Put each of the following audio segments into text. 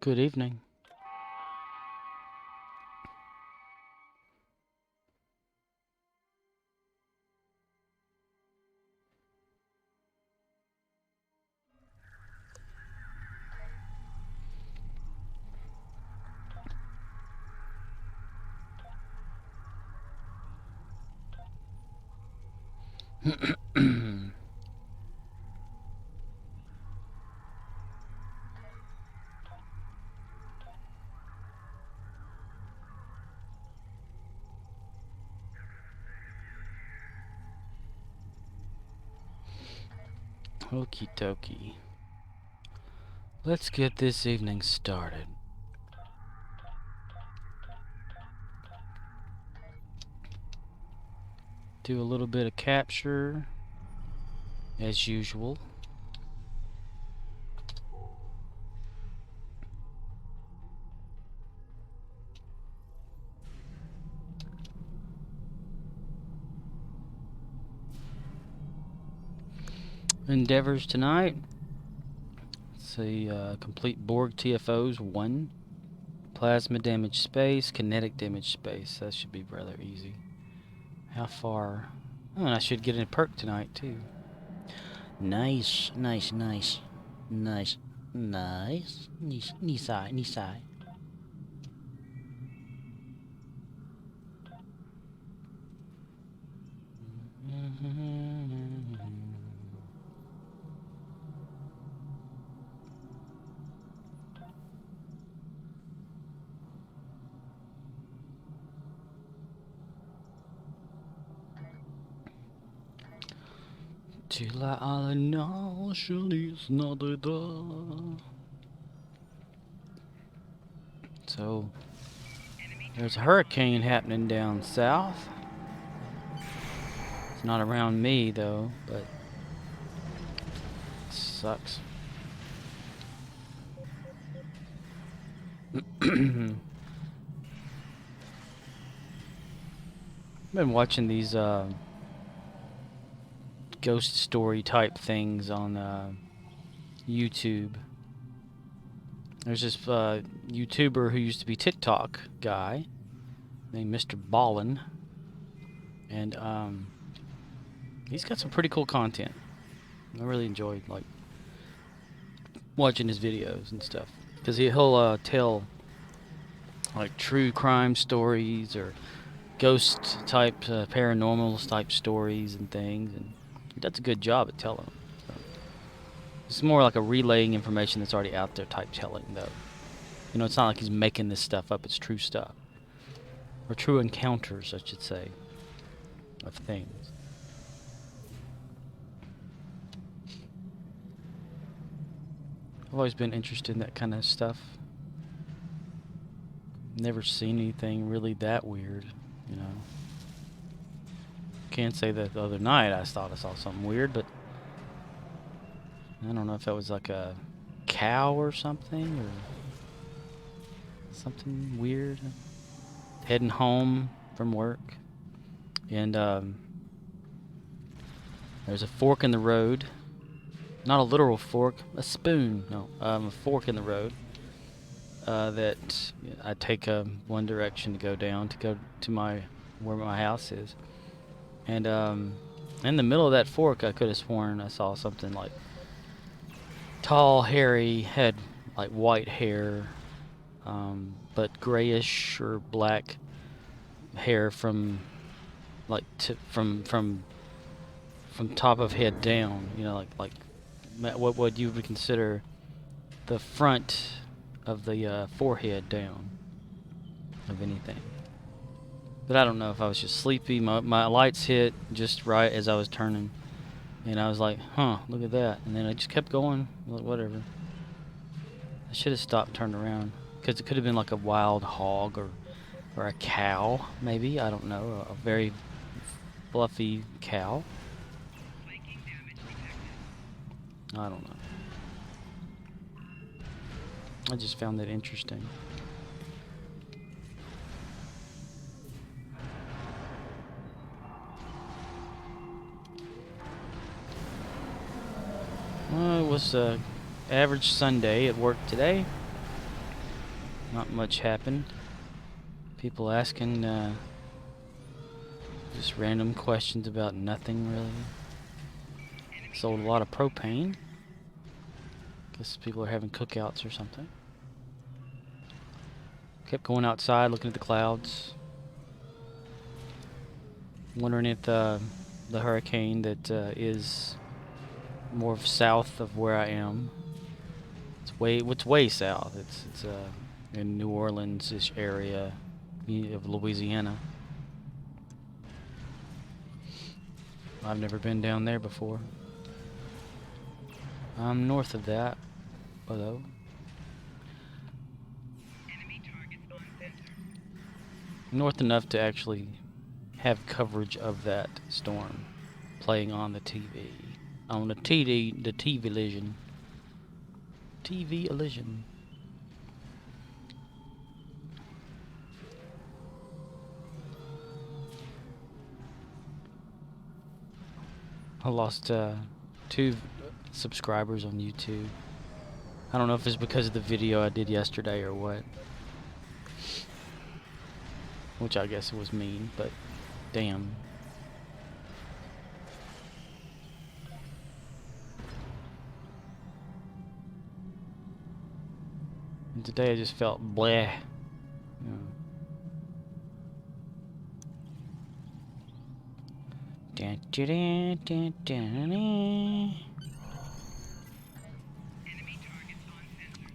Good evening. Okie dokie. Let's get this evening started. Do a little bit of capture, as usual. Endeavors tonight. Let's see, complete Borg TFOs 1. Plasma damage space, kinetic damage space. That should be rather easy. How far? Oh, and I should get a perk tonight, too. Nice, nice, nice. Nice, nice. Nisai, Nisai. Tilla alla nationals nådde då. So, there's a hurricane happening down south. It's not around me though, but it sucks. I've been watching these ghost story type things on YouTube. There's this YouTuber who used to be TikTok guy named Mr. Ballin, and he's got some pretty cool content. I really enjoyed like watching his videos and stuff because he'll tell like true crime stories or ghost type paranormal type stories and things, and he does a good job at telling them. So it's more like a relaying information that's already out there type telling, though. You know, it's not like he's making this stuff up. It's true stuff, or true encounters, I should say, of things. I've always been interested in that kind of stuff. Never seen anything really that weird, you know. Can't say that the other night I thought I saw something weird, but I don't know if that was like a cow or something, or something weird. Heading home from work, and there's a fork in the road. Not a literal fork, a spoon. No, a fork in the road. That I take one direction to go down to go to where my house is, and in the middle of that fork, I could have sworn I saw something like tall, hairy, had like white hair, but grayish or black hair from like from top of head down. You know, like what you would consider the front of the forehead down of anything. But I don't know if I was just sleepy. My lights hit just right as I was turning, and I was like, huh, look at that. And then I just kept going, like, whatever. I should have stopped and turned around, because it could have been like a wild hog or a cow, maybe. I don't know, a very fluffy cow. I don't know. I just found that interesting. Well, it was average Sunday at work today. Not much happened. People asking just random questions about nothing really. Sold a lot of propane. Guess people are having cookouts or something. Kept going outside looking at the clouds. Wondering if the hurricane that is more south of where I am. It's way south. It's in New Orleans-ish area of Louisiana. I've never been down there before. I'm north of that, although. North enough to actually have coverage of that storm playing on the TV. On the TV elision. TV elision. I lost 2 subscribers on YouTube. I don't know if it's because of the video I did yesterday or what. Which I guess it was mean, but damn. And today I just felt bleh. You know. Dun, dun, dun, dun, dun.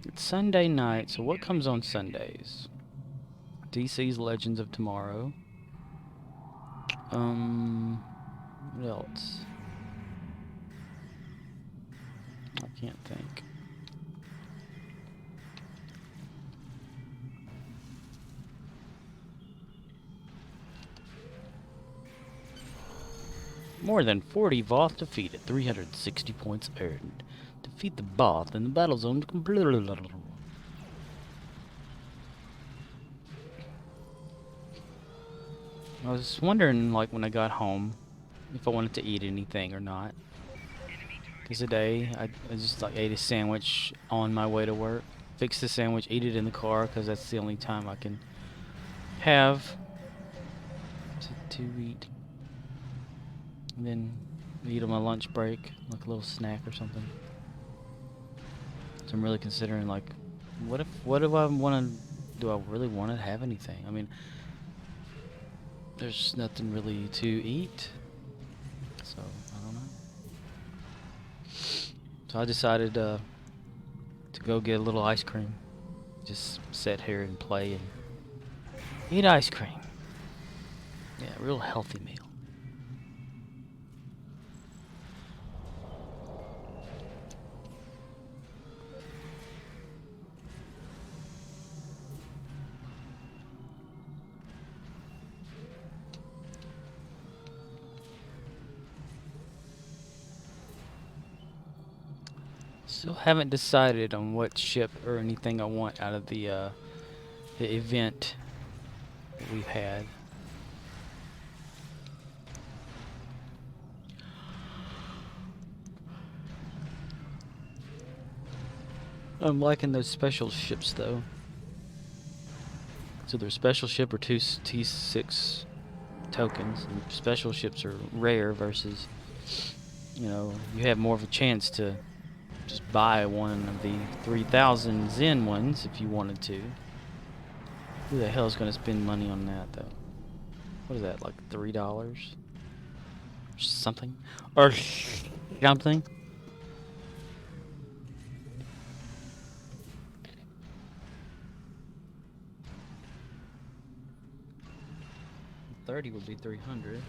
It's Sunday night, so what comes on Sundays? DC's Legends of Tomorrow. What else? I can't think. More than 40 Voth defeated, 360 points earned. Defeat the Voth in the battle zone to complete. I was wondering, like, when I got home, if I wanted to eat anything or not. Because today, I just, like, ate a sandwich on my way to work. Fixed the sandwich, eat it in the car, because that's the only time I can have to eat. And then eat on my lunch break, like a little snack or something. So I'm really considering, like, what do I want to, do I really want to have anything? I mean, there's nothing really to eat, so I don't know. So I decided to go get a little ice cream. Just sit here and play and eat ice cream. Yeah, real healthy meal. Still haven't decided on what ship or anything I want out of the event that we've had. I'm liking those special ships though. So they're special ship or 2 T6 tokens. And special ships are rare versus, you know, you have more of a chance to just buy one of the 3,000 Zen ones if you wanted to. Who the hell is going to spend money on that though? What is that, like $3? Or something? Or something? $30 would be $300.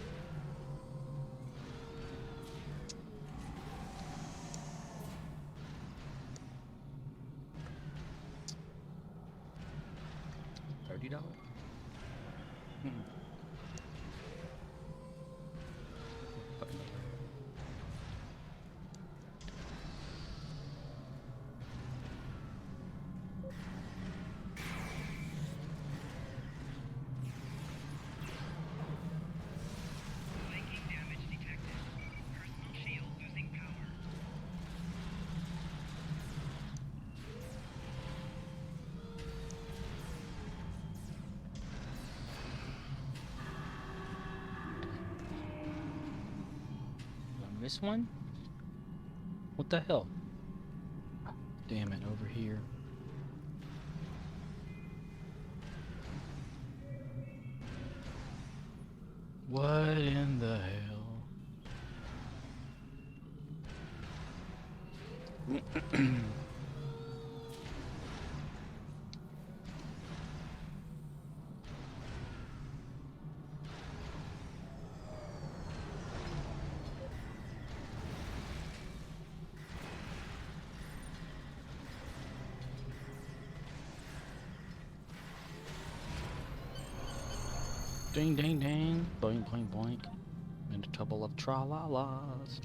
$30? This one? What the hell? Damn it, over here. What in the hell? Ding, ding, ding. Boing, boing, boing. In a trouble of tra-la-las.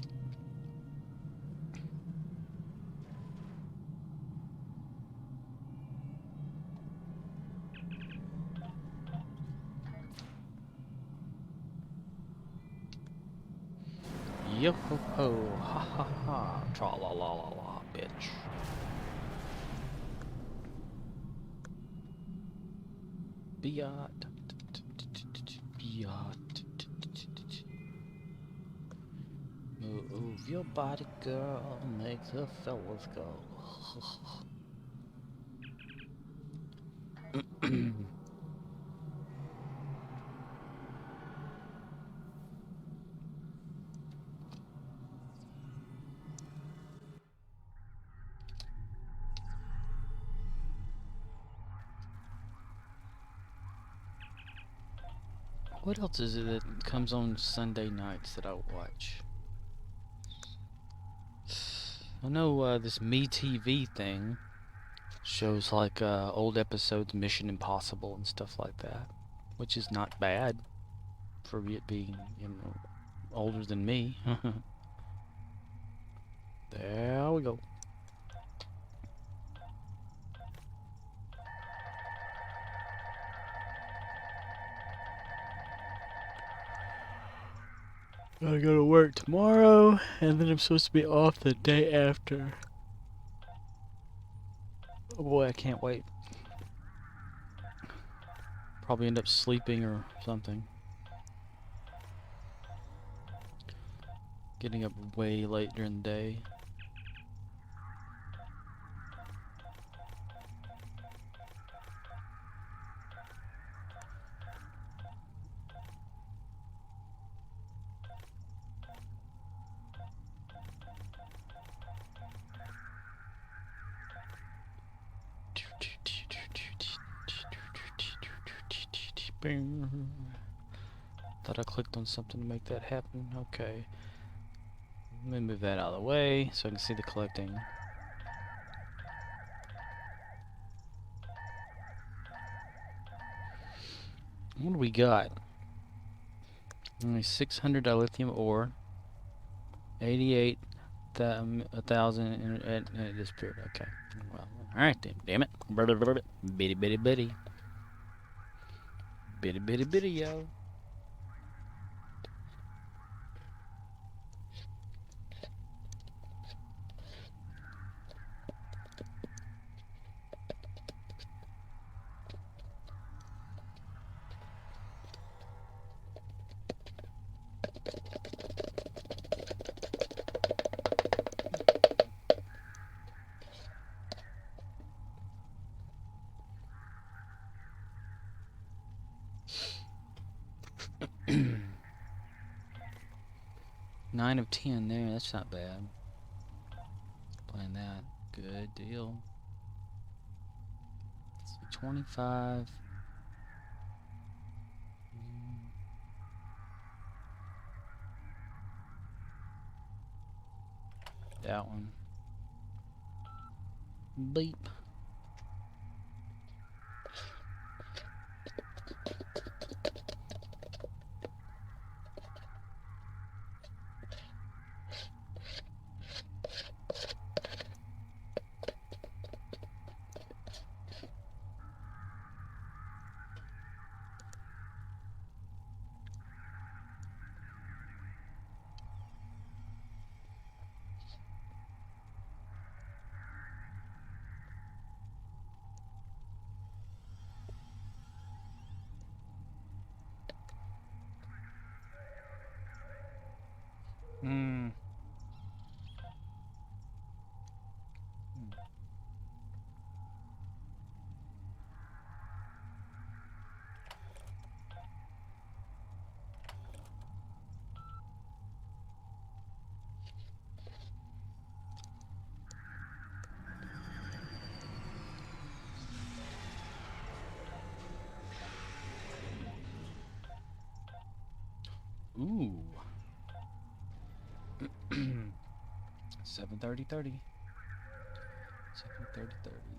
Yo-ho-ho. Ha-ha-ha. Tra-la-la-la-la, bitch. Biat. Move your body, girl, make the fellas go. What else is it that comes on Sunday nights that I watch? I know this Me TV thing shows like old episodes, Mission Impossible and stuff like that, which is not bad for it being, you know, older than me. There we go. Gotta go to work tomorrow, and then I'm supposed to be off the day after. Oh boy, I can't wait. Probably end up sleeping or something. Getting up way late during the day. Thought I clicked on something to make that happen. Okay. Let me move that out of the way so I can see the collecting. What do we got? Only 600 dilithium ore. 88,000 and it disappeared. Okay. Well, alright then. Damn it. Bitty bitty bitty. Bitty bitty bitty, yo. Nine of 10 there, that's not bad. Playing that. Good deal. Let's see, 25. That one. Beep. Ooh. 7:30. 7:30.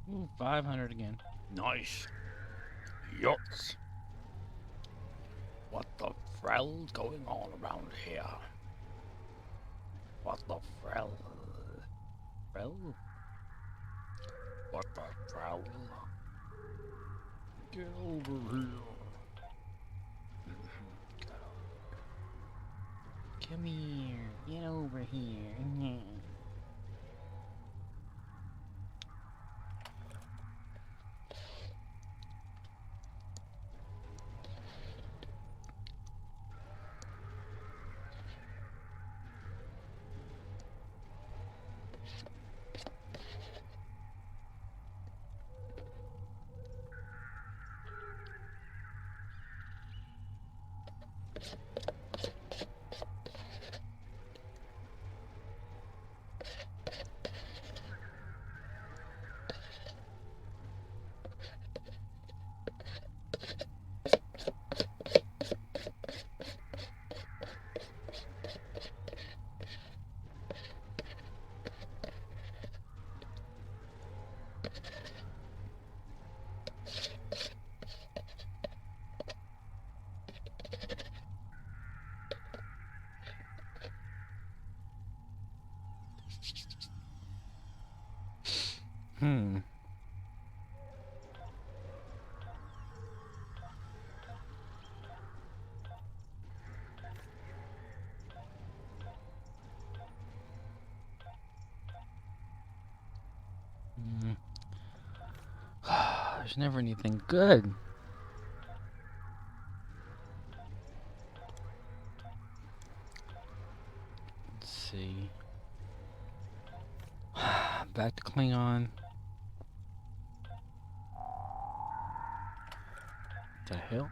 Ooh, 500 again. Nice. Yes. What the frell's going on around here? What the frell? Well, What the frell? Get over here. come here. Get over here. Hmm. There's never anything good. Let's see. Back to Klingon. The hell?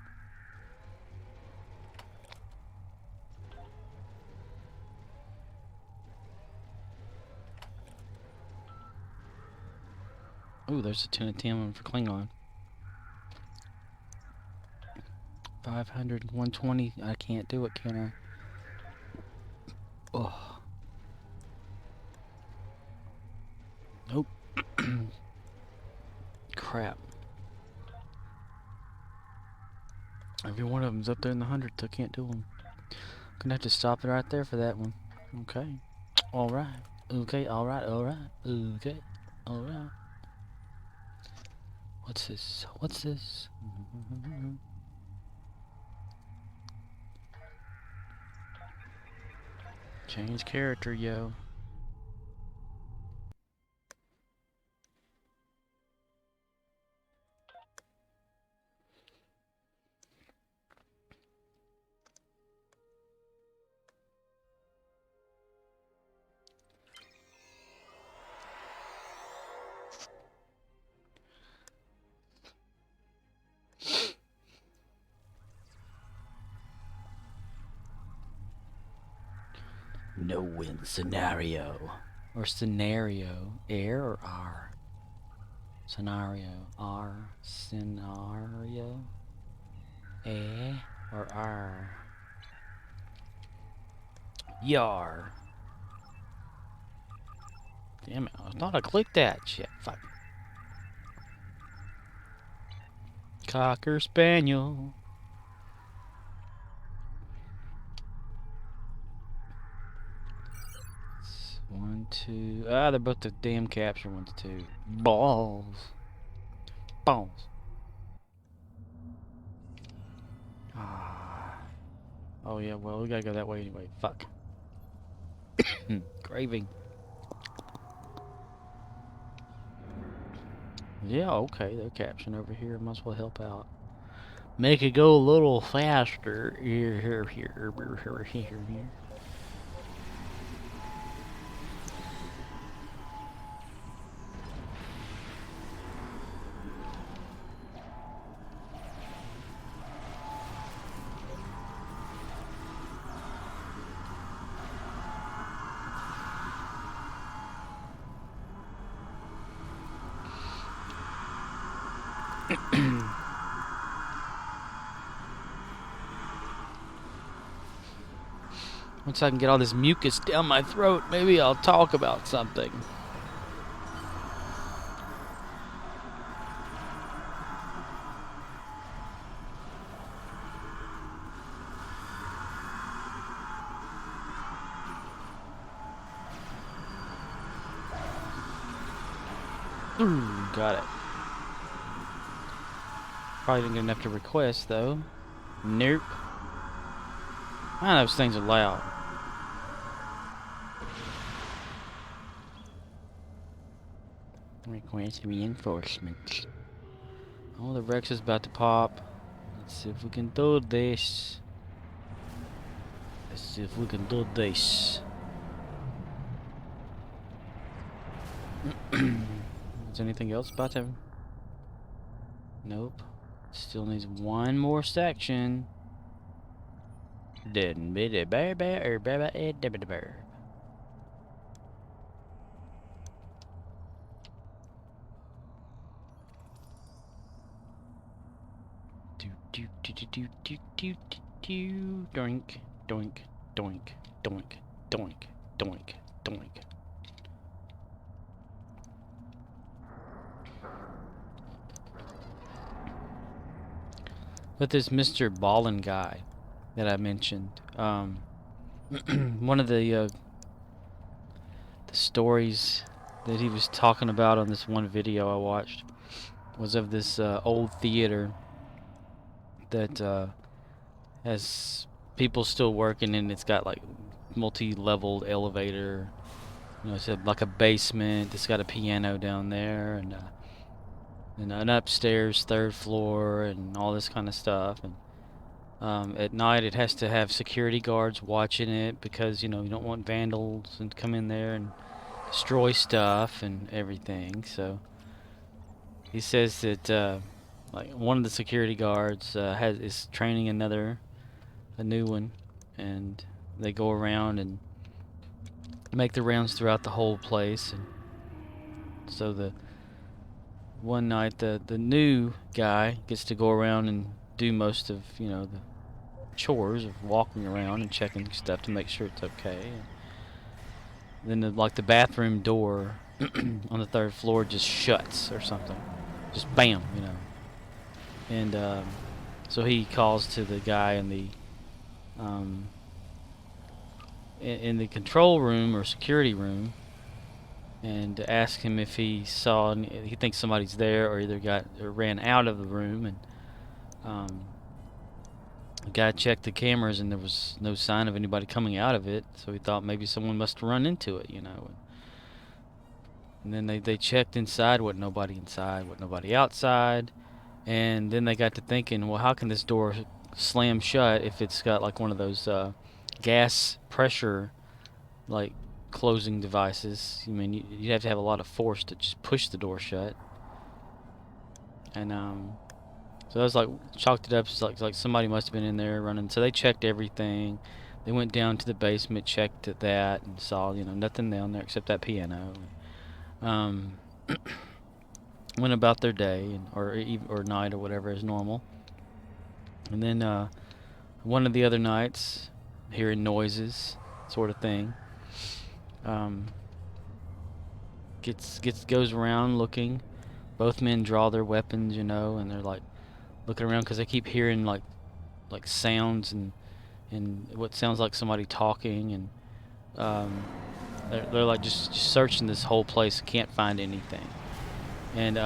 Ooh, there's a 10 of 10 for Klingon. 500, 120. I can't do it, can I? Oh. Nope. Crap. Every one of them's up there in the hundreds. I can't do them. Gonna have to stop it right there for that one. Okay. Alright. Okay, alright. Okay. Alright. What's this? What's this? Change character, yo. No-win scenario. Or scenario. Air or R? Scenario. R. Scenario. A or R? Yar. Damn it. I thought I clicked that. Shit. Fuck. Cocker Spaniel. 1, 2. Ah, they're both the damn capture ones too. Balls. Balls. Ah. Oh yeah, well we gotta go that way anyway. Fuck. Craving. Yeah, okay, they're capturing over here. Might as well help out. Make it go a little faster. Here. Once I can get all this mucus down my throat, maybe I'll talk about something. Ooh, got it. Probably didn't get enough to request, though. Nope. Ah, those things are loud. Request reinforcements. Oh, the Rex is about to pop. Let's see if we can do this. Let's see if we can do this. Is anything else about to? Nope. Still needs one more section. Didn't be the bear or bear. Doink, doink, doink, doink, doink, doink, doink. But this Mr. Ballin guy that I mentioned, one of the stories that he was talking about on this one video I watched was of this old theater that has people still working, and it's got like multi-leveled elevator. You know, it's like a basement. It's got a piano down there, and an upstairs third floor, and all this kind of stuff. And at night, it has to have security guards watching it because you don't want vandals and come in there and destroy stuff and everything. So he says that like one of the security guards is training a new one, and they go around and make the rounds throughout the whole place. And so the one night the new guy gets to go around and do most of the chores of walking around and checking stuff to make sure it's okay. And then the bathroom door on the third floor just shuts or something, just bam, and so he calls to the guy in the in the control room or security room and asks him if he saw, he thinks somebody's there or either ran out of the room. And the guy checked the cameras and there was no sign of anybody coming out of it, so he thought maybe someone must have run into it. And then they checked inside, wasn't nobody inside, wasn't nobody outside. And then they got to thinking, well, how can this door slam shut if it's got like one of those gas pressure like closing devices? I mean, you'd have to have a lot of force to just push the door shut. And so I was like, chalked it up as like somebody must have been in there running. So they checked everything. They went down to the basement, checked that, and saw nothing down there except that piano. Went about their day or night or whatever as normal. And then one of the other nights, hearing noises, sort of thing. Goes around looking. Both men draw their weapons, and they're like looking around because they keep hearing like sounds and what sounds like somebody talking. And They're like just searching this whole place, can't find anything. And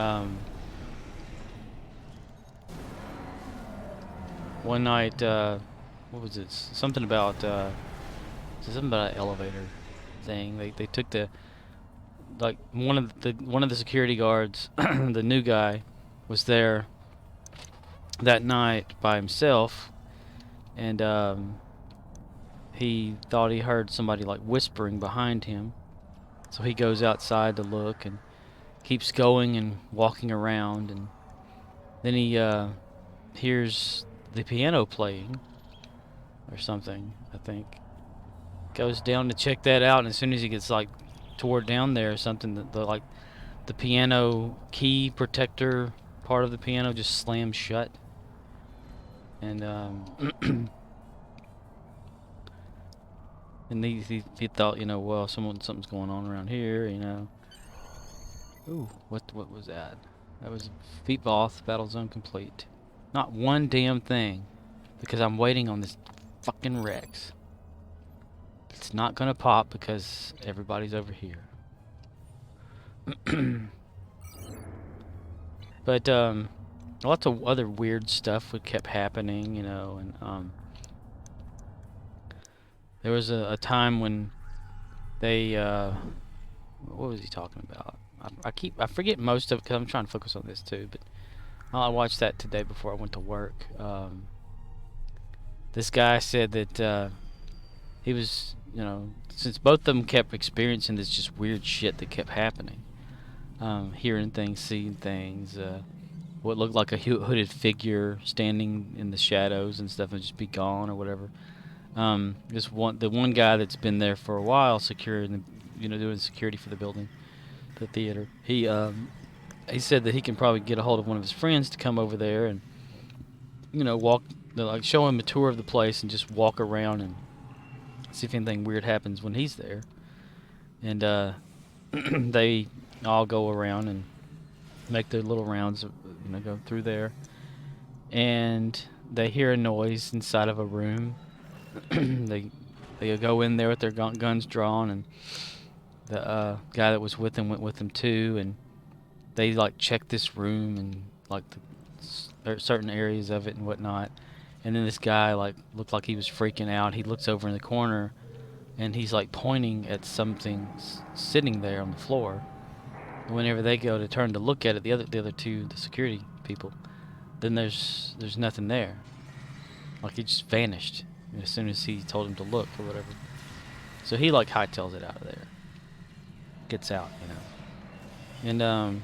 one night, what was it? Something about an elevator thing. They took the like one of the security guards, the new guy, was there that night by himself, and he thought he heard somebody like whispering behind him. So he goes outside to look and keeps going and walking around, and then he hears the piano playing or something, I think. Goes down to check that out, and as soon as he gets like toward down there or something, the piano key protector part of the piano just slams shut. And and he thought, well, something's going on around here. Ooh, what was that? That was Feet Voth, Battle Zone complete. Not one damn thing, because I'm waiting on this fucking Rex. It's not gonna pop because everybody's over here. But lots of other weird stuff kept happening, and there was a time when they what was he talking about? I forget most of it because I'm trying to focus on this too. But I watched that today before I went to work. This guy said that he was, since both of them kept experiencing this just weird shit that kept happening, hearing things, seeing things, what looked like a hooded figure standing in the shadows and stuff, and just be gone or whatever. The one guy that's been there for a while, securing, doing security for the building, the theater. He said that he can probably get a hold of one of his friends to come over there and, walk, like show him a tour of the place and just walk around and see if anything weird happens when he's there. And they all go around and make their little rounds, go through there. And they hear a noise inside of a room. they go in there with their guns drawn, and the guy that was with them went with them too, and they like check this room and like certain areas of it and whatnot. And then this guy like looked like he was freaking out. He looks over in the corner, and he's like pointing at something sitting there on the floor. And whenever they go to turn to look at it, the other two, the security people, then there's nothing there. Like he just vanished as soon as he told him to look or whatever. So he like hightails it out of there, gets out, and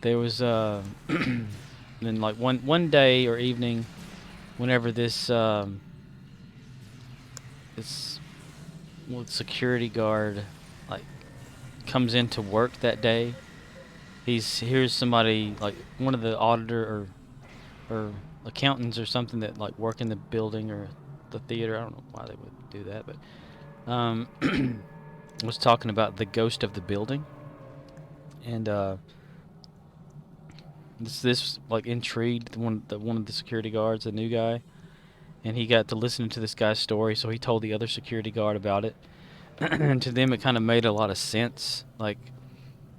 there was then like one day or evening, whenever this security guard like comes into work that day, he hears somebody, like one of the auditor or accountants or something that like work in the building or the theater. I don't know why they would do that, but was talking about the ghost of the building, and this like intrigued one of the security guards, the new guy, and he got to listen to this guy's story. So he told the other security guard about it, and to them it kind of made a lot of sense, like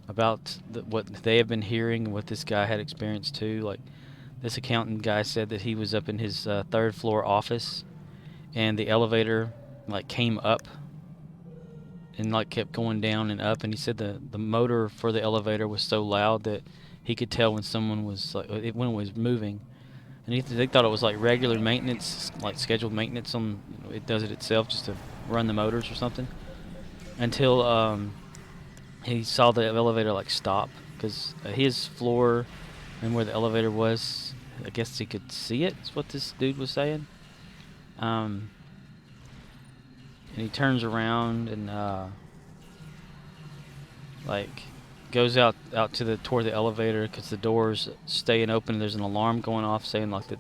about what they have been hearing and what this guy had experienced too. Like this accountant guy said that he was up in his third floor office, and the elevator like came up and like kept going down and up, and he said the motor for the elevator was so loud that he could tell when someone was like when it was moving, and they thought it was like regular maintenance, like scheduled maintenance on, it does it itself just to run the motors or something, until he saw the elevator like stop, because his floor and where the elevator was, I guess he could see it, is what this dude was saying. And he turns around and like goes out to toward the elevator, because the doors staying open. There's an alarm going off saying like that,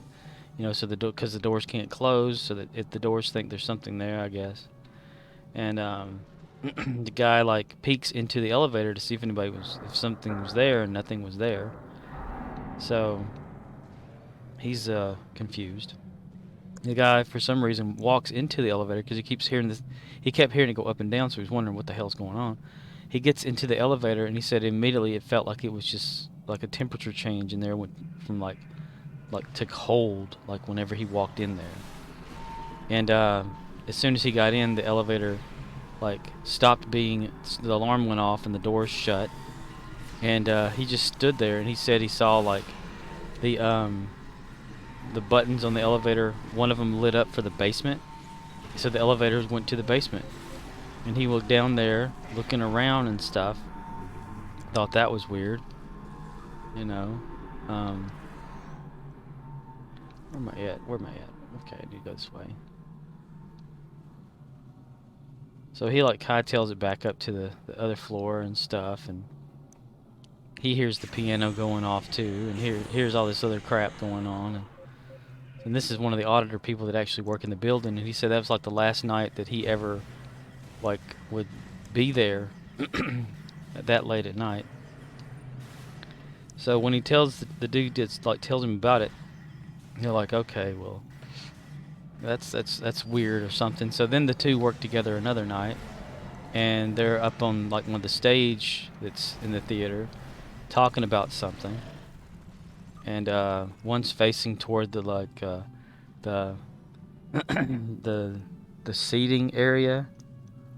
so because the doors can't close, so that if the doors think there's something there, I guess. And the guy like peeks into the elevator to see if something was there, and nothing was there. So he's confused. The guy, for some reason, walks into the elevator because he keeps hearing this. He kept hearing it go up and down, so he's wondering what the hell's going on. He gets into the elevator, and he said immediately it felt like it was just like a temperature change in there, went from like took hold like whenever he walked in there. And as soon as he got in, the elevator like stopped being. The alarm went off and the doors shut, and he just stood there. And he said he saw like the buttons on the elevator. One of them lit up for the basement, so the elevators went to the basement. And he looked down there, looking around and stuff. Thought that was weird, you know. Where am I at? Where am I at? Okay, I need to go this way. So he like hightails it back up to the other floor and stuff, and he hears the piano going off too, and hears all this other crap going on. And this is one of the auditor people that actually work in the building, and he said that was like the last night that he ever like would be there that late at night. So when he tells the dude that's like tells him about it, you're like, okay, well, that's weird or something. So then the two work together another night, and they're up on like one of the stage that's in the theater, talking about something. And one's facing toward the like the the seating area,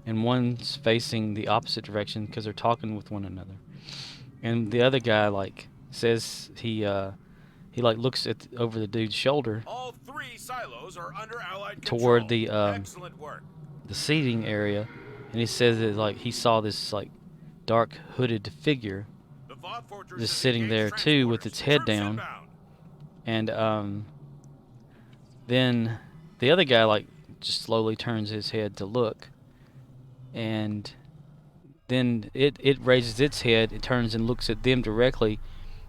and one's facing the opposite direction because they're talking with one another. And the other guy like says he like looks at over the dude's shoulder. All 3 silos are under Allied Toward control. Excellent work. the seating area, and he says that like he saw this like dark hooded figure just sitting there too with its head down. And then the other guy like just slowly turns his head to look, and then it raises its head, it turns and looks at them directly,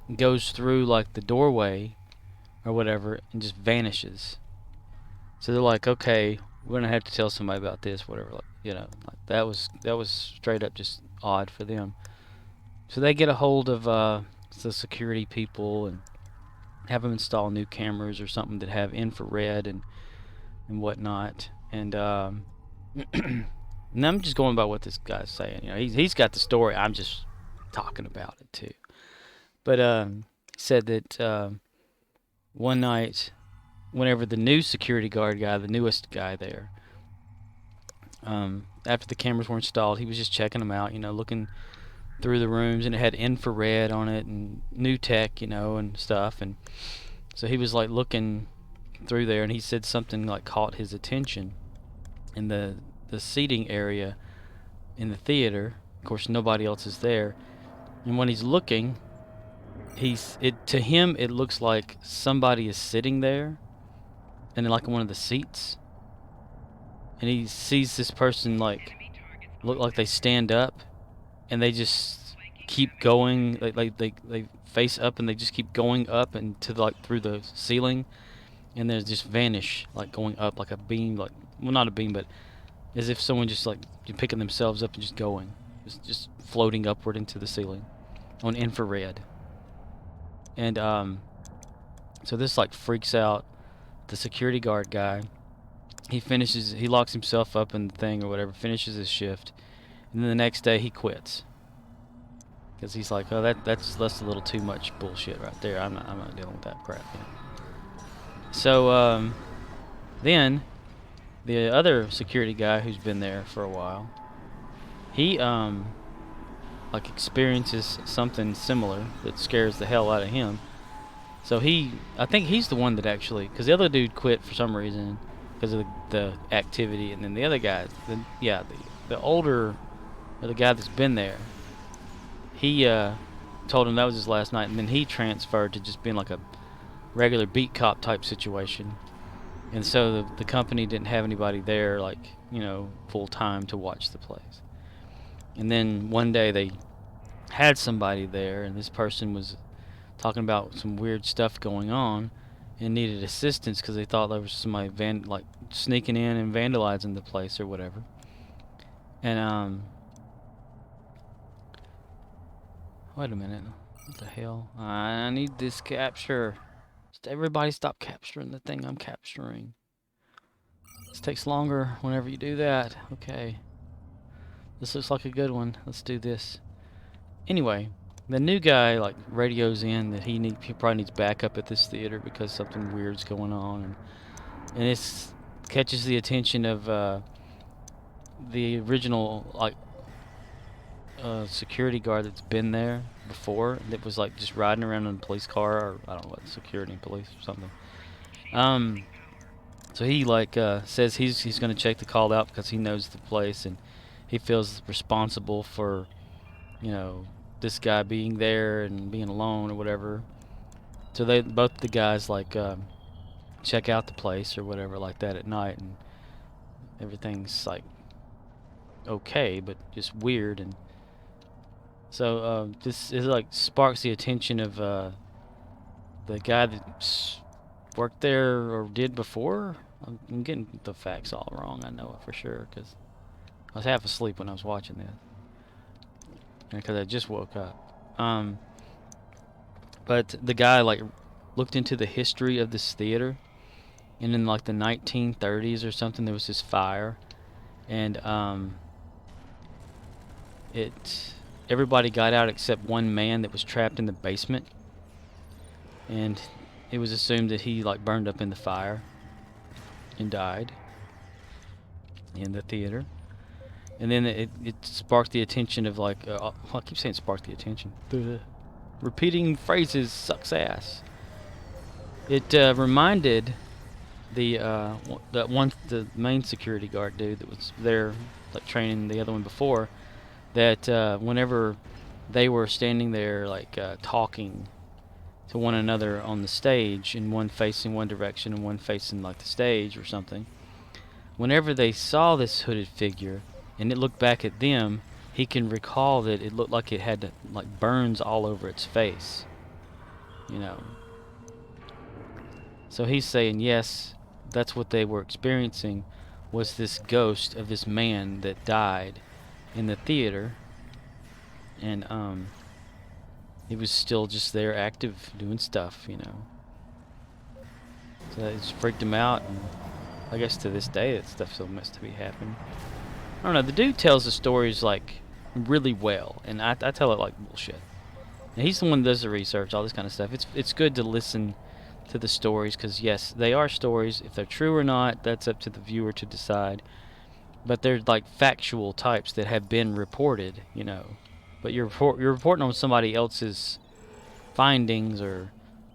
and goes through like the doorway or whatever, and just vanishes. So they're like, okay, we're gonna have to tell somebody about this, whatever. Like, you know, like that was straight up just odd for them. So they get a hold of the security people and have them install new cameras or something that have infrared and whatnot. And and I'm just going by what this guy's saying. You know, he's got the story. I'm just talking about it too. But he said that one night, whenever the new security guard guy, the newest guy there, after the cameras were installed, he was just checking them out, you know, looking through the rooms, and it had infrared on it and new tech, you know, and stuff. And so he was like looking through there, and he said something like caught his attention in the seating area in the theater. Of course, nobody else is there, and when he's looking, to him it looks like somebody is sitting there, and in like one of the seats, and he sees this person like look like they stand up, and they just keep going, they face up, and they just keep going up and to like through the ceiling, and they just vanish, like going up like a beam, like, well, not a beam, but as if someone just like picking themselves up and just going, just floating upward into the ceiling on infrared. And so this like freaks out the security guard guy. He locks himself up in the thing or whatever, finishes his shift, and then the next day he quits because he's like, oh, that's a little too much bullshit right there. I'm not dealing with that crap. You know? So then the other security guy who's been there for a while, he like experiences something similar that scares the hell out of him. So I think he's the one that actually, because the other dude quit for some reason because of the activity, and then the other guy, the older, or the guy that's been there, he told him that was his last night, and then he transferred to just being like a regular beat cop type situation. And so the company didn't have anybody there, like, you know, full time to watch the plays. And then one day they had somebody there, and this person was talking about some weird stuff going on and needed assistance because they thought there was somebody like sneaking in and vandalizing the place or whatever. And wait a minute, what the hell? I need this capture. Everybody stop capturing the thing I'm capturing. This takes longer whenever you do that. Okay. This looks like a good one. Let's do this. Anyway, the new guy like radios in that he probably needs backup at this theater because something weird's going on, and it catches the attention of the original like security guard that's been there before, that was like just riding around in a police car, or I don't know what, security police or something. So he like says he's going to check the call out because he knows the place and he feels responsible for, you know, this guy being there and being alone or whatever. So they both the guys like check out the place or whatever like that at night, and everything's like okay, but just weird. And so this is like sparks the attention of the guy that worked there or did before. I'm getting the facts all wrong, I know it for sure, because I was half asleep when I was watching this, because I just woke up. But the guy like looked into the history of this theater, and in like the 1930s or something, there was this fire, and everybody got out except one man that was trapped in the basement, and it was assumed that he like burned up in the fire and died in the theater. And then it sparked the attention of like I keep saying sparked the attention. Repeating phrases sucks ass. It reminded the main security guard dude that was there like training the other one before, that whenever they were standing there like talking to one another on the stage, and one facing one direction and one facing like the stage or something, whenever they saw this hooded figure and it looked back at them, he can recall that it looked like it had like burns all over its face, you know. So he's saying yes, that's what they were experiencing, was this ghost of this man that died in the theater, and he was still just there active doing stuff, you know. So it's freaked him out, and I guess to this day that stuff still must be happening. I don't know, the dude tells the stories like really well, and I tell it like bullshit. And he's the one that does the research, all this kind of stuff. It's good to listen to the stories, because yes, they are stories. If they're true or not, that's up to the viewer to decide. But they're like factual types that have been reported, you know. But you're reporting on somebody else's findings or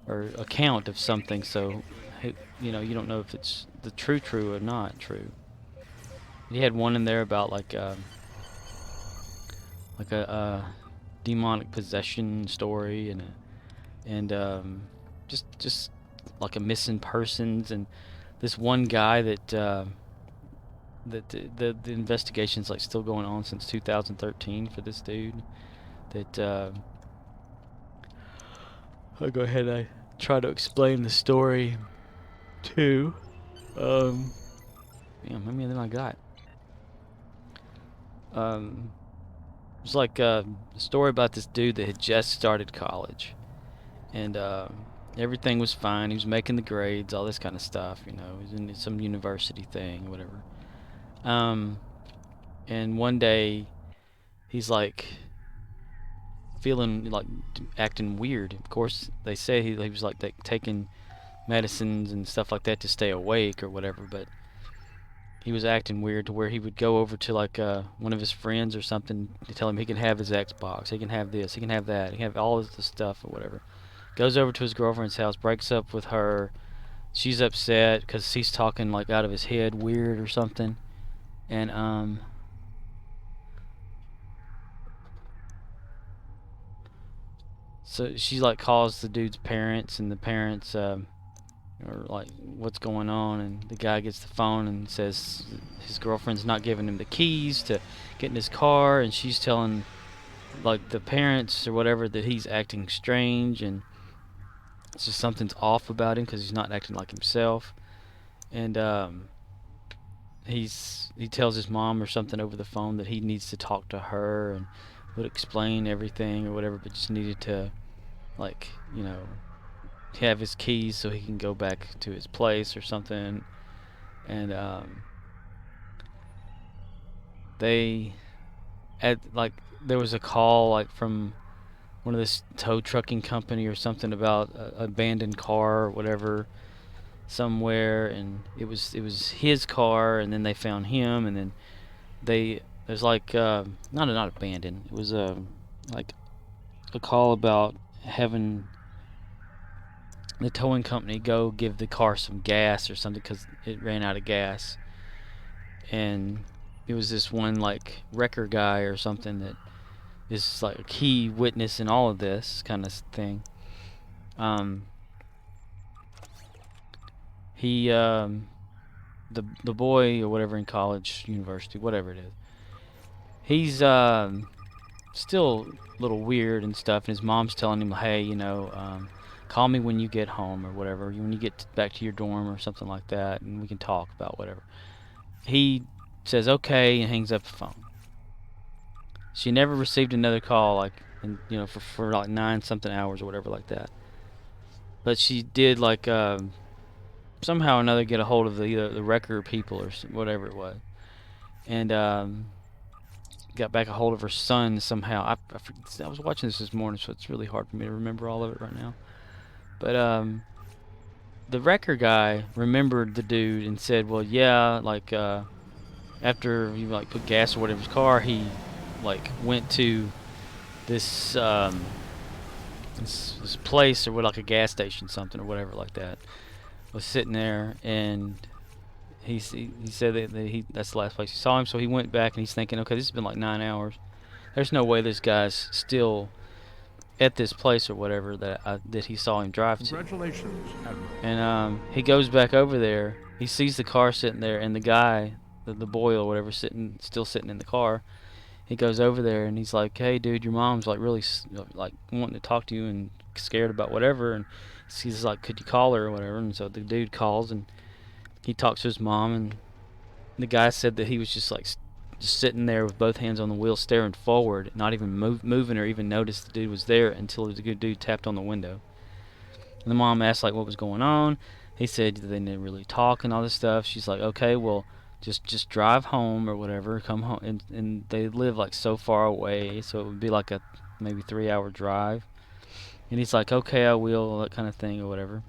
account of something, so you know, you don't know if it's the true or not true. He had one in there about like a demonic possession story, and just like a missing persons, and this one guy that the investigation's like still going on since 2013 for this dude. That I'll go ahead and I try to explain the story too. Damn, how many of them I got? It's like a story about this dude that had just started college, and everything was fine. He was making the grades, all this kind of stuff, you know. He was in some university thing, whatever. And one day, he's like feeling like acting weird. Of course, they say he was like taking medicines and stuff like that to stay awake or whatever, but he was acting weird to where he would go over to like one of his friends or something to tell him he can have his Xbox, he can have this, he can have that, he can have all of the stuff or whatever. Goes over to his girlfriend's house, breaks up with her. She's upset because he's talking like out of his head, weird or something. And so she like calls the dude's parents, and the parents are like, what's going on? And the guy gets the phone and says his girlfriend's not giving him the keys to get in his car, and she's telling like the parents or whatever that he's acting strange, and it's just something's off about him because he's not acting like himself. And he tells his mom or something over the phone that he needs to talk to her and would explain everything or whatever, but just needed to, like, you know, have his keys so he can go back to his place or something. And they there was a call like from one of this tow trucking company or something about an abandoned car or whatever somewhere, and it was his car, and then they found him, and then there's like not abandoned. It was like a call about having the towing company go give the car some gas or something because it ran out of gas, and it was this one like wrecker guy or something that is like a key witness in all of this kind of thing. He the boy or whatever in college, university, whatever it is, he's still a little weird and stuff, and his mom's telling him, hey, call me when you get home or whatever, when you get back to your dorm or something like that, and we can talk about whatever. He says okay and hangs up the phone. She never received another call, like, for like 9-something hours or whatever like that. But she did like somehow or another get a hold of the wrecker people or whatever it was, and got back a hold of her son somehow. I was watching this morning, so it's really hard for me to remember all of it right now. But the wrecker guy remembered the dude and said, well, yeah, like after you like put gas or whatever in his car, he like went to this this place or what, like a gas station something or whatever like that, was sitting there, and he said that that's the last place he saw him. So he went back and he's thinking, okay, this has been like 9 hours. There's no way this guy's still at this place or whatever that he saw him drive to. Congratulations, Admiral. And he goes back over there. He sees the car sitting there, and the guy, the boy or whatever, still sitting in the car. He goes over there and he's like, hey, dude, your mom's like really like wanting to talk to you and scared about whatever. And he's like, could you call her or whatever? And so the dude calls and he talks to his mom, and the guy said that he was just like just sitting there with both hands on the wheel, staring forward, not even moving or even noticed the dude was there until the good dude tapped on the window. And the mom asked like what was going on. He said they didn't really talk and all this stuff. She's like, okay, well, just drive home or whatever, come home. And they live like so far away, so it would be like a maybe 3-hour drive. And he's like, okay, I will, that kind of thing or whatever.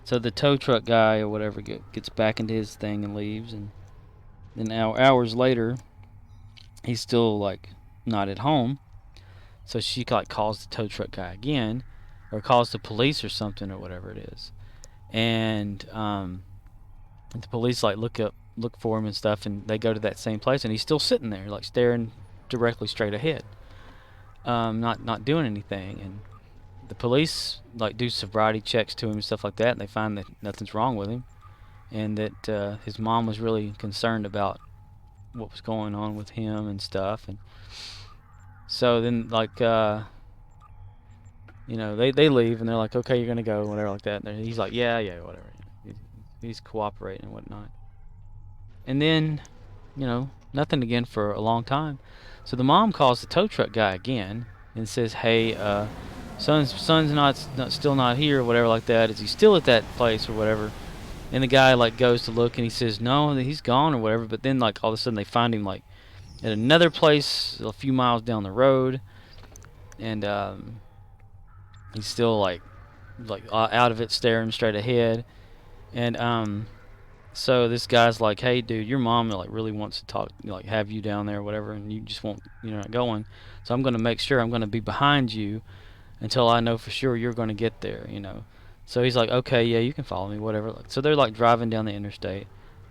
So the tow truck guy or whatever gets back into his thing and leaves, and then hours later, he's still like not at home. So she like calls the tow truck guy again, or calls the police or something or whatever it is, and the police like look for him and stuff, and they go to that same place, and he's still sitting there like staring directly straight ahead, not doing anything. And the police like do sobriety checks to him and stuff like that, and they find that nothing's wrong with him, and that his mom was really concerned about what was going on with him and stuff. And so then like they leave, and they're like, okay, you're gonna go, whatever like that. And he's like, yeah, whatever. He's cooperating and whatnot. And then nothing again for a long time. So the mom calls the tow truck guy again and says, hey, son's not still not here or whatever like that. Is he still at that place or whatever? And the guy like goes to look, and he says no, he's gone or whatever. But then like all of a sudden they find him like at another place a few miles down the road, and he's still like out of it, staring straight ahead. And so this guy's like, hey dude, your mom like really wants to talk, like have you down there or whatever, and you just won't, you're not going. So I'm gonna make sure I'm gonna be behind you until I know for sure you're gonna get there, So he's like, okay, yeah, you can follow me, whatever. So they're like driving down the interstate.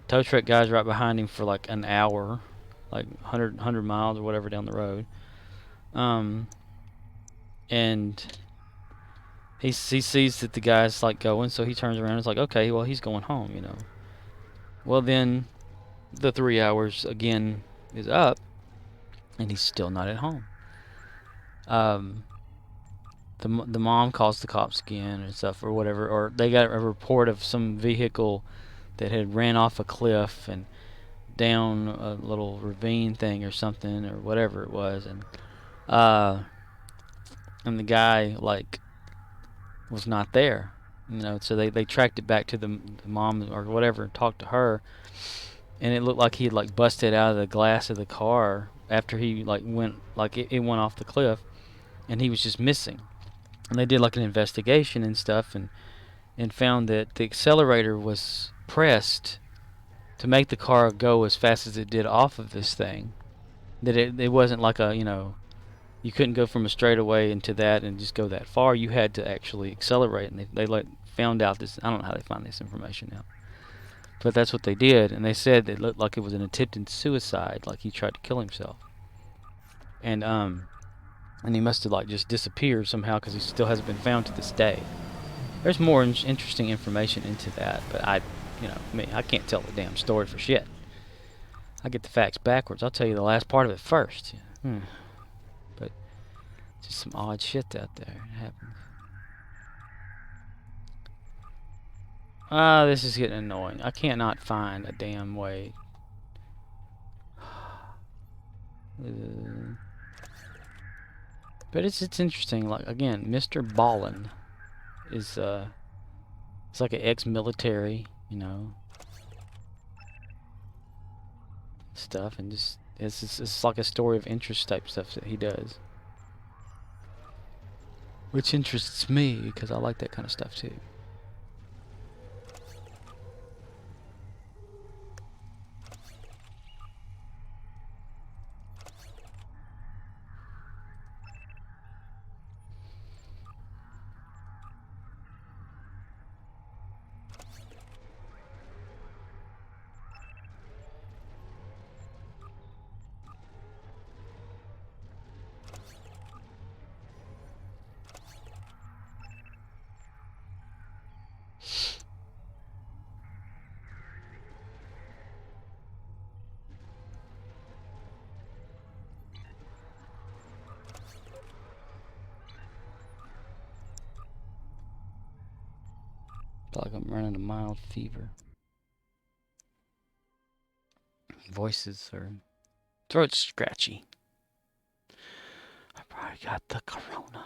Tow truck guy's right behind him for like an hour, like 100 miles or whatever down the road. And he sees that the guy's like going, so he turns around and is like, okay, well, he's going home, Well, then the 3 hours again is up, and he's still not at home. The mom calls the cops again and stuff or whatever, or they got a report of some vehicle that had ran off a cliff and down a little ravine thing or something or whatever it was, and the guy like was not there, So they tracked it back to the mom or whatever and talked to her, and it looked like he had like busted out of the glass of the car after he like went like it went off the cliff, and he was just missing. And they did like an investigation and stuff, and found that the accelerator was pressed to make the car go as fast as it did off of this thing. That it wasn't like a, you couldn't go from a straightaway into that and just go that far. You had to actually accelerate, and they like found out this. I don't know how they found this information out, but that's what they did. And they said it looked like it was an attempted suicide, like he tried to kill himself, and he must have like just disappeared somehow because he still hasn't been found to this day. There's more interesting information into that, but I can't tell the damn story for shit. I get the facts backwards. I'll tell you the last part of it first. But just some odd shit out there. It happens. This is getting annoying. I can't not find a damn way. But it's interesting. Like again, Mr. Ballin is it's like an ex-military, stuff, and just it's like a story of interest type stuff that he does, which interests me because I like that kind of stuff too. Feel like I'm running a mild fever. Voices are throat's scratchy. I probably got the corona.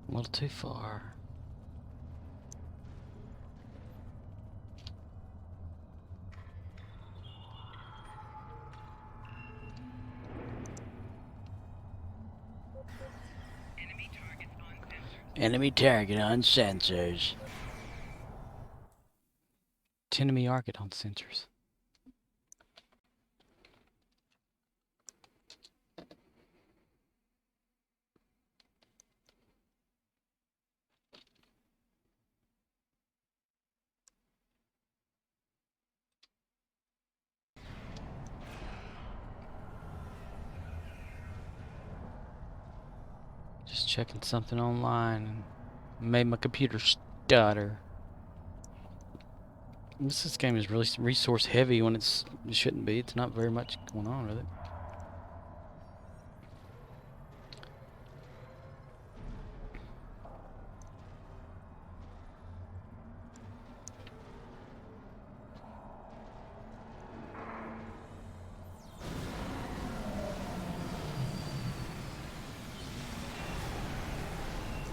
A little too far. Enemy target on sensors. Enemy target on sensors. Just checking something online and made my computer stutter. This game is really resource heavy when it shouldn't be. It's not very much going on with it.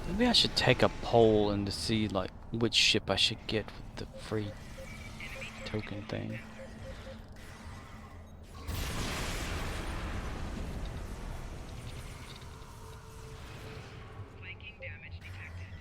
Maybe I should take a poll and to see like which ship I should get with the free token thing. Flanking damage detected.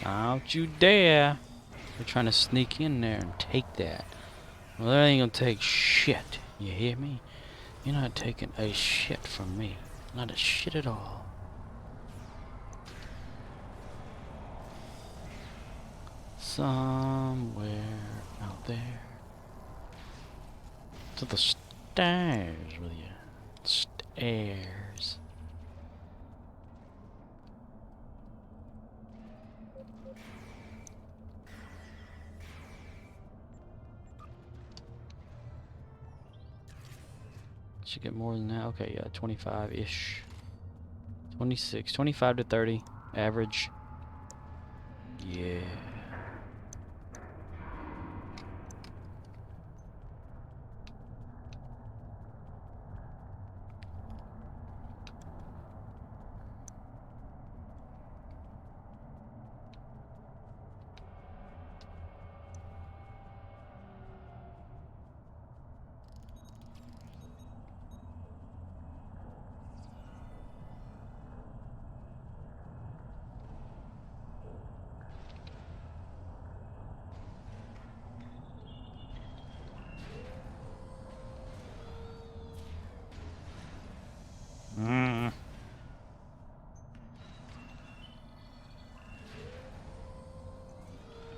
Don't you dare! They're trying to sneak in there and take that. Well, they ain't gonna take shit. You hear me? You're not taking a shit from me. Not a shit at all. Somewhere out there. To the stairs with you. Stairs. Should get more than that. Okay, yeah, 25-ish. 26, 25 to 30, average. Yeah.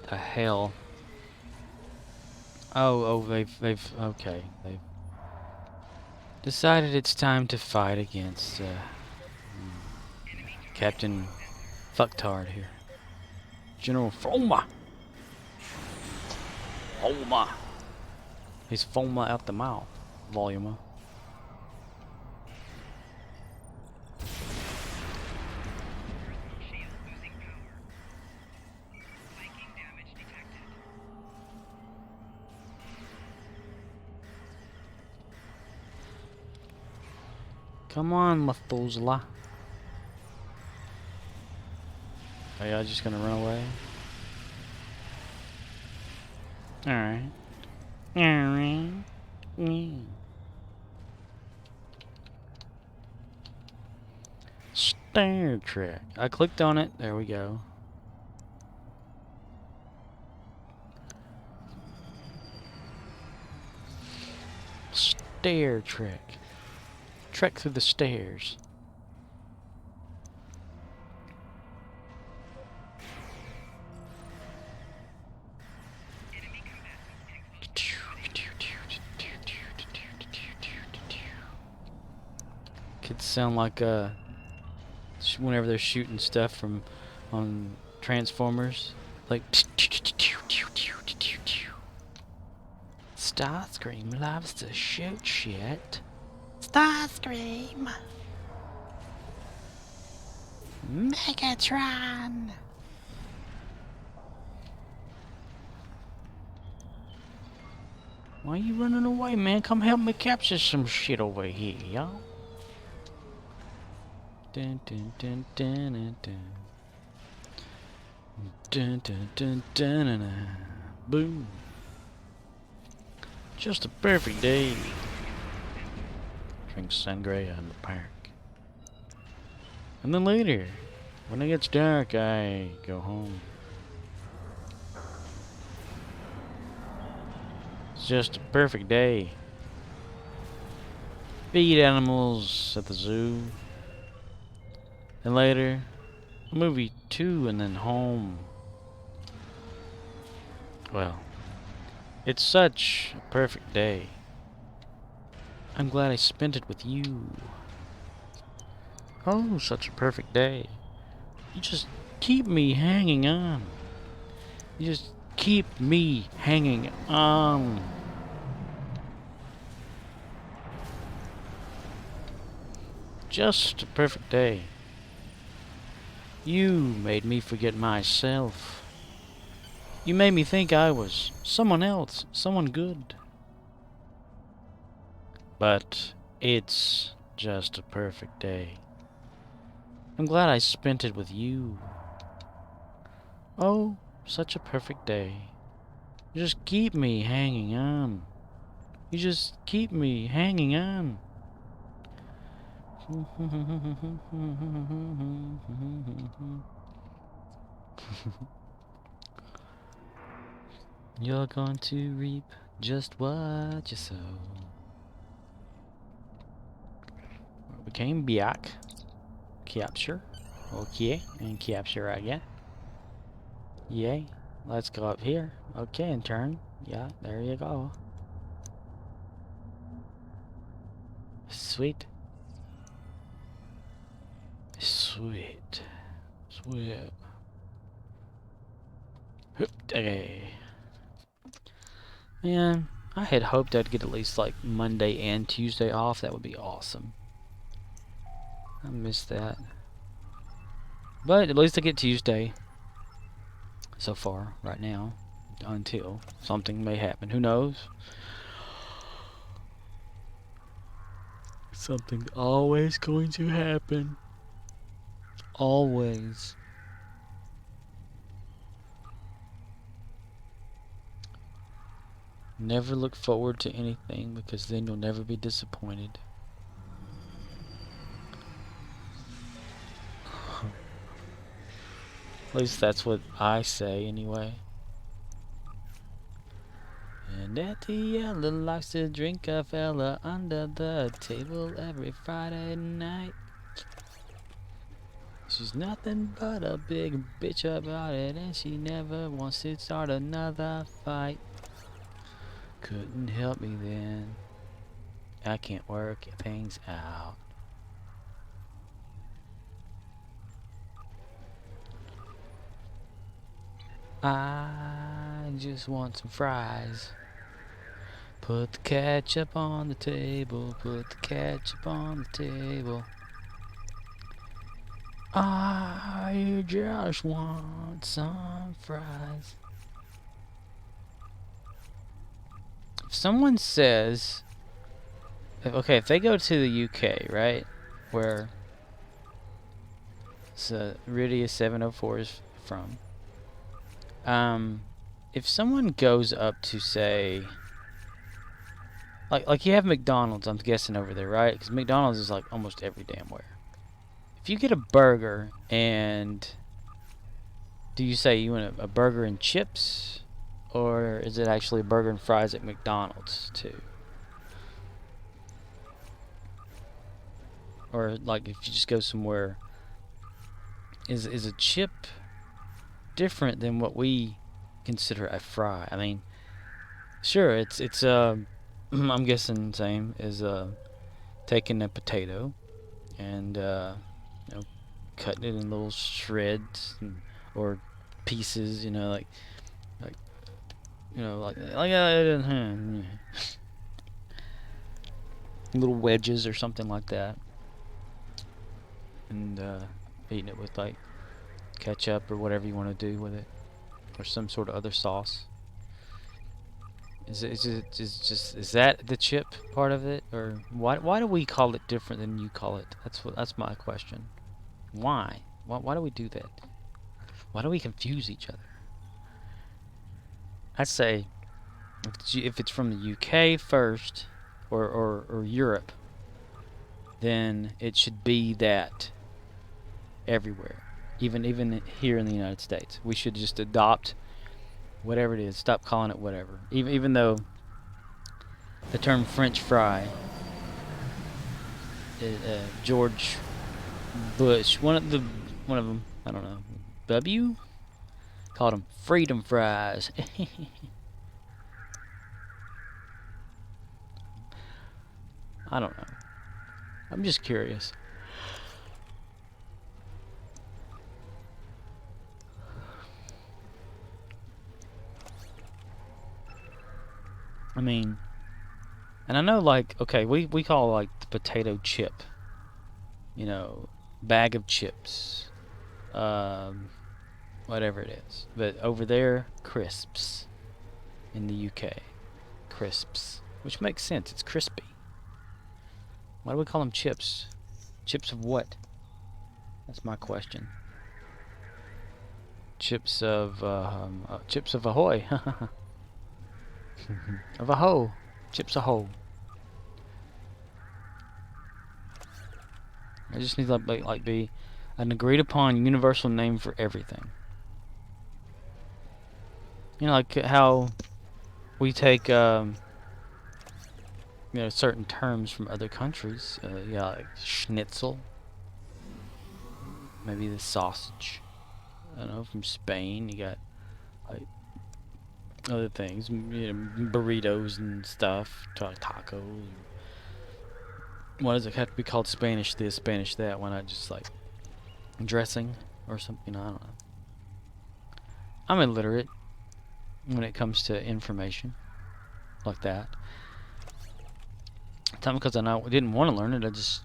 The hell? They've okay. They've decided it's time to fight against Captain Fucktard here. General Foma. Foma. He's Foma out the mouth. Volume. Shield losing power. Flanking damage detected. Come on, Methuselah. Are y'all just gonna run away? Alright. Alright. Star Trek. I clicked on it. There we go. Stair Trek. Trek through the stairs. Enemy combatants in close proximity. Kids sound like whenever they're shooting stuff from on Transformers, like Starscream loves to shoot shit. Starscream, Megatron. Why are you running away, man? Come help me capture some shit over here, y'all. Dun dun dun dun dun dun. Dun dun dun dun dun dun. Boom. Just a perfect day. Drink sangria in the park. And then later, when it gets dark, I go home. It's just a perfect day. Feed animals at the zoo. And later, a movie too, and then home. Well, it's such a perfect day. I'm glad I spent it with you. Oh, such a perfect day. You just keep me hanging on. You just keep me hanging on. Just a perfect day. You made me forget myself. You made me think I was someone else, someone good. But it's just a perfect day. I'm glad I spent it with you. Oh, such a perfect day. You just keep me hanging on. You just keep me hanging on. You're going to reap just what you sow. We came back. Capture. Okay, and capture again. Yay. Let's go up here. Okay, and turn. Yeah, there you go. Sweet. Sweet. Sweet. Okay. Man, I had hoped I'd get at least like Monday and Tuesday off. That would be awesome. I missed that. But at least I get Tuesday. So far, right now. Until something may happen. Who knows? Something's always going to happen. Always. Never look forward to anything because then you'll never be disappointed. At least that's what I say anyway. And Ella likes to drink a fella under the table every Friday night. She's nothing but a big bitch about it, and she never wants to start another fight. Couldn't help me then. I can't work things out. I just want some fries. Put the ketchup on the table. Put the ketchup on the table. I just want some fries. If someone says, if they go to the UK, right, where Iridia 704 is from, if someone goes up to say, like you have McDonald's, I'm guessing over there, right? Because McDonald's is like almost every damn where. If you get a burger and do you say you want a burger and chips, or is it actually a burger and fries at McDonald's too? Or like if you just go somewhere, is a chip different than what we consider a fry? I mean, sure, it's I'm guessing same as taking a potato and you know, cutting it in little shreds or pieces, like little wedges or something like that, and eating it with like ketchup or whatever you want to do with it, or some sort of other sauce. Is that the chip part of it, or why do we call it different than you call it? That's my question. Why do we do that? Why do we confuse each other? I'd say if it's from the UK first, or Europe, then it should be that everywhere. Even here in the United States, we should just adopt whatever it is. Stop calling it whatever. Even though the term French fry, George Bush, one of them, I don't know, W, called them freedom fries. I don't know. I'm just curious. I mean, and I know, like, okay, we call like the potato chip, bag of chips, whatever it is. But over there, crisps. In the UK, crisps, which makes sense. It's crispy. Why do we call them chips? Chips of what? That's my question. Chips of ahoy. Of a hoe. Chips ahoy. I just need to like be an agreed upon universal name for everything. Like how we take certain terms from other countries. Yeah, like schnitzel. Maybe the sausage. I don't know, from Spain. You got like other things, burritos and stuff, tacos. Why does it have to be called Spanish this, Spanish that? Why not just like dressing or something? I don't know. I'm illiterate when it comes to information like that. Not because I didn't want to learn it. I just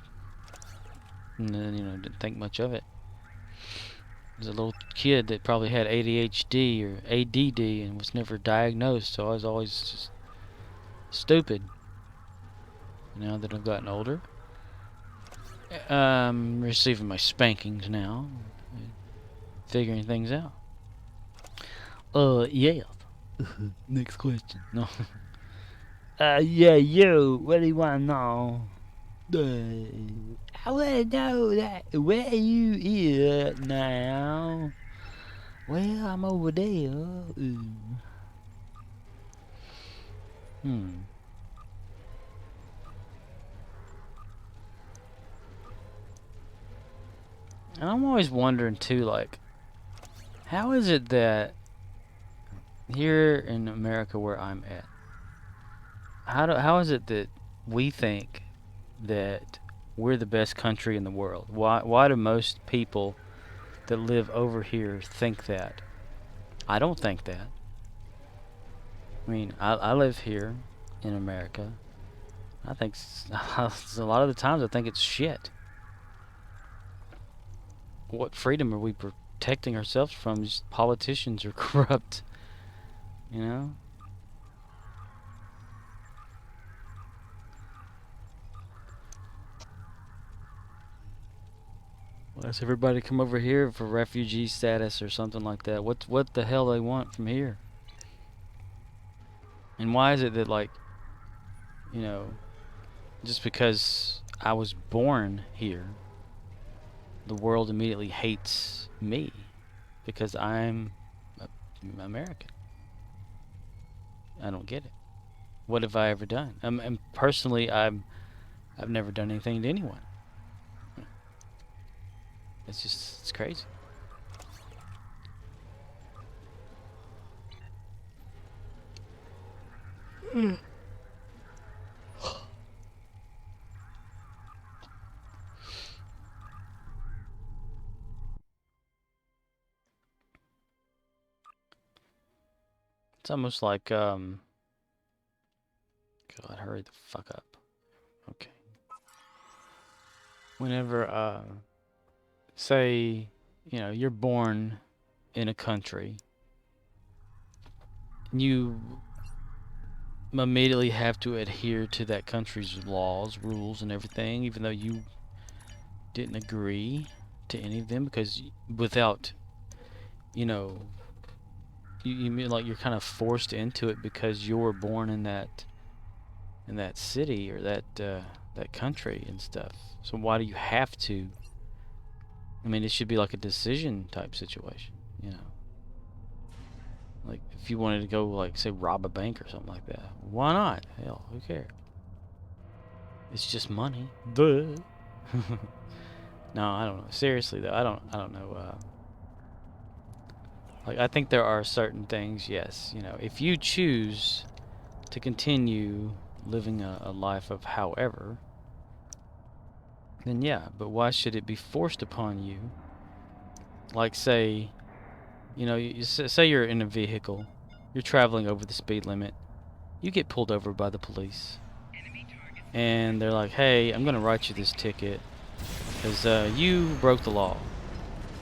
didn't think much of it. There's a little kid that probably had ADHD or ADD and was never diagnosed, so I was always just stupid. Now that I've gotten older, receiving my spankings now, figuring things out. Yeah. Next question. No. Yeah, you. What do you want to know? I want to know that where you at now? Well, I'm over there. And I'm always wondering too, like, how is it that here in America where I'm at, how is it that we think that we're the best country in the world? Why do most people that live over here think that? I don't think that. I mean, I live here in America. I think a lot of the times I think it's shit. What freedom are we protecting ourselves from? Just politicians are corrupt, you know? Let's everybody come over here for refugee status or something like that. What the hell they want from here? And why is it that, like, just because I was born here, the world immediately hates me because I'm American? I don't get it. What have I ever done? And personally, I've never done anything to anyone. It's crazy. It's almost like God, hurry the fuck up. Okay. Whenever say, you know, you're born in a country, you immediately have to adhere to that country's laws, rules, and everything, even though you didn't agree to any of them, because without, you know, you mean like you're kind of forced into it because you were born in that city or that country and stuff. So why do you have to? I mean, it should be like a decision type situation, you know. Like if you wanted to go, like, say, rob a bank or something like that, why not? Hell, who cares? It's just money. Duh. No, I don't know. Seriously though, I don't know. Like, I think there are certain things, yes, you know, if you choose to continue living a life of however, then yeah, but why should it be forced upon you? Like, say, you know, say you're in a vehicle, you're traveling over the speed limit, you get pulled over by the police, and they're like, hey, I'm gonna write you this ticket because you broke the law.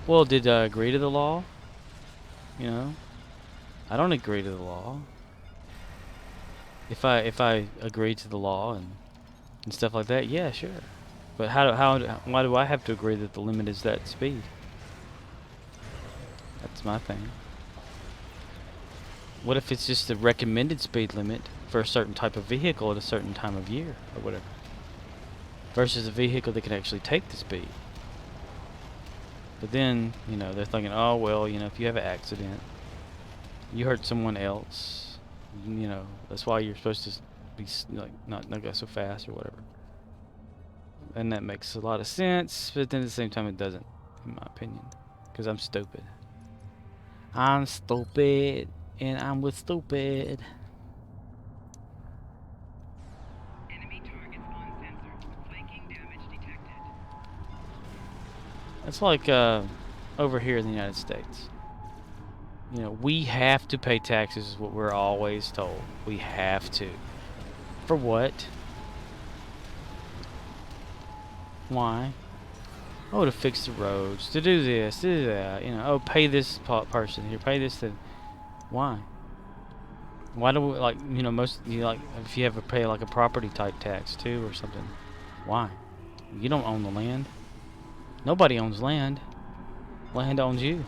Well, did I agree to the law? You know, I don't agree to the law. If I agree to the law and stuff like that, yeah, sure. But why do I have to agree that the limit is that speed? That's my thing. What if it's just the recommended speed limit for a certain type of vehicle at a certain time of year or whatever, versus a vehicle that can actually take the speed? But then, you know, they're thinking, oh well, you know, if you have an accident, you hurt someone else, you know, that's why you're supposed to be like not go so fast or whatever. And that makes a lot of sense, but then at the same time it doesn't, in my opinion, because I'm stupid. I'm stupid, and I'm with stupid. Enemy targets on sensor. Flanking damage detected. It's like over here in the United States. You know, we have to pay taxes is what we're always told. We have to. For what? Why? Oh, to fix the roads, to do this, to do that. You know, oh, pay this person here, pay this to. Why? Why do we, like, you know, most, you like, if you have to pay like a property type tax too or something, why? You don't own the land. Nobody owns land. Land owns you.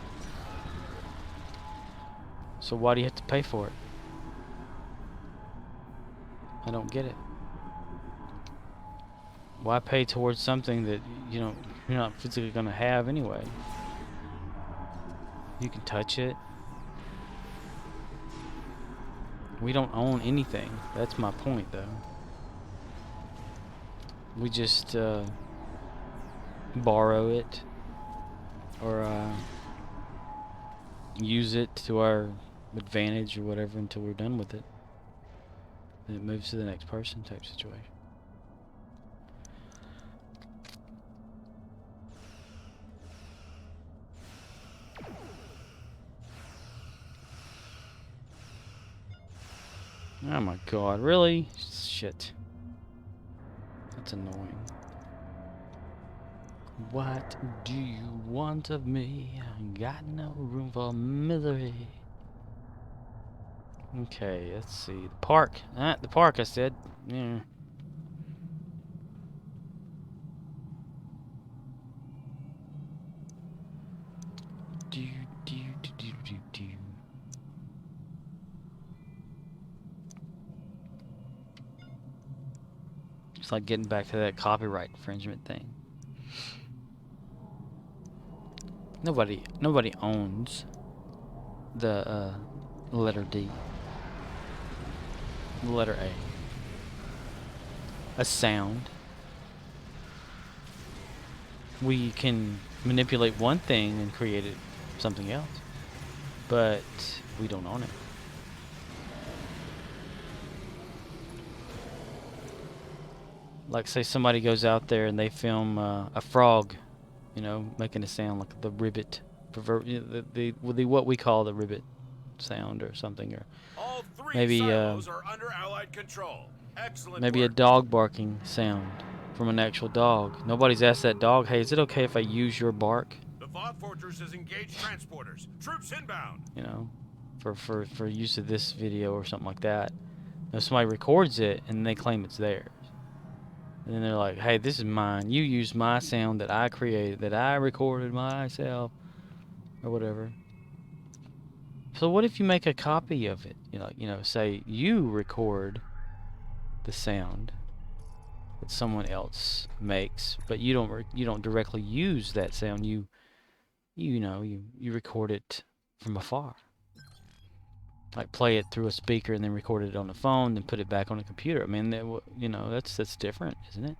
So why do you have to pay for it? I don't get it. Why pay towards something that you're not physically gonna have anyway? You can touch it. We don't own anything. That's my point, though. We just borrow it or use it to our advantage or whatever until we're done with it. Then it moves to the next person type situation. Oh my god, really? Shit. That's annoying. What do you want of me? I got no room for misery. Okay, let's see. The park. The park, I said. Yeah. Do, do, do, do, do, do. It's like getting back to that copyright infringement thing. Nobody owns the letter D. The letter A. A sound. We can manipulate one thing and create it something else, but we don't own it. Like, say somebody goes out there and they film a frog, you know, making a sound like the ribbit, the what we call the ribbit. sound or something, or All 3 maybe silos are under Allied control. Excellent maybe a work. dog barking sound from an actual dog. Nobody's asked that dog, hey, is it okay if I use your bark? The Thought Fortress has engaged transporters. Troops inbound. You know, for use of this video or something like that. If somebody records it and they claim it's theirs, and then they're like, hey, this is mine. You used my sound that I created, that I recorded myself, or whatever. So what if you make a copy of it? Say you record the sound that someone else makes, but you don't directly use that sound. You record it from afar. Like play it through a speaker and then record it on the phone, then put it back on the computer. I mean, that's different, isn't it?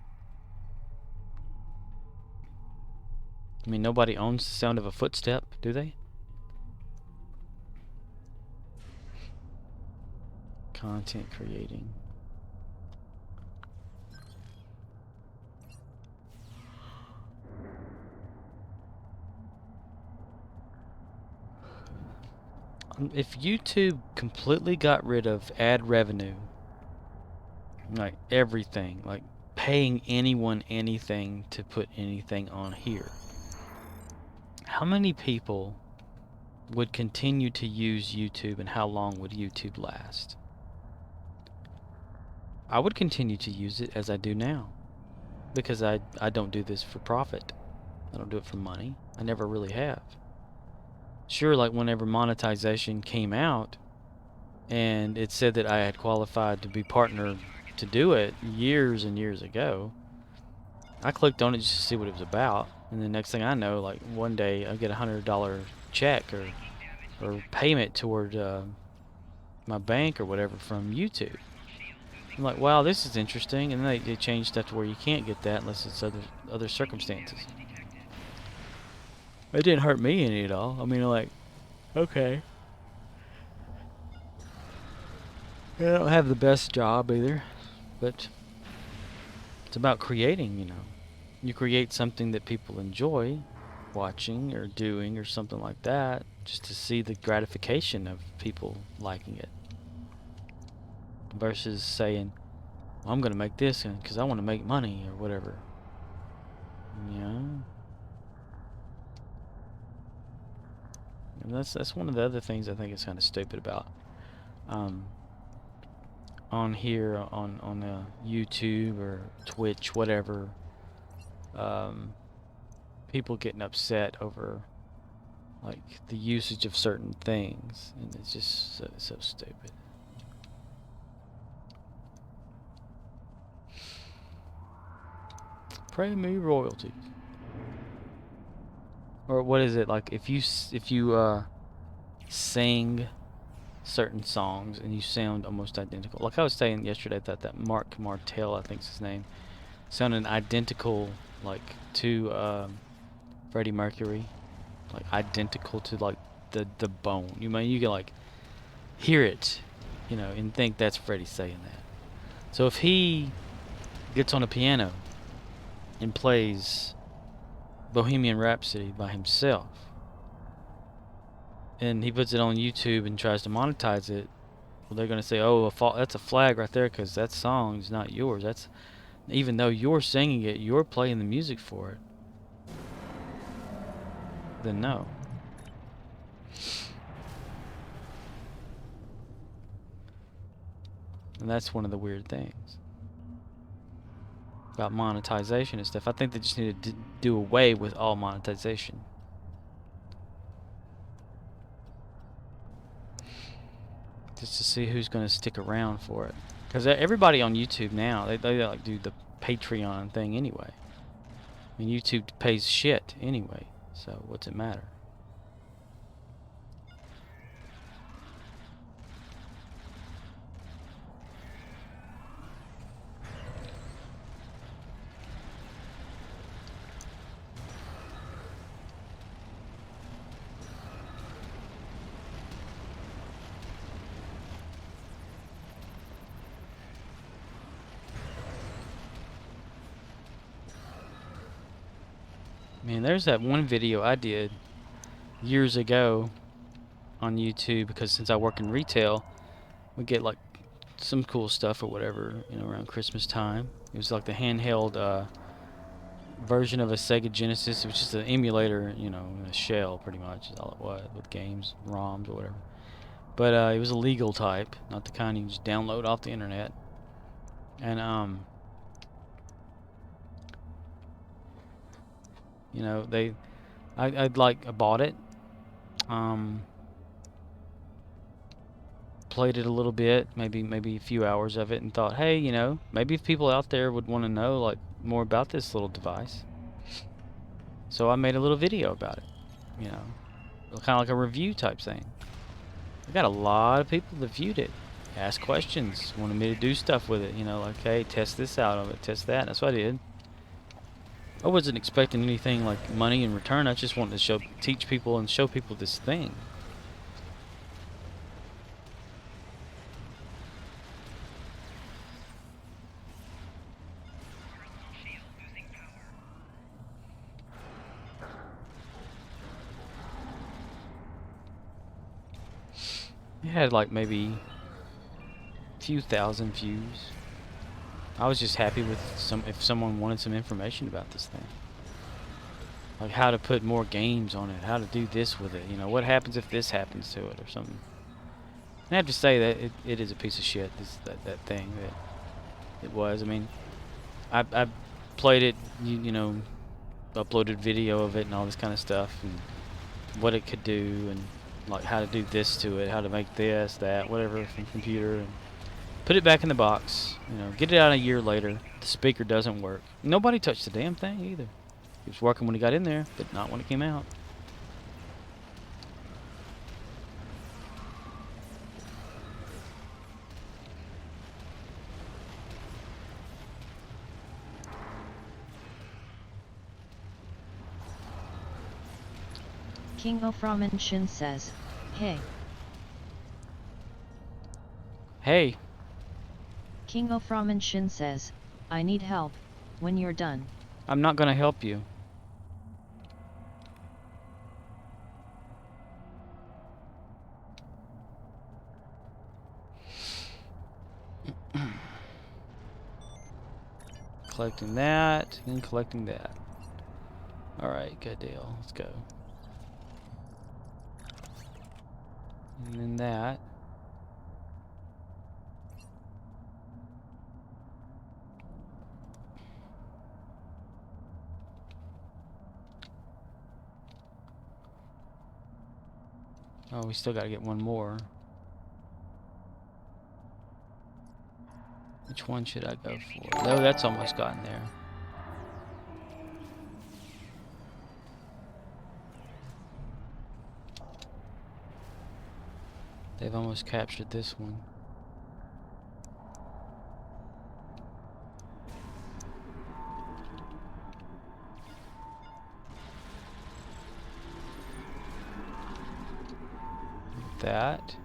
I mean, nobody owns the sound of a footstep, do they? Content creating. If YouTube completely got rid of ad revenue, like everything, like paying anyone anything to put anything on here, how many people would continue to use YouTube, and how long would YouTube last? I would continue to use it as I do now, because I don't do this for profit. I don't do it for money. I never really have. Sure, like whenever monetization came out and it said that I had qualified to be partnered to do it years and years ago, I clicked on it just to see what it was about, and the next thing I know, like one day I get $100 check or payment toward my bank or whatever from YouTube. I'm like, wow, this is interesting, and then they changed stuff to where you can't get that unless it's other circumstances. It didn't hurt me any at all. I mean, like, okay. I don't have the best job either, but it's about creating, You create something that people enjoy watching or doing or something like that, just to see the gratification of people liking it. Versus saying, well, I'm going to make this because I want to make money or whatever. Yeah. And that's one of the other things I think is kind of stupid about on here on YouTube or Twitch, whatever. People getting upset over like the usage of certain things, and it's just so stupid. Pay me royalties. Or what is it, like if you sing certain songs and you sound almost identical, like I was saying yesterday that Mark Martel, I think's his name, sounded identical like to Freddie Mercury, like identical to like the bone. You can like hear it, and think that's Freddie saying that. So if he gets on a piano and plays Bohemian Rhapsody by himself, and he puts it on YouTube and tries to monetize it, well, they're going to say, oh, that's a flag right there because that song is not yours. That's, even though you're singing it, you're playing the music for it. Then no. And that's one of the weird things about monetization and stuff. I think they just need to do away with all monetization. Just to see who's going to stick around for it. Because everybody on YouTube now, they like do the Patreon thing anyway. I mean, YouTube pays shit anyway, so what's it matter? Man, there's that one video I did years ago on YouTube, because since I work in retail, we get like some cool stuff or whatever, you know, around Christmas time. It was like the handheld version of a Sega Genesis. It was just an emulator, you know, in a shell, pretty much is all it was, with games, ROMs or whatever. But it was a legal type, not the kind you can just download off the internet. And you know, I bought it, played it a little bit, maybe a few hours of it, and thought, hey, you know, maybe if people out there would want to know like more about this little device. So I made a little video about it, you know, kind of like a review type thing. I got a lot of people that viewed it, asked questions, wanted me to do stuff with it, you know, like, hey, test this out of it, test that. That's what I did. I wasn't expecting anything like money in return. I just wanted to teach people and show people this thing. Shield losing power. It had like maybe a few thousand views. I was just happy with if someone wanted some information about this thing. Like how to put more games on it, how to do this with it, you know, what happens if this happens to it or something. And I have to say that it is a piece of shit, that thing that it was. I mean, I played it, you know, uploaded video of it and all this kind of stuff, and what it could do, and like how to do this to it, how to make this, that, whatever from computer, and put it back in the box, you know, get it out a year later. The speaker doesn't work. Nobody touched the damn thing either. It was working when it got in there, but not when it came out. King Oframan Shin says, hey. Hey. King Oframan Shin says, I need help, when you're done. I'm not gonna help you. Collecting that, and collecting that. Alright, good deal. Let's go. And then that. Oh, we still gotta get one more. Which one should I go for? No, that's almost gotten there. They've almost captured this one. That.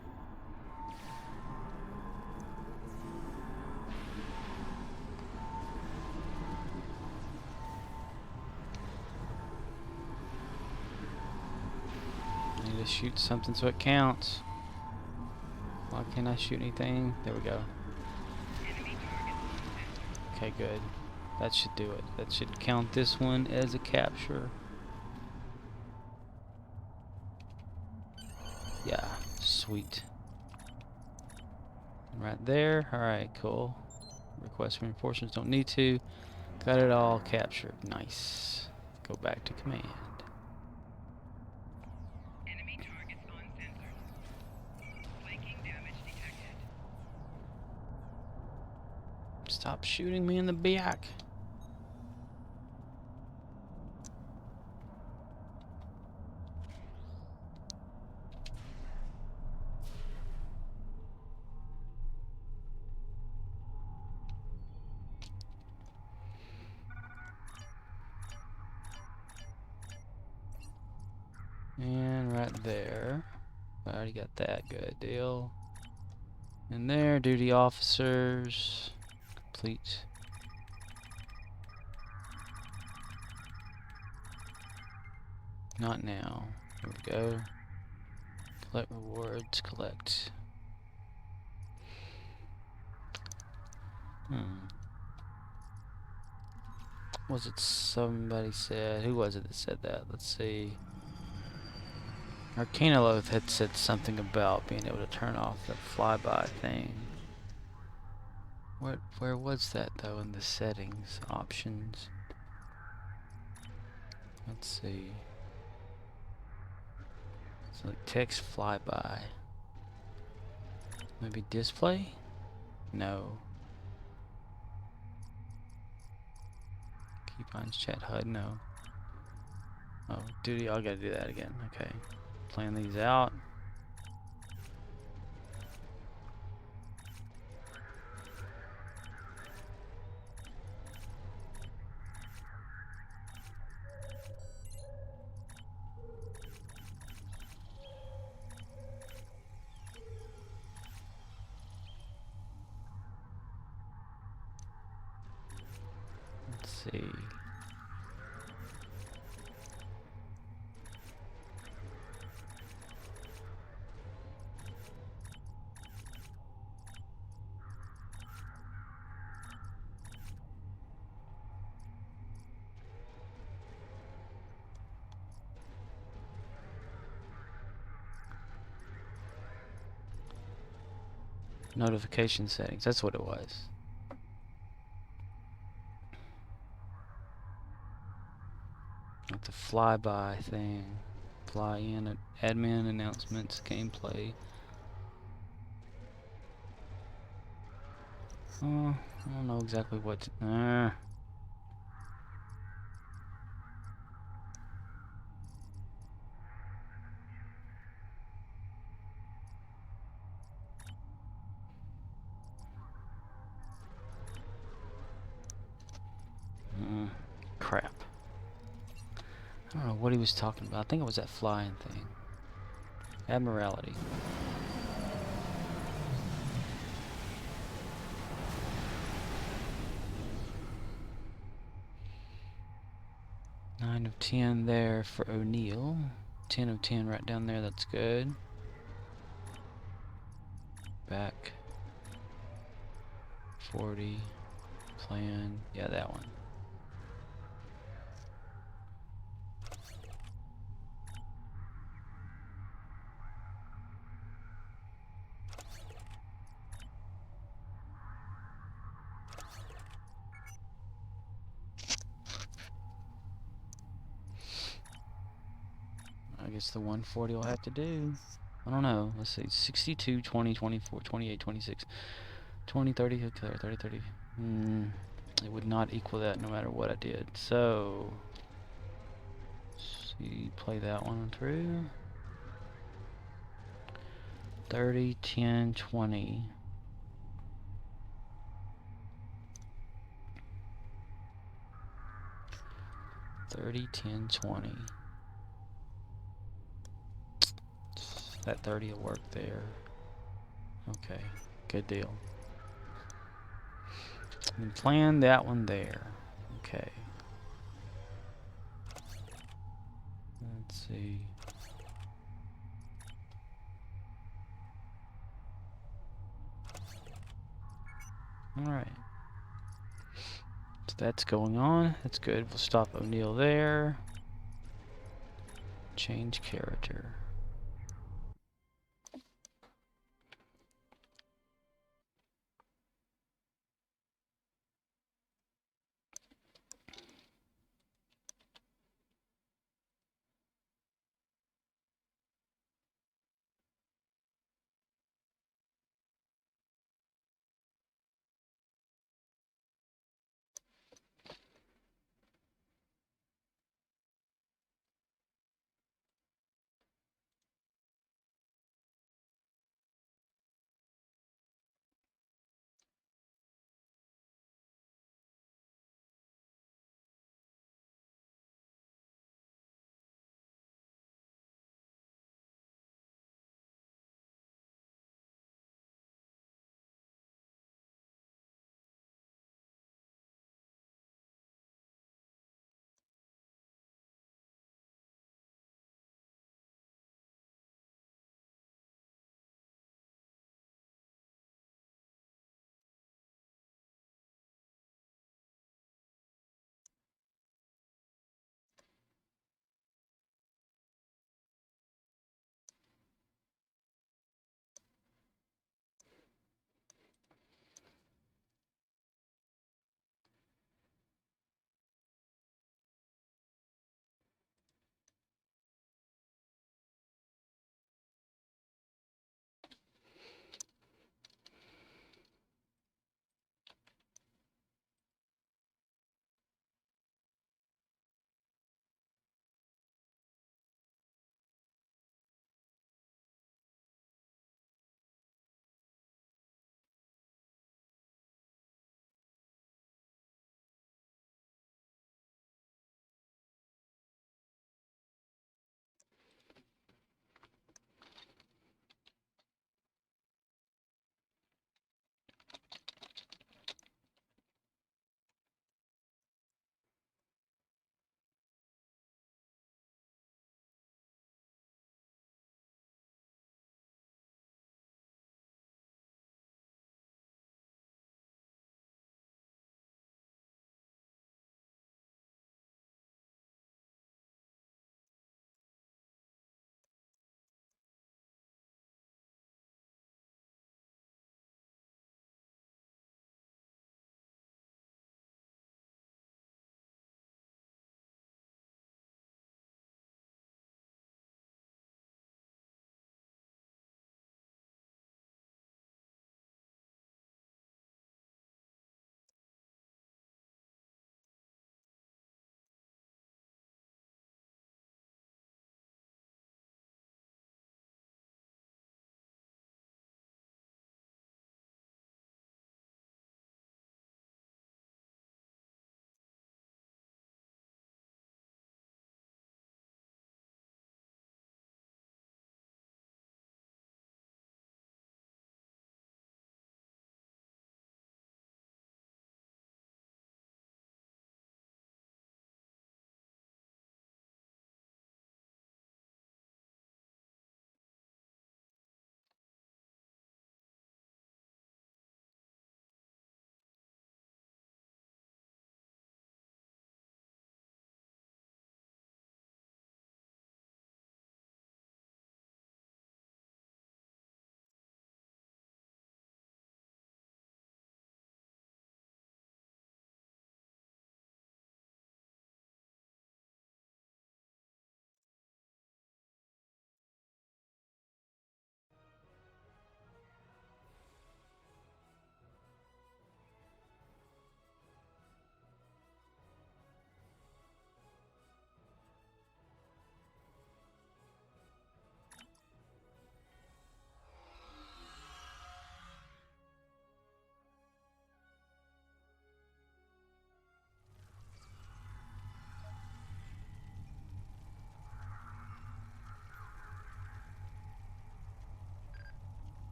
I need to shoot something so it counts. Why can't I shoot anything? There we go. Okay, good. That should do it. That should count this one as a capture. Yeah, sweet. Right there. Alright, cool. Request reinforcements, don't need to. Got it all captured. Nice. Go back to command. Enemy targets on sensors. Flanking damage detected. Stop shooting me in the back. And right there. I already got that. Good deal. And there, duty officers. Complete. Not now. Here we go. Collect rewards, collect. Was it somebody said? Who was it that said that? Let's see. Arcanoloth had said something about being able to turn off the flyby thing. Where was that though in the settings options? Let's see. So like text flyby. Maybe display? No. Keybinds chat HUD? No. Oh, duty, I gotta do that again. Okay. Plan these out. Let's see. Notification settings, that's what it was. Like the flyby thing. Fly in, admin announcements, gameplay. I don't know exactly what to, crap. I don't know what he was talking about. I think it was that flying thing. Admiralty. Nine of 10 there for O'Neill. 10 of 10 right down there, that's good. Back. 40. Plan. Yeah, that one. I guess the 140 will have to do. I don't know. Let's see. 62, 20, 24, 28, 26, 20, 30, 30, 30. It would not equal that no matter what I did. So, see, play that one through. 30, 10, 20. 30, 10, 20. That 30 will work there. Okay, good deal. And plan that one there. Okay. Let's see. Alright. So that's going on. That's good. We'll stop O'Neill there. Change character.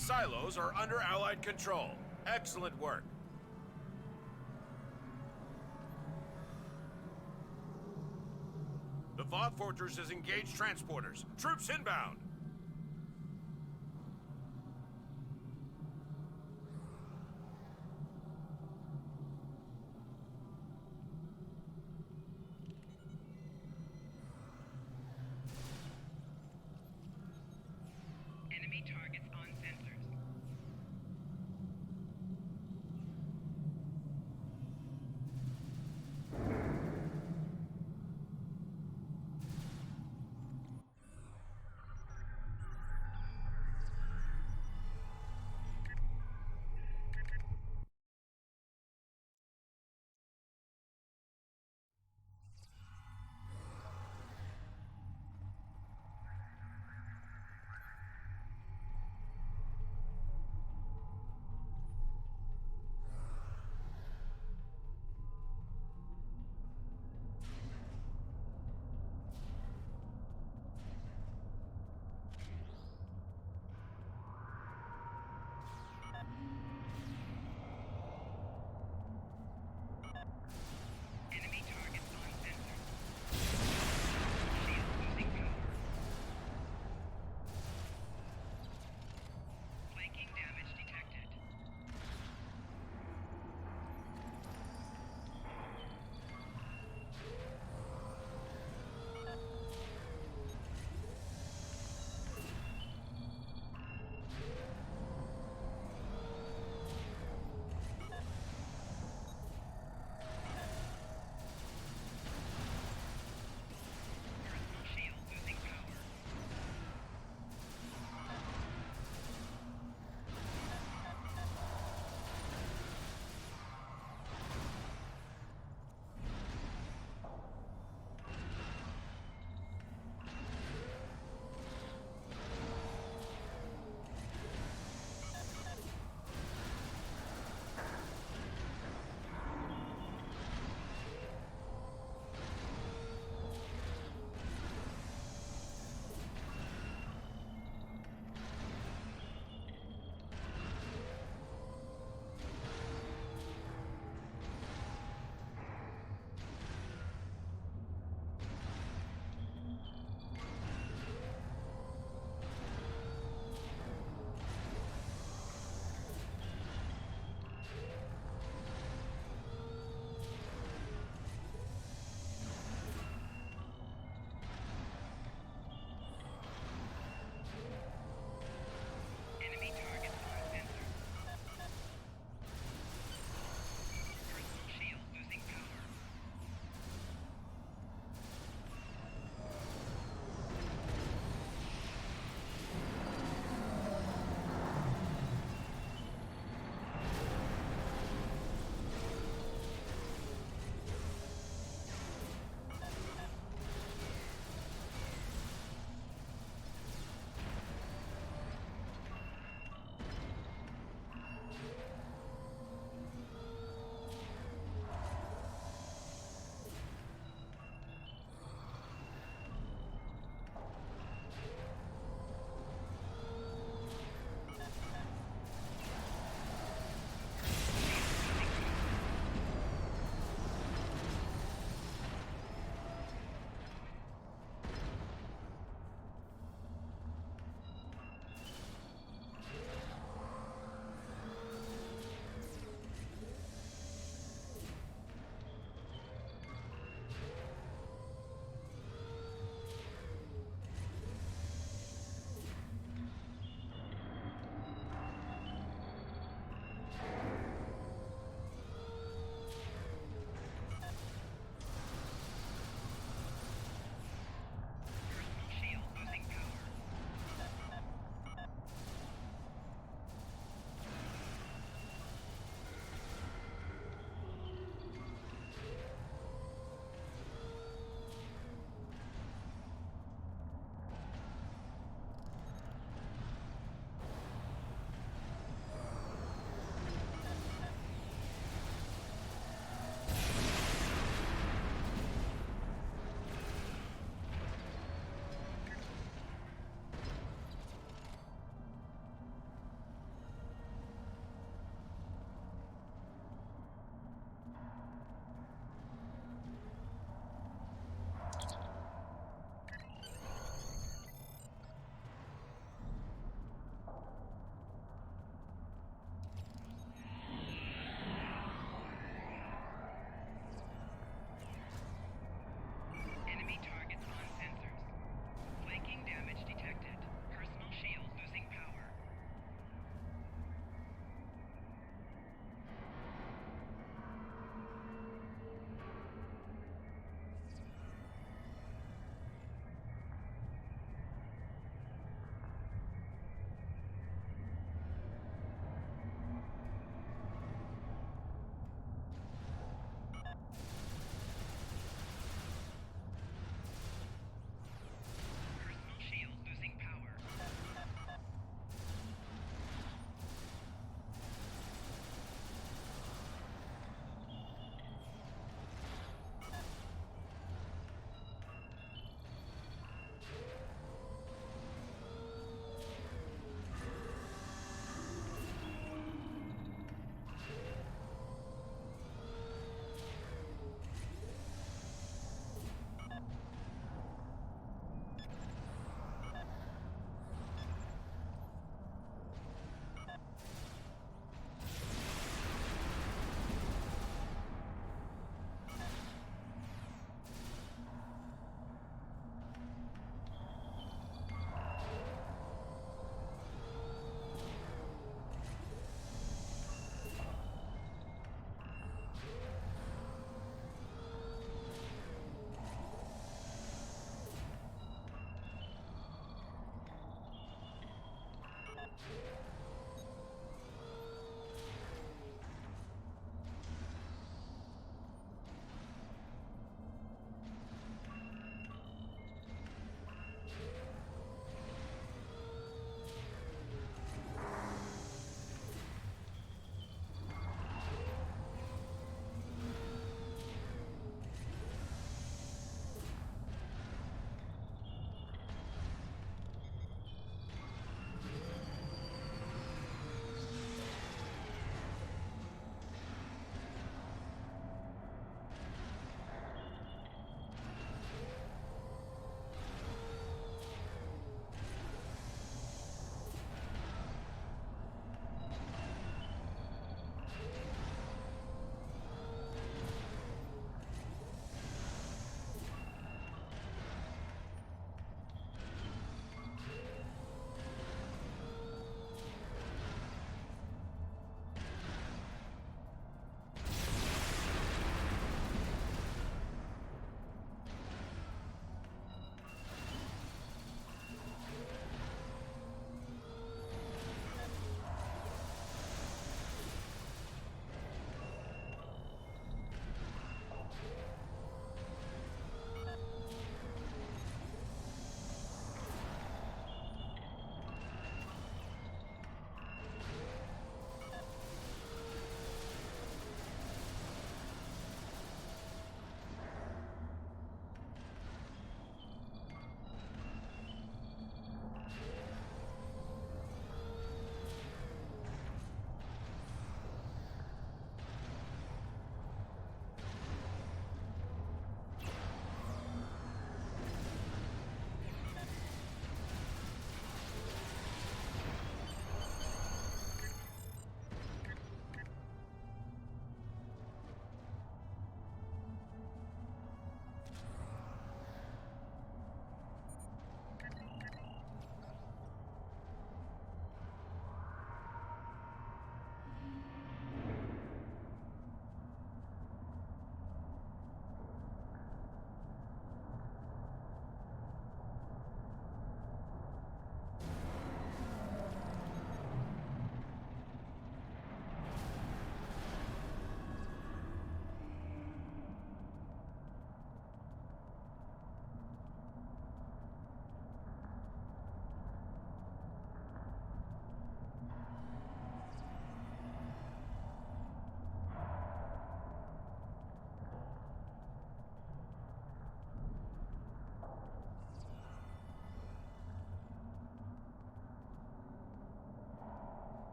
silos are under Allied control. Excellent work. The Voth Fortress has engaged transporters. Troops inbound. Enemy targets on sensors.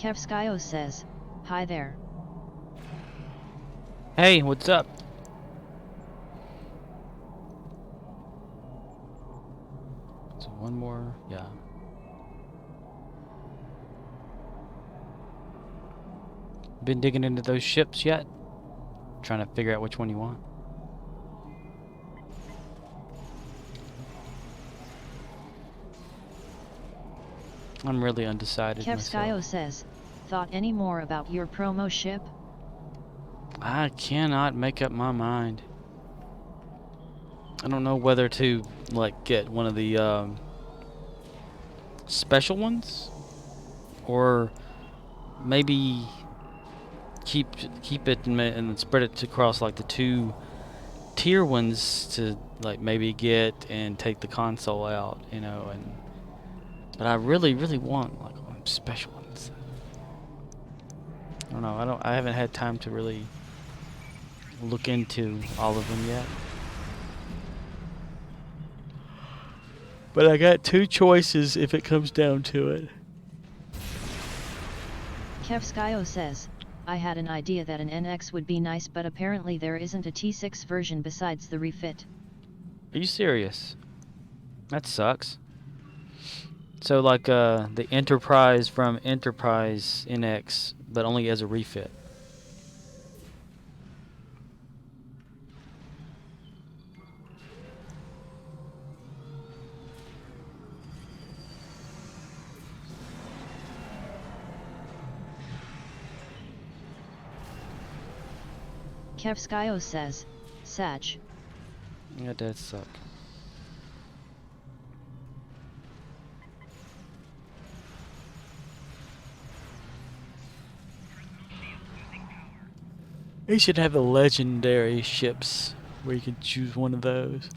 Kevskio says, hi there. Hey, what's up? So one more, yeah. Been digging into those ships yet? Trying to figure out which one you want. I'm really undecided Kevskio myself. says, thought any more about your promo ship? I cannot make up my mind. I don't know whether to like get one of the special ones or maybe keep it and spread it across like the two tier ones to like maybe get and take the console out, you know, and but I really want like special ones. I don't know. I haven't had time to really look into all of them yet. But I got two choices if it comes down to it. Kevskio says, I had an idea that an NX would be nice, but apparently there isn't a T6 version besides the refit. Are you serious? That sucks. So like the Enterprise from Enterprise NX, but only as a refit. Kevskio says, Sag. That does suck. They should have the legendary ships where you can choose one of those.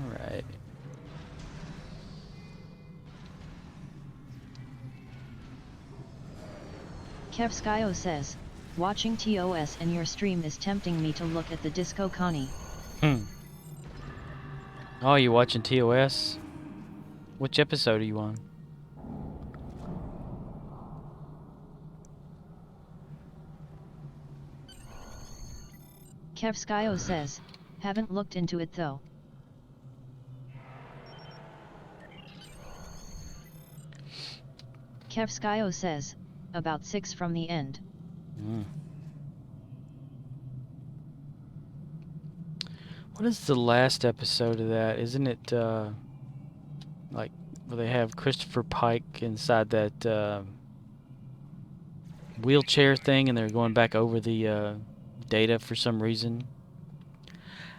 Alright. Kevskio says, watching TOS and your stream is tempting me to look at the Disco Connie. Oh, you watching TOS? Which episode are you on? Kevskio says, haven't looked into it though. Kevskio says, about 6 from the end. What is the last episode of that? Isn't it like where they have Christopher Pike inside that wheelchair thing and they're going back over the data for some reason?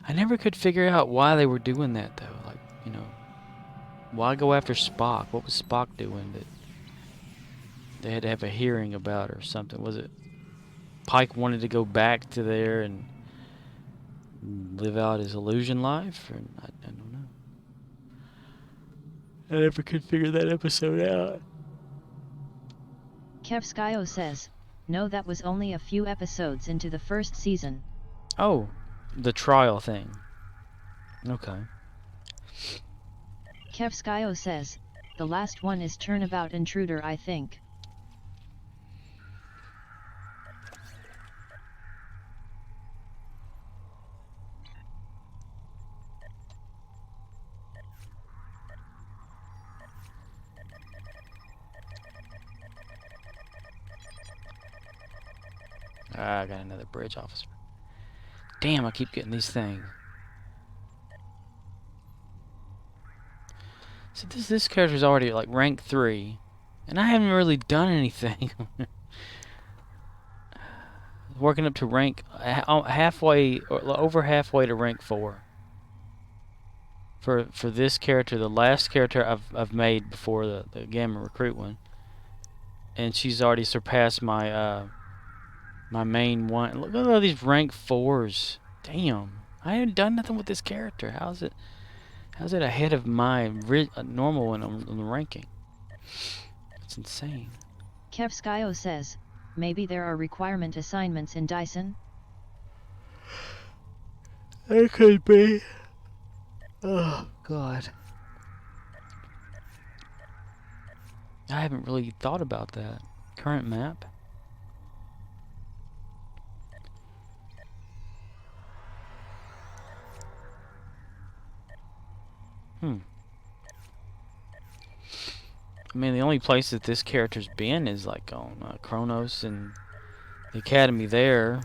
I never could figure out why they were doing that though. Like, you know, why go after Spock? What was Spock doing that they had to have a hearing about or something? Was it Pike wanted to go back to there and live out his illusion life? Or, I don't know. I never could figure that episode out. Kevskio says, no, that was only a few episodes into the first season. Oh, the trial thing. Okay. Kevskio says, the last one is Turnabout Intruder, I think. Ah, I got another bridge officer. Damn, I keep getting these things. See, this character's already like rank 3, and I haven't really done anything. Working up to rank halfway, or over halfway to rank 4. For this character, the last character I've made before the Gamma Recruit one, and she's already surpassed my my main one. Look at all these rank 4s. Damn, I haven't done nothing with this character. How's it ahead of my normal one on the ranking? It's insane. Kevskio says, maybe there are requirement assignments in Dyson? It could be. Oh, God. I haven't really thought about that. Current map? I mean, the only place that this character's been is like on Kronos and the academy there.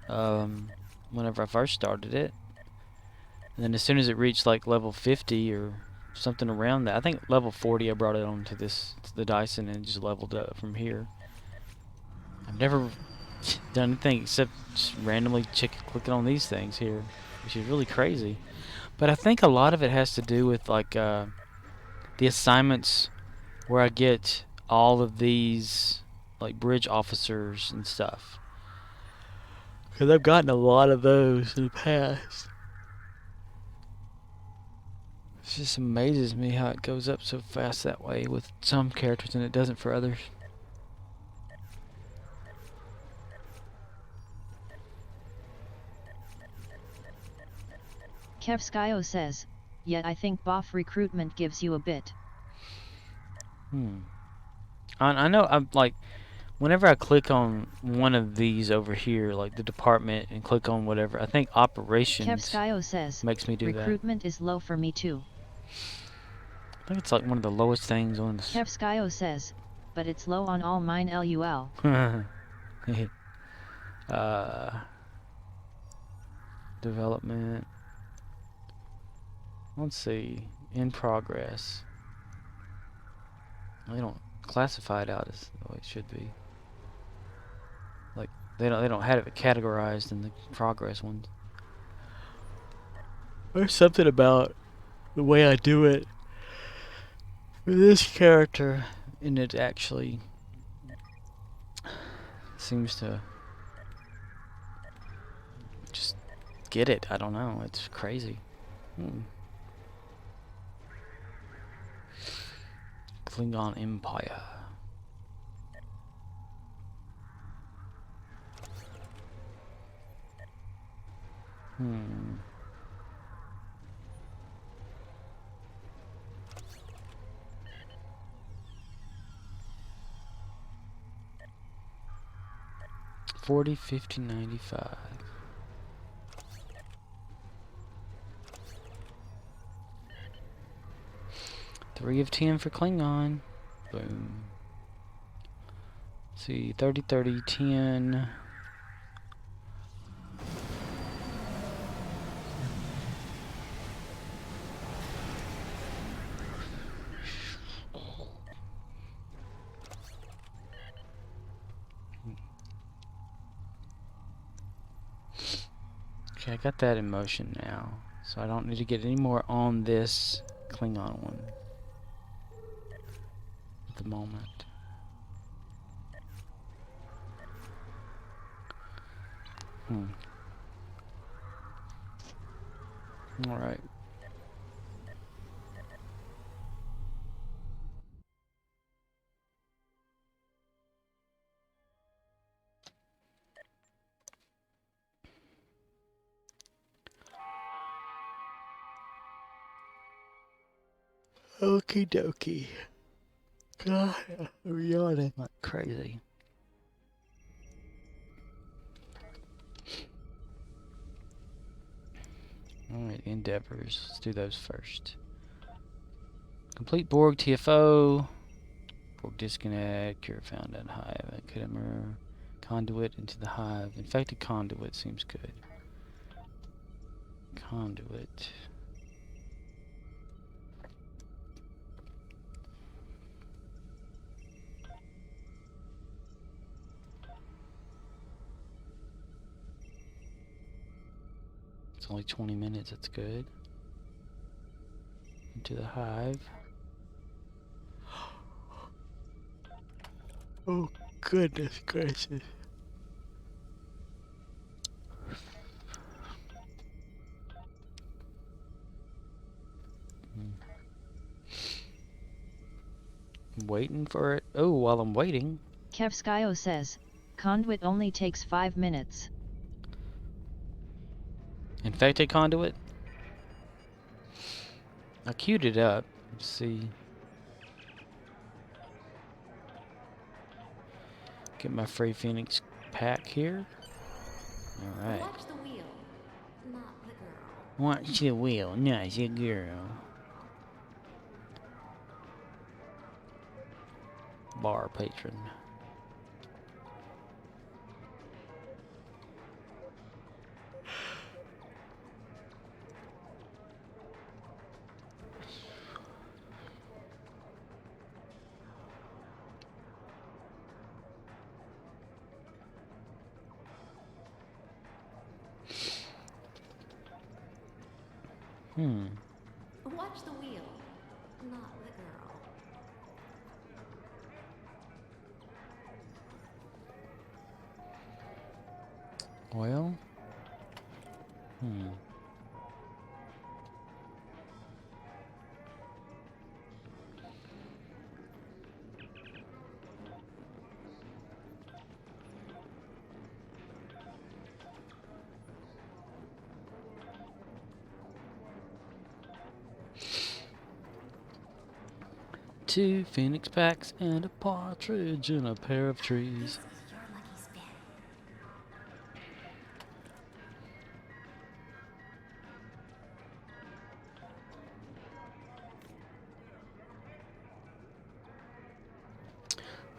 Whenever I first started it. And then as soon as it reached like level 50 or something around that, I think level 40 I brought it on to the Dyson and just leveled up from here. I've never done anything except just randomly clicking on these things here, which is really crazy. But I think a lot of it has to do with like the assignments where I get all of these like bridge officers and stuff. Because I've gotten a lot of those in the past. It just amazes me how it goes up so fast that way with some characters and it doesn't for others. Kevskio says, yet I think BOF recruitment gives you a bit. I know I'm like, whenever I click on one of these over here, like the department, and click on whatever, I think operations Kevskio says, makes me do that. recruitment is low for me too. I think it's like one of the lowest things on this. Kevskio says, but it's low on all mine LUL. Development. Let's see. In progress. They don't classify it out as the way it should be. Like they don't have it categorized in the progress ones. There's something about the way I do it with this character, and it actually seems to just get it. I don't know. It's crazy. Klingon Empire. Hmm. $40, $50, $95. 3 of 10 for Klingon. Boom. Let's see, 30, 30, 10. Okay, I got that in motion now. So I don't need to get any more on this Klingon one at the moment. Alright. Okie dokie. God, I'm yawning like crazy. Alright, endeavors. Let's do those first. Complete Borg TFO. Borg disconnect. Cure found at hive. Kidmer. Conduit into the hive. Infected conduit seems good. Conduit. It's only 20 minutes, that's good. Into the hive. Oh, goodness gracious. Waiting for it. Oh, while I'm waiting. Kevskio says, Conduit only takes 5 minutes. Infected conduit. I queued it up. Let's see. Get my free Phoenix pack here. Alright. Watch the wheel, not the girl. Watch the wheel, not the girl. Bar patron. Watch the wheel, not the girl. Well. 2 Phoenix packs and a partridge in a pair of trees. Your lucky spin.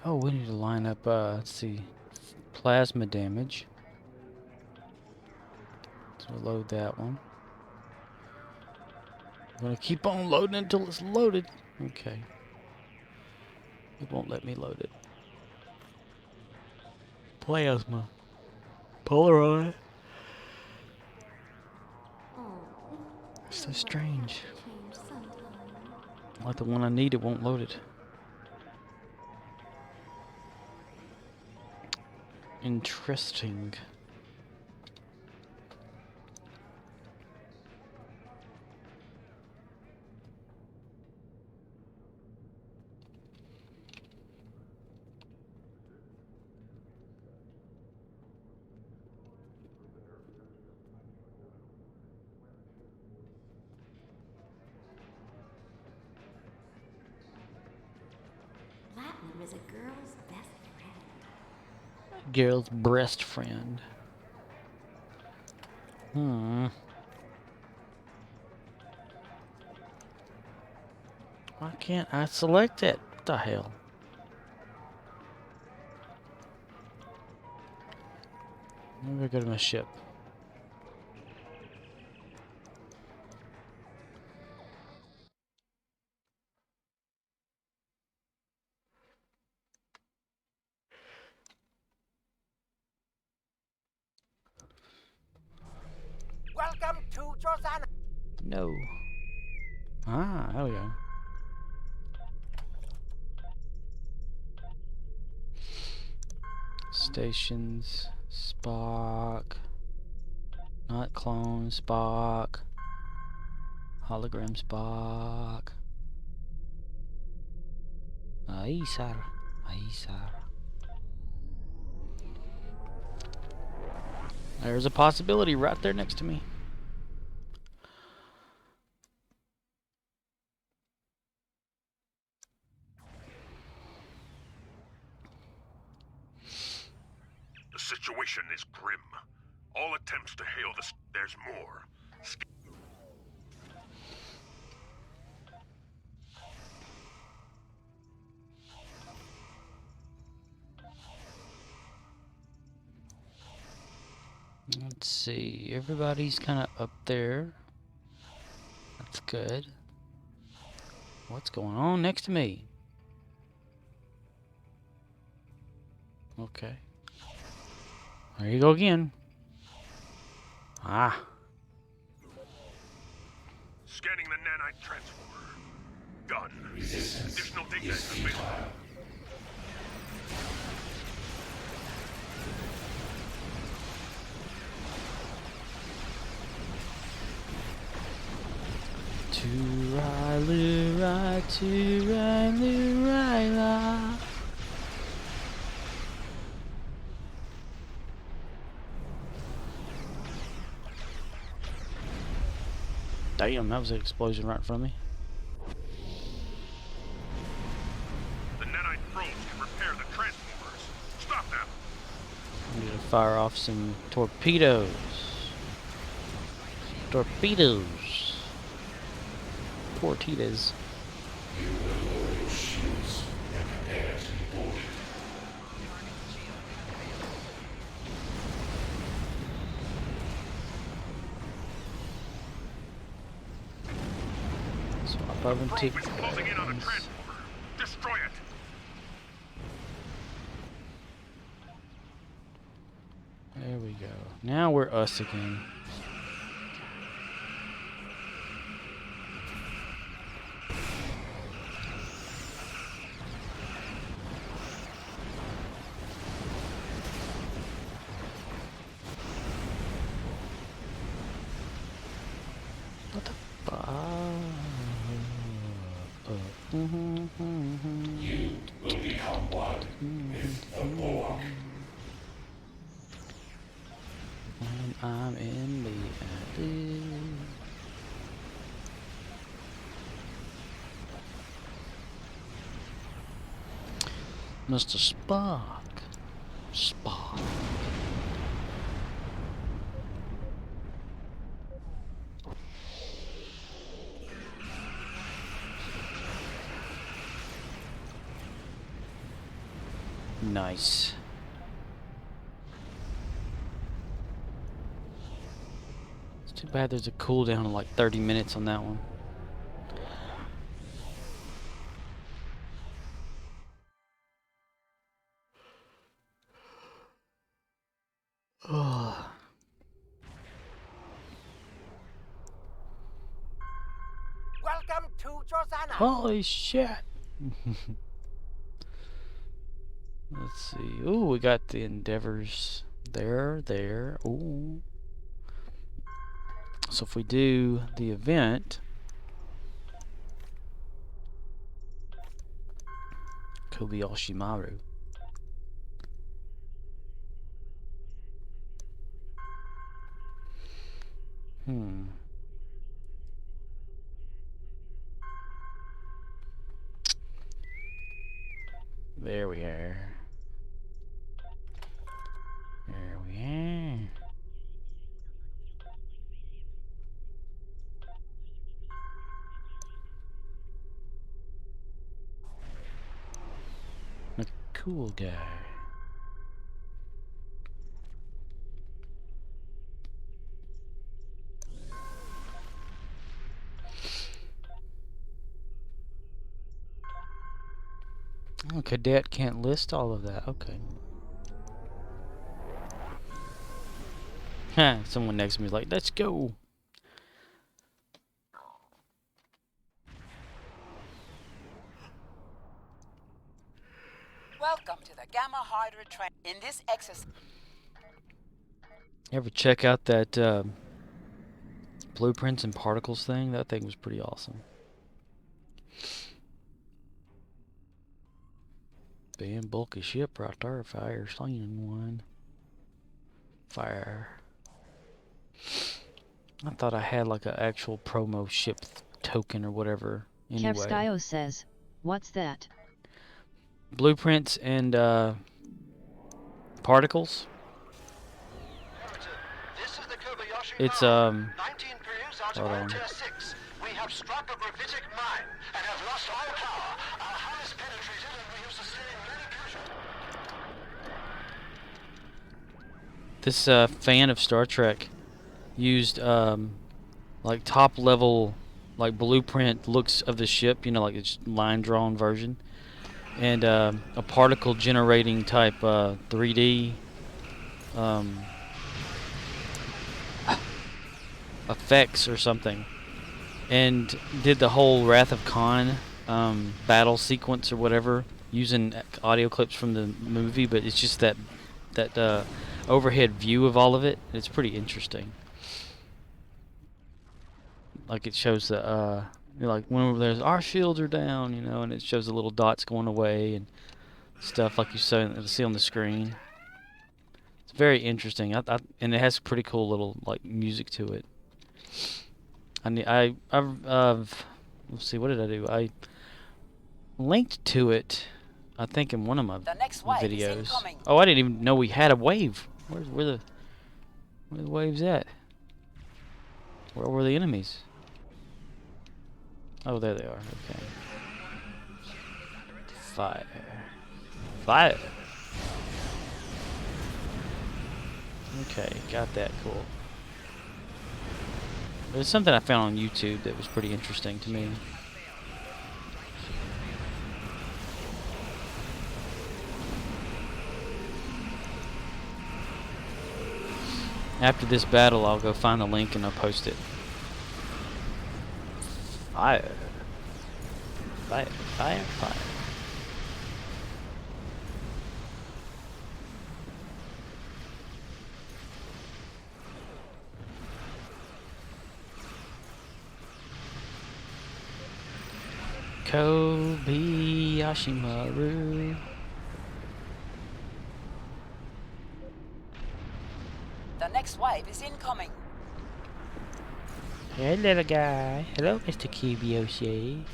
Oh, we need to line up, let's see, plasma damage. So load that one. I'm gonna keep on loading until it's loaded. Okay. It won't let me load it. Plasma. Polaroid. Oh, So strange. change sometime. Like the one I need, it won't load it. Interesting. Platinum is a girl's best friend. Girl's breast friend. Why can't I select it? What the hell? I'm gonna go to my ship. Welcome to Drazona. No. Ah, there we go. Stations, Spock, not clone, Spock, hologram Spock. Ahí, sir. Ahí, sir. There's a possibility right there next to me. The situation is grim. All attempts to hail the... There's more. Let's see. Everybody's kind of up there. That's good. What's going on next to me? Okay. There you go again. Ah. Scanning the nanite transformer. Done. Additional data is available. To Riley, right, to Riley, Riley. Damn, that was an explosion right in front of me. The nanite probes can repair the transformers. Stop them! I need to fire off some torpedoes. Torpedoes. Torpedoes. Swap over to. Probe is closing in on the transformer. Destroy it! There we go. Now we're us again. What the fuck? You will become one with the Borg. When I'm in the alley. Mr. Spock. Spock. Nice. It's too bad there's a cooldown of like 30 minutes on that one. Ugh. Welcome to Drazona. Holy shit. Let's see. Ooh, we got the Endeavors there. Ooh. So if we do the event, Kobayashi Maru. There we are. There we are. A cool guy. Oh, cadet can't list all of that. Okay. Ha! Someone next to me is like, "Let's go." Welcome to the Gamma Hydra train. In this exercise, Ever check out that blueprints and particles thing? That thing was pretty awesome. Big bulky ship right there. Fire, seen one. Fire. I thought I had like an actual promo ship token or whatever. Anyway. Kevskio says, "What's that?" Blueprints and particles. This is the Kobayashi It's 19 periods out of hold on. Tier 6. We have struck a gravitic mine and have lost all power. Our hull is penetrated and we have sustained many casualties. This fan of Star Trek used like top level like blueprint looks of the ship, you know, like it's line drawn version, and a particle generating type 3D effects or something, and did the whole Wrath of Khan battle sequence or whatever using audio clips from the movie, but it's just that overhead view of all of it. It's pretty interesting. Like it shows the you know, like when there's our shields are down, you know, and it shows the little dots going away and stuff like you see on the screen. It's very interesting. And it has pretty cool little like music to it. Let's see, what did I do? I linked to it, I think, in one of my The next wave is videos. incoming. Oh, I didn't even know we had a wave. Where the waves at? Where were the enemies? Oh, there they are. Okay. Fire. Fire. Okay, got that. Cool. There's something I found on YouTube that was pretty interesting to me. After this battle, I'll go find the link and I'll post it. Fire. Fire, fire, fire. Kobayashi Maru. The next wave is incoming. Hey, little guy. Hello, Mr. Kobayashi.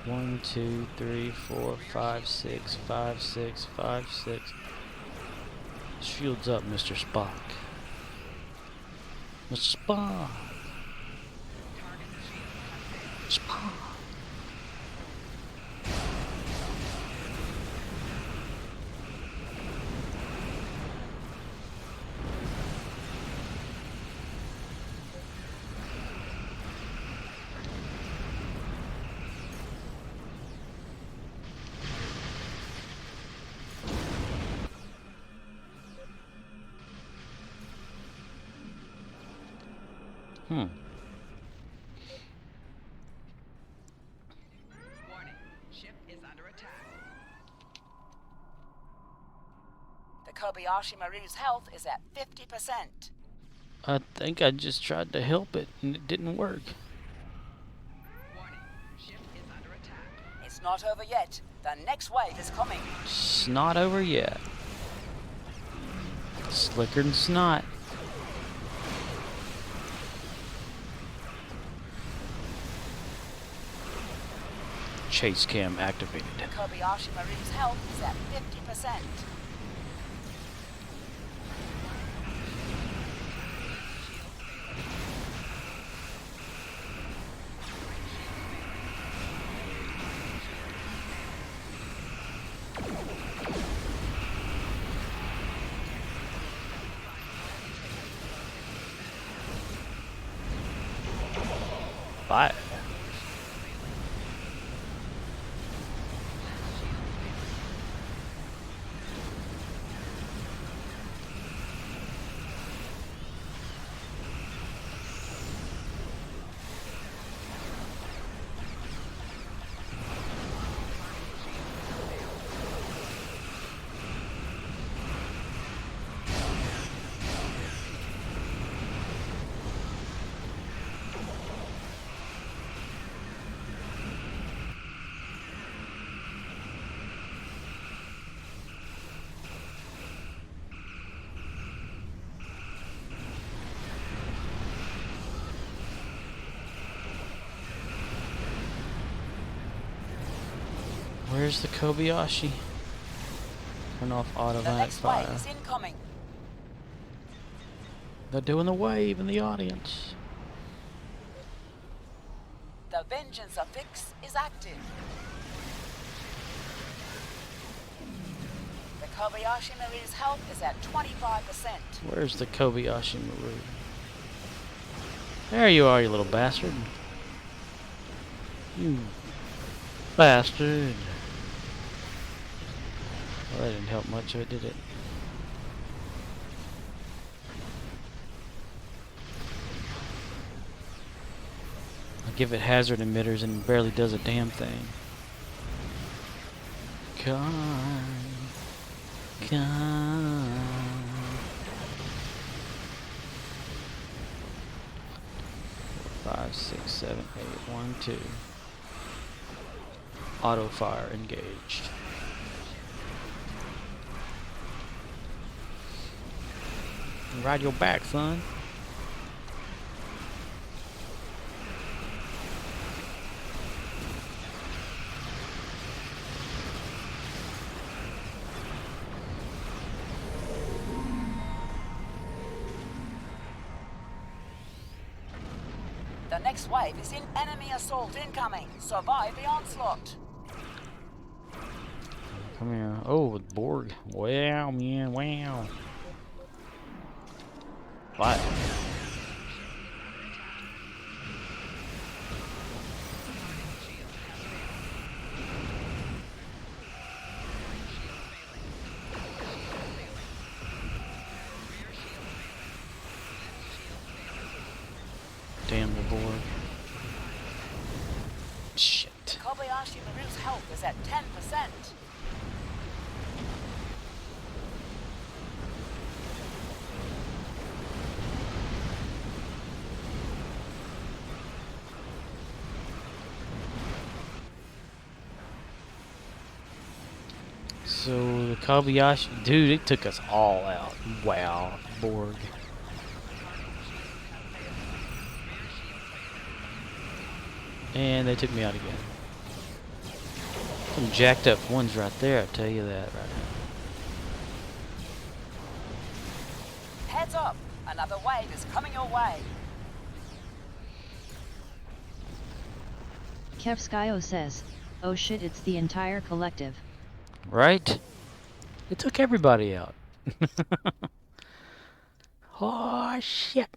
One, two, three, 4, 5, 6, 5, 6, 5, 6. Shields up, Mr. Spock. Mr. Spock. Spock. Warning. Ship is under attack. The Kobayashi Maru's health is at 50%. I think I just tried to help it and it didn't work. Warning. Ship is under attack. It's not over yet. The next wave is coming. It's not over yet. Slicker than snot. Chase cam activated. The Kobayashi Maru's health is at 50%. Fire. Where's the Kobayashi? Turn off The automatic next wave fire. is incoming. They're doing the wave in the audience. The Vengeance affix is active. The Kobayashi Maru's health is at 25%. Where's the Kobayashi Maru? There you are, you little bastard. You bastard. Well, that didn't help much of it, did it? I give it hazard emitters and it barely does a damn thing. Con. 5, 6, 7, 8, 1, 2. Auto fire engaged. Ride your back, son. The next wave is in enemy assault incoming. Survive the onslaught. Come here. Oh, Borg. Wow, man. Wow. What? Damn the Borg. Shit. Kobayashi Maru's health is at 10%. So the Kobayashi, dude, it took us all out. Wow, Borg. And they took me out again. Some jacked up ones right there, I tell you that right now. Heads up, another wave is coming your way. Kevskio says, oh shit, it's the entire collective. Right? It took everybody out. Oh shit.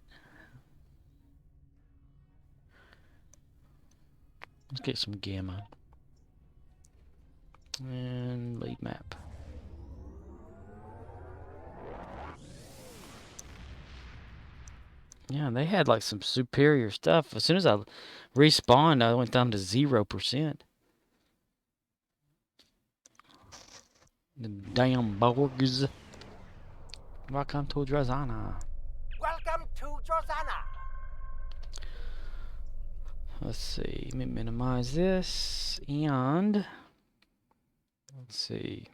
Let's get some gamma. And lead map. Yeah, they had like some superior stuff. As soon as I respawned, I went down to 0%. The damn Borgs. Welcome to Drazona. Welcome to Drazona. Let's see. Let me minimize this. And let's see.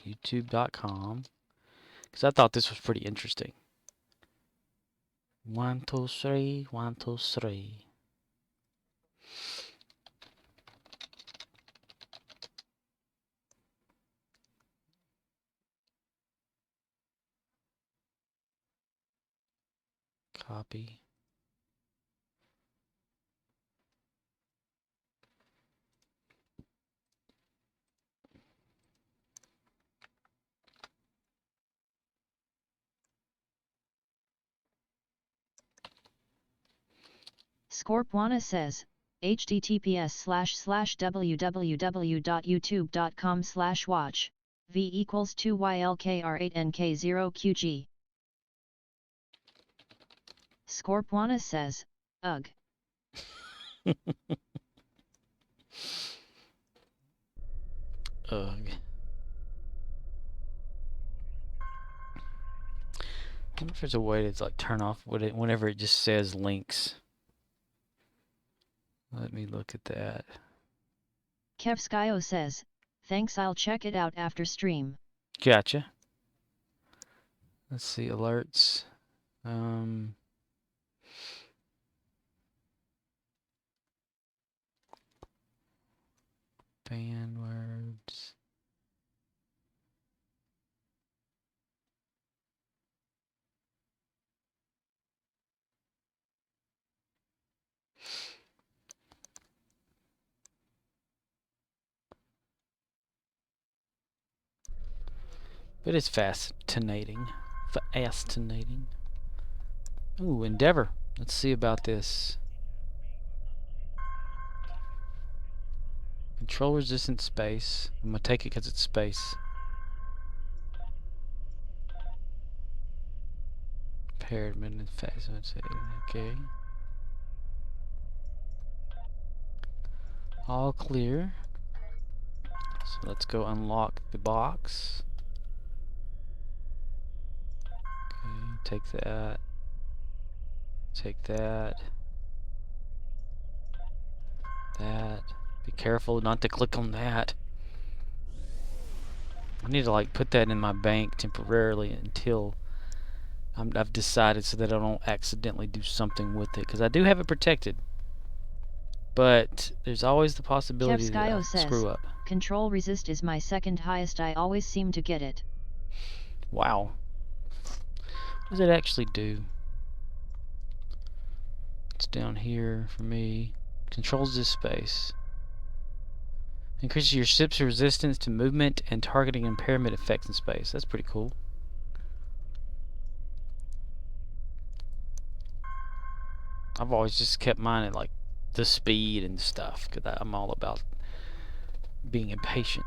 YouTube.com. Because I thought this was pretty interesting. 1, 2, 3. 1, 2, 3. Copy. Scorpwana says, https://www.youtube.com/watch, v equals 2ylkr8nk0qg. Scorpwana says, ugh. Ugh. I wonder if there's a way to like turn off whenever it just says links. Let me look at that. Kevskio says, thanks, I'll check it out after stream. Gotcha. Let's see, alerts. Ban words. But it's fascinating. Fascinating. Ooh, Endeavor. Let's see about this. Control resistant space. I'm gonna take it because it's space. Paired minute phase. Let's see. Okay. All clear. So let's go unlock the box. Okay, take that. Take that. That. Be careful not to click on that. I need to like put that in my bank temporarily until I've decided, so that I don't accidentally do something with it, because I do have it protected. But there's always the possibility that Kevskio I'll says, screw up. control resist is my second highest. I always seem to get it. Wow. What does it actually do? It's down here for me. Controls this space. Increases your ship's resistance to movement and targeting impairment effects in space. That's pretty cool. I've always just kept mine at like the speed and stuff, because I'm all about being impatient.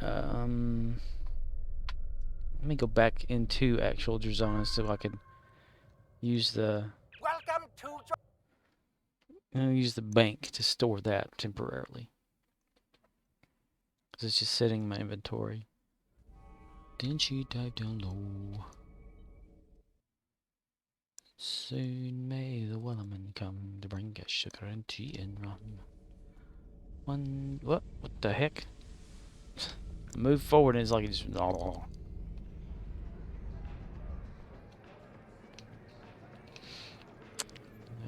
Let me go back into actual Drazona so I can use the Welcome to use the bank to store that temporarily, because it's just sitting in my inventory. Then she dive down low. Soon may the Wellerman come to bring us sugar and tea and rum. What the heck? Move forward and it's like it's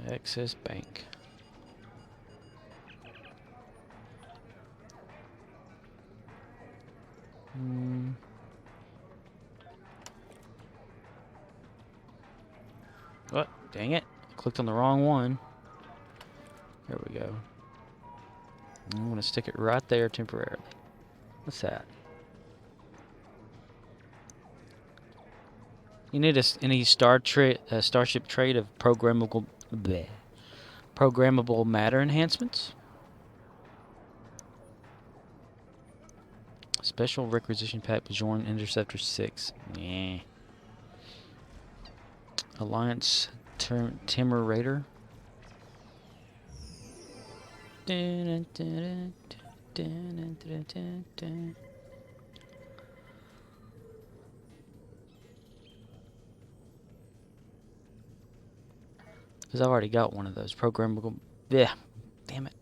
excess bank. What? Dang it. Clicked on the wrong one. There we go. I'm going to stick it right there temporarily. What's that? You need any starship trait of programmable matter enhancements? Special requisition pack Bajoran Interceptor 6. Yeah. Alliance Timerator. Because I've already got one of those. Programmable. Yeah. Damn it.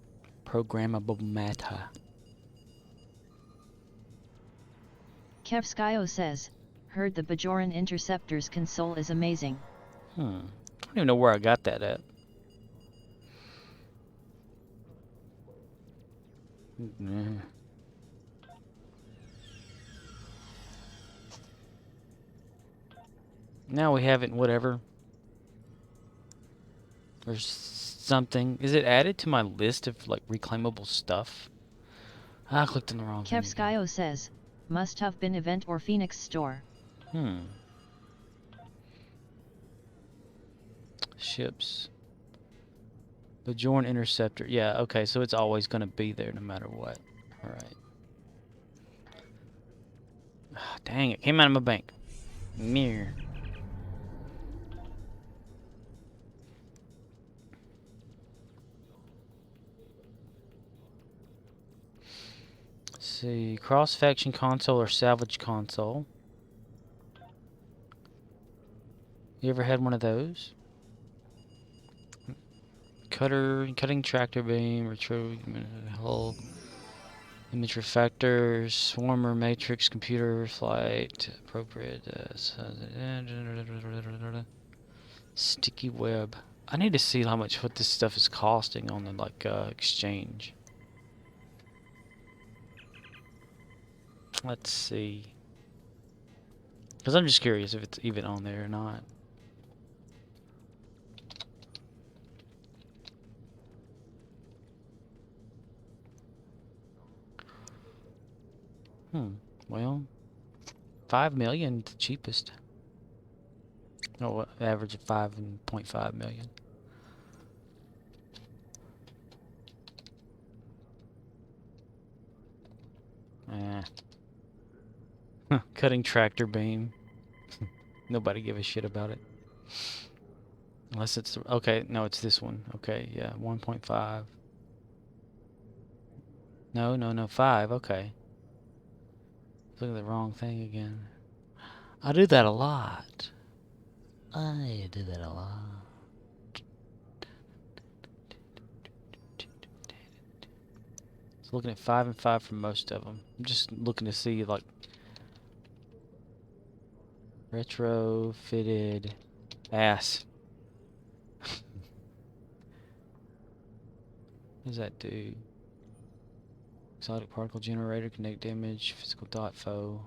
Programmable matter. Kevskio says, heard the Bajoran Interceptor's console is amazing. I don't even know where I got that at. Now we have it, whatever. There's something. Is it added to my list of like reclaimable stuff? I clicked on the wrong thing. Kevskio says, must have been event or Phoenix store. Ships. Bajoran Interceptor. Yeah, okay, so it's always going to be there no matter what. Alright. Dang, it came out of my bank. Mirror. Let's see. Cross-faction console or salvage console. You ever had one of those? Cutting tractor beam, retrieving hull, image refactors, swarmer matrix, computer flight, appropriate, sticky web. I need to see how much what this stuff is costing on the like exchange. Let's see, because I'm just curious if it's even on there or not. Well, 5 million, the cheapest. No, average of 5.5 million. Cutting tractor beam. Nobody give a shit about it. Unless it's okay. No, it's this one. Okay, yeah, 1.5. No, no, no, 5. Okay. Look at the wrong thing again. I do that a lot. I do that a lot. So looking at 5 and 5 for most of them. I'm just looking to see like retrofitted ass. What does that do? Exotic particle generator, kinetic damage, physical dot foe.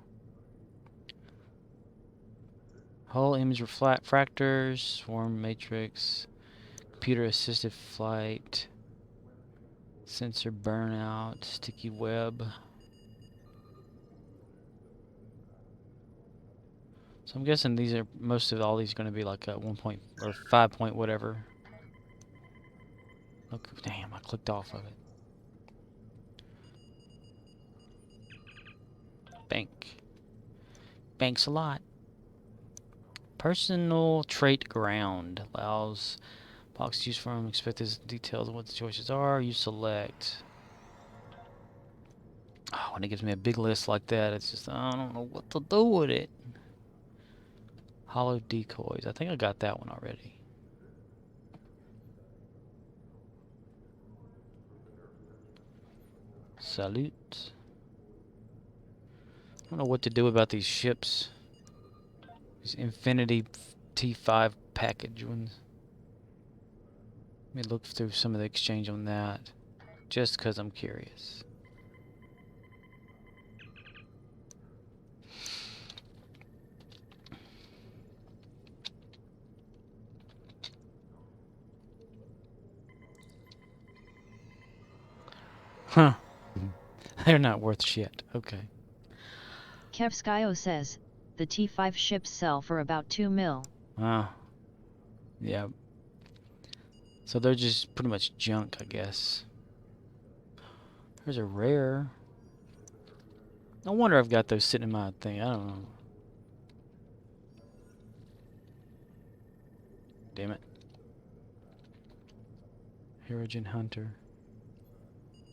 Hull image refractors, swarm matrix, computer assisted flight, sensor burnout, sticky web. So I'm guessing these are most of all these going to be like a 1 point or 5 point whatever. Look, damn, I clicked off of it. Bank. Banks a lot. Personal trait ground allows box to use from expected details of what the choices are. You select. Oh, when it gives me a big list like that, it's just I don't know what to do with it. Hollow decoys. I think I got that one already. Salute. I don't know what to do about these ships. These Infinity T5 package ones. Let me look through some of the exchange on that. Just because I'm curious. Huh. They're not worth shit. Okay. Kevskio says, the T5 ships sell for about 2 mil. Ah. Yeah. So they're just pretty much junk, I guess. There's a rare. No wonder I've got those sitting in my thing. I don't know. Damn it. Herogen Hunter.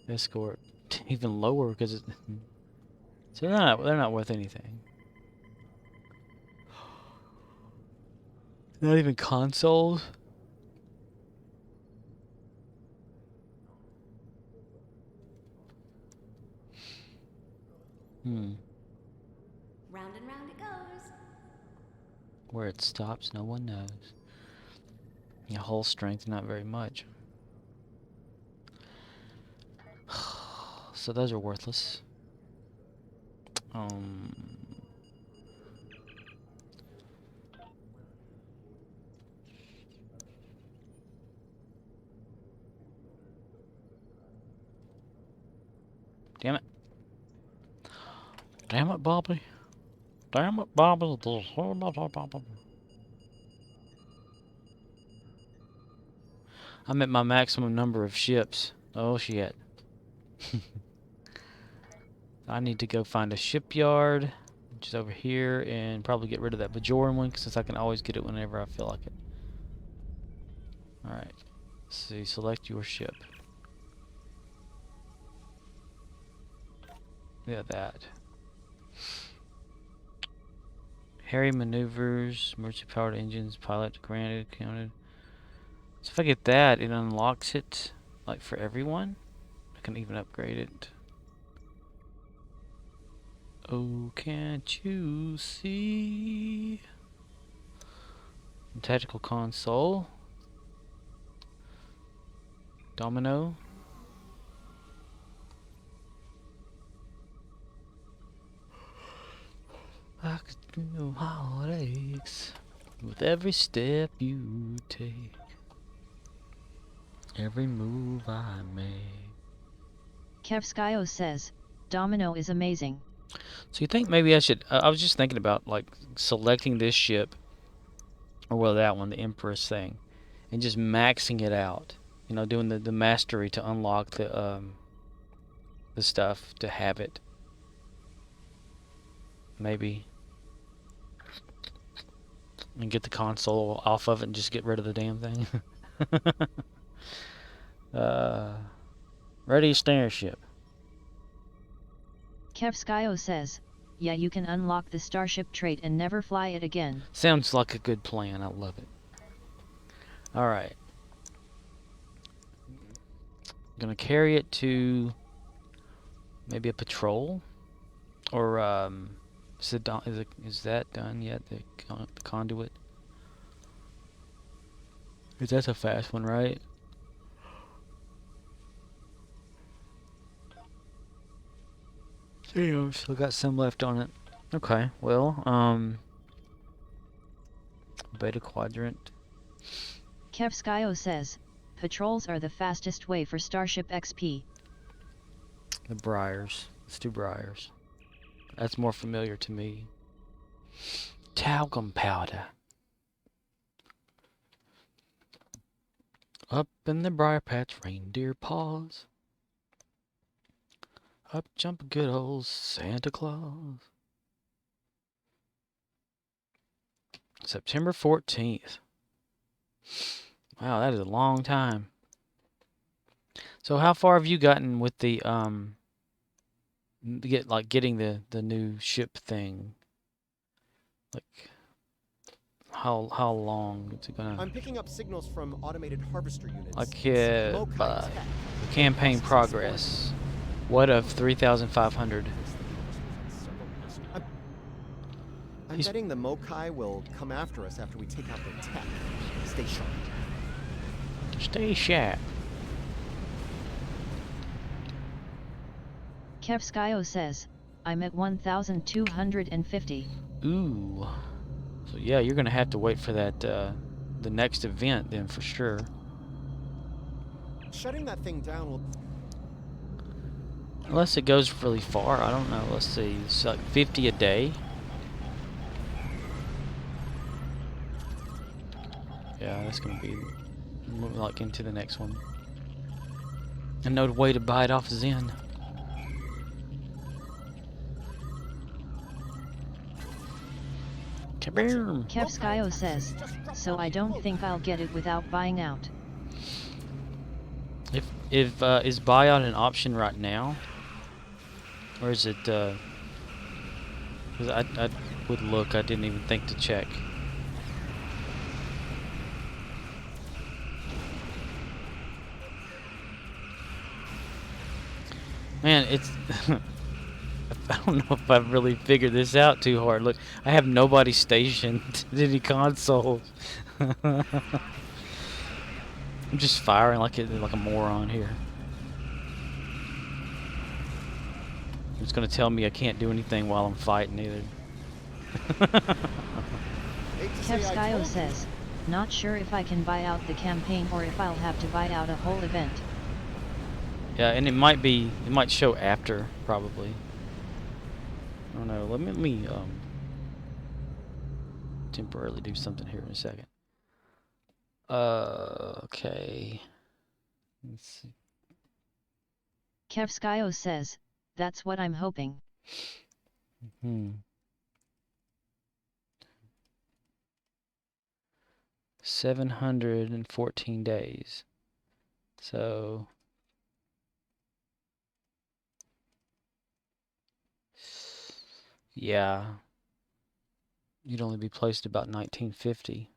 Escort. Even lower because it's... So they're not worth anything. Not even consoles? Round and round it goes. Where it stops, no one knows. Your hull strength, not very much. So those are worthless. Damn it. Damn it, Bobby. Damn it, Bobby. I'm at my maximum number of ships. Oh, shit. I need to go find a shipyard, which is over here, and probably get rid of that Bajoran one, since I can always get it whenever I feel like it. Alright. See, select your ship. Yeah, that. Harry maneuvers, emergency powered engines, pilot granted, counted. So if I get that, it unlocks it, like for everyone. I can even upgrade it. Oh, can't you see? Tactical console. Domino. I could do heartaches with every step you take, every move I make. Kevskio says, Domino is amazing. So you think maybe I should... I was just thinking about like selecting this ship, or well, that one, the Empress thing, and just maxing it out. You know, doing the mastery to unlock the stuff to have it. Maybe. And get the console off of it and just get rid of the damn thing. Ready, starship. Kevskio says, yeah, you can unlock the starship trait and never fly it again. Sounds like a good plan. I love it. Alright. Gonna carry it to maybe a patrol? Or, is that done yet? The conduit? That's a fast one, right? Damn, still got some left on it. Okay, well, beta quadrant. Kevskio says, patrols are the fastest way for Starship XP. The Briars. Let's do Briars. That's more familiar to me. Talcum powder. Up in the briar patch, reindeer paws. Up jump good old Santa Claus. September 14th. Wow, that is a long time. So how far have you gotten with the getting the new ship thing? Like how long is it gonna? I'm picking up signals from automated harvester units. Like campaign progress. What of 3,500? I'm betting the Mokai will come after us after we take out their tech. Stay sharp. Stay sharp. Kevskio says, I'm at 1,250. Ooh. So yeah, you're gonna have to wait for that the next event then for sure. Shutting that thing down will... Unless it goes really far, I don't know. Let's see, it's like 50 a day. Yeah, that's gonna be like into the next one. And no way to buy it off Zen. Kaboom! Kevskio says, so I don't think I'll get it without buying out. Is buyout an option right now? Or is it, because I would look, I didn't even think to check. Man, it's... I don't know if I've really figured this out too hard. Look, I have nobody stationed at any consoles. I'm just firing like a moron here. It's gonna tell me I can't do anything while I'm fighting either. Kevskio says, not sure if I can buy out the campaign or if I'll have to buy out a whole event. Yeah, and it might show after, probably. I don't know. Let me temporarily do something here in a second. Okay. Let's see. Kevskio says, that's what I'm hoping. 714 days. So yeah, you'd only be placed about 1950.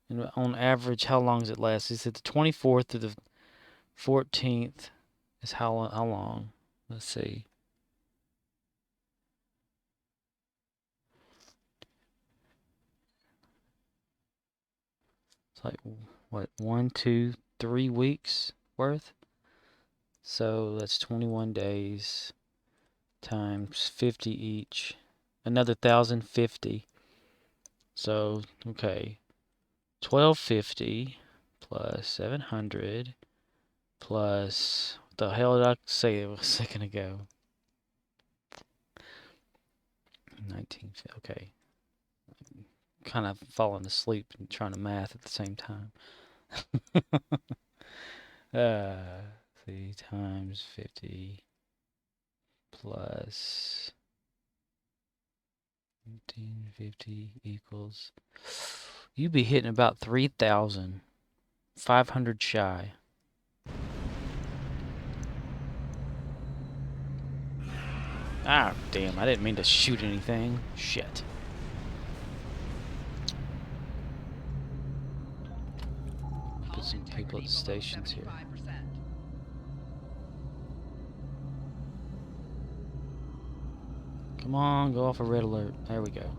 And on average, how long does it last? Is it the 24th to the 14th? Is how long? Let's see. It's like what, 1, 2, 3 weeks worth? So that's 21 days times 50 each. Another 1,050. So, okay. 1,250 plus 700 plus... What the hell did I say a second ago? 1950. Okay. Kind of falling asleep and trying to math at the same time. 3 times 50 plus 1950 equals... You'd be hitting about 3,500 shy. Ah, damn, I didn't mean to shoot anything. Shit. Put some people at the stations here. Come on, go off a red alert. There we go.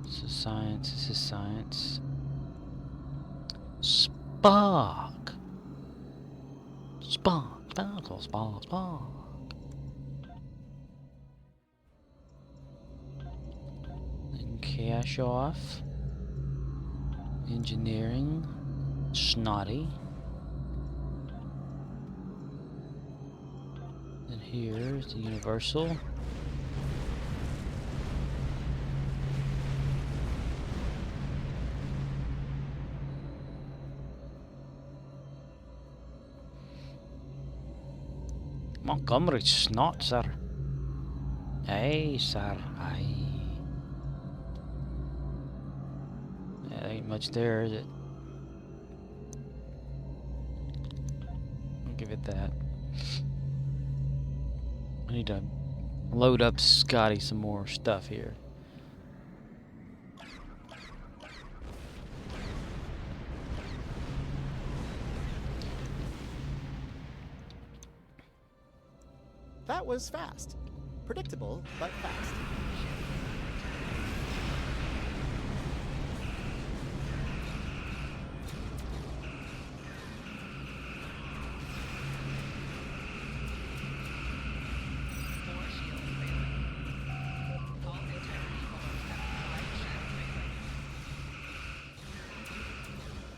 This is science. This is science. Spark. Spark. Sparkle. Spark. Spark. Then cash off. Engineering. Snotty. And here's the universal. Montgomery snot, sir. Aye, sir. Aye. Yeah, there ain't much there, is it? I'll give it that. I need to load up Scotty some more stuff here. That was fast. Predictable, but fast.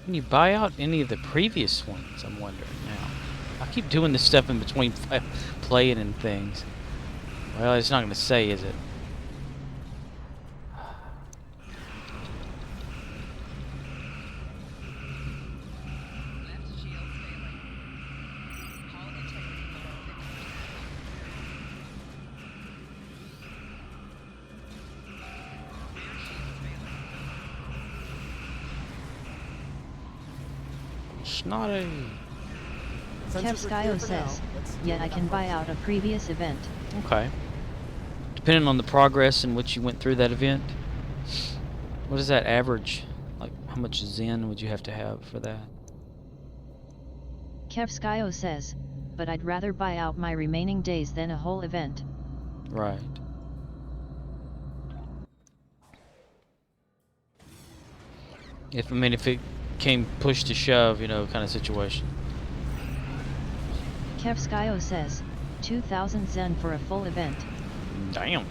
Can you buy out any of the previous ones? I'm wondering now. I keep doing this stuff in between playing and things. Well, it's not going to say, is it? Snotty. Kevskio says, yeah, I can buy out a previous event. Okay. Depending on the progress in which you went through that event. What is that average? Like, how much Zen would you have to have for that? Kevskio says, but I'd rather buy out my remaining days than a whole event. Right. If it came push to shove, you know, kind of situation. Kevskio says, 2,000 Zen for a full event. Damn.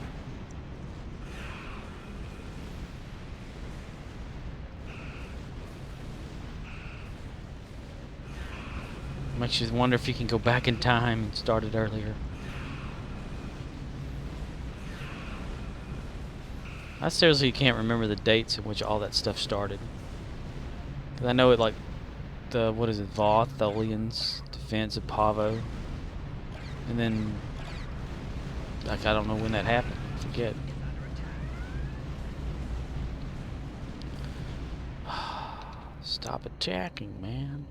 Makes you wonder if you can go back in time and start it earlier. I seriously can't remember the dates in which all that stuff started. 'Cause I know it, like, the, what is it, Voth, Tholian's defense of Pavo. And then, like, I don't know when that happened. I forget. Stop attacking, man.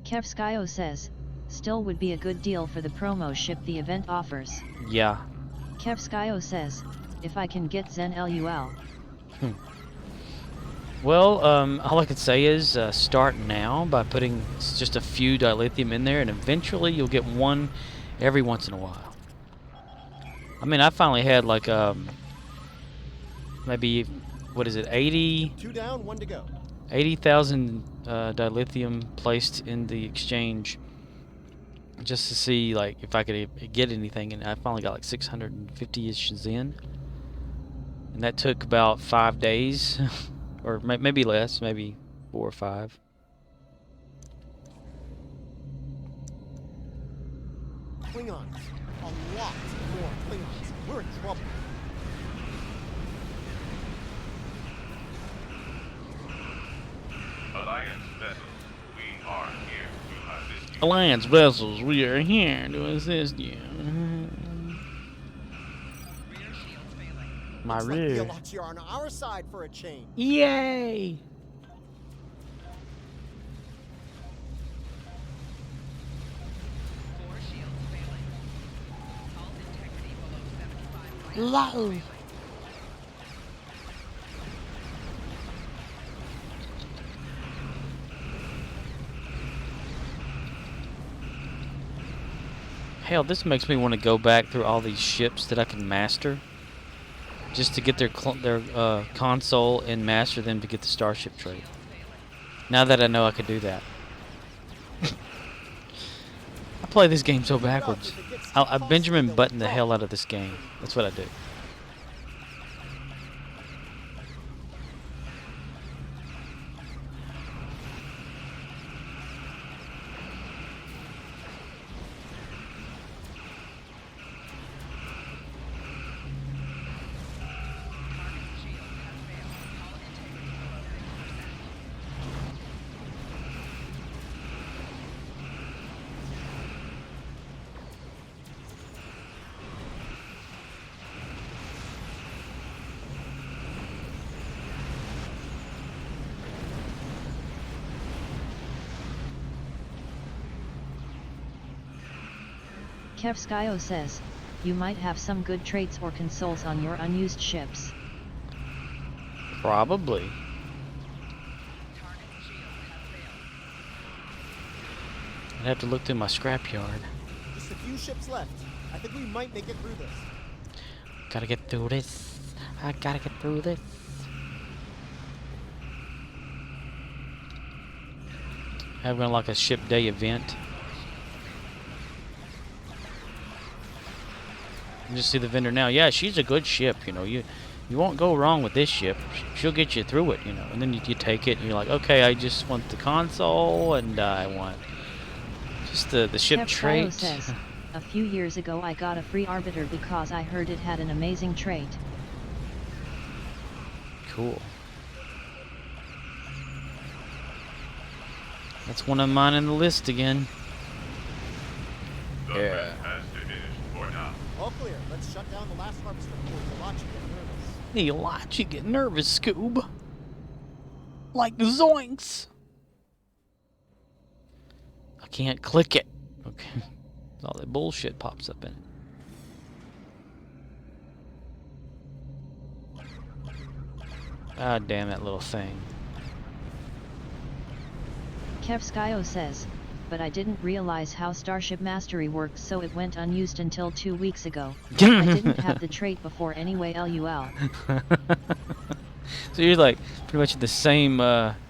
Kevskio says, still would be a good deal for the promo ship the event offers. Yeah. Kevskio says, if I can get Zen LUL. Well, all I can say is start now by putting just a few dilithium in there, and eventually you'll get one every once in a while. I mean, I finally had like maybe, what is it, 80? 2 down, 1 to go. 80,000 dilithium placed in the exchange just to see like if I could get anything, and I finally got like 650-ish Zen, and that took about 5 days. Or maybe less, maybe 4 or 5. Klingons. A lot more Klingons. We're in trouble. Alliance vessels, we are here to assist Alliance vessels, we are here to assist you. My Looks like the rear. Alachia are on our side for a change. Yay! Low. Hell, this makes me want to go back through all these ships that I can master, just to get their console and master them to get the starship trait. Now that I know I could do that. I play this game so backwards. I Benjamin Button the hell out of this game. That's what I do. Kevskio says, you might have some good traits or consoles on your unused ships. Probably. I'd have to look through my scrapyard. Just a few ships left. I think we might make it through this. Gotta get through this. I gotta get through this. Having like a ship day event. You just see the vendor now. Yeah, she's a good ship. You know, you won't go wrong with this ship. She'll get you through it. You know, and then you take it and you're like, okay, I just want the console and I want just the ship trait. Says, a few years ago I got a free arbiter because I heard it had an amazing trait. Cool. That's one of mine in the list again. Yeah. All clear. Let's shut down the last harvester before the Alachia get nervous. The Alachia get nervous, Scoob. Like zoinks. I can't click it. Okay. All that bullshit pops up in it. God damn that little thing. Kevskio says, but I didn't realize how Starship Mastery works, so it went unused until 2 weeks ago. I didn't have the trait before anyway, LUL. So you're like pretty much the same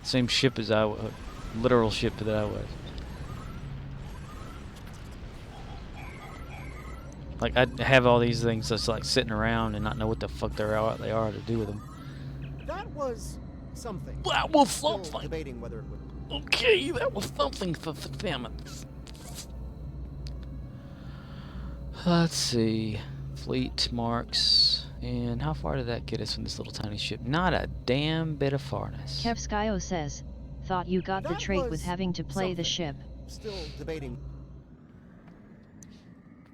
same ship as I was, literal ship that I was. Like I have all these things that's like sitting around and not know what the fuck they are to do with them. That was something. That was Still something. debating whether it would. Okay, that was something for them. Let's see. Fleet marks. And how far did that get us from this little tiny ship? Not a damn bit of farness. Kevskio says, thought you got the trait with having to play the ship. Still debating.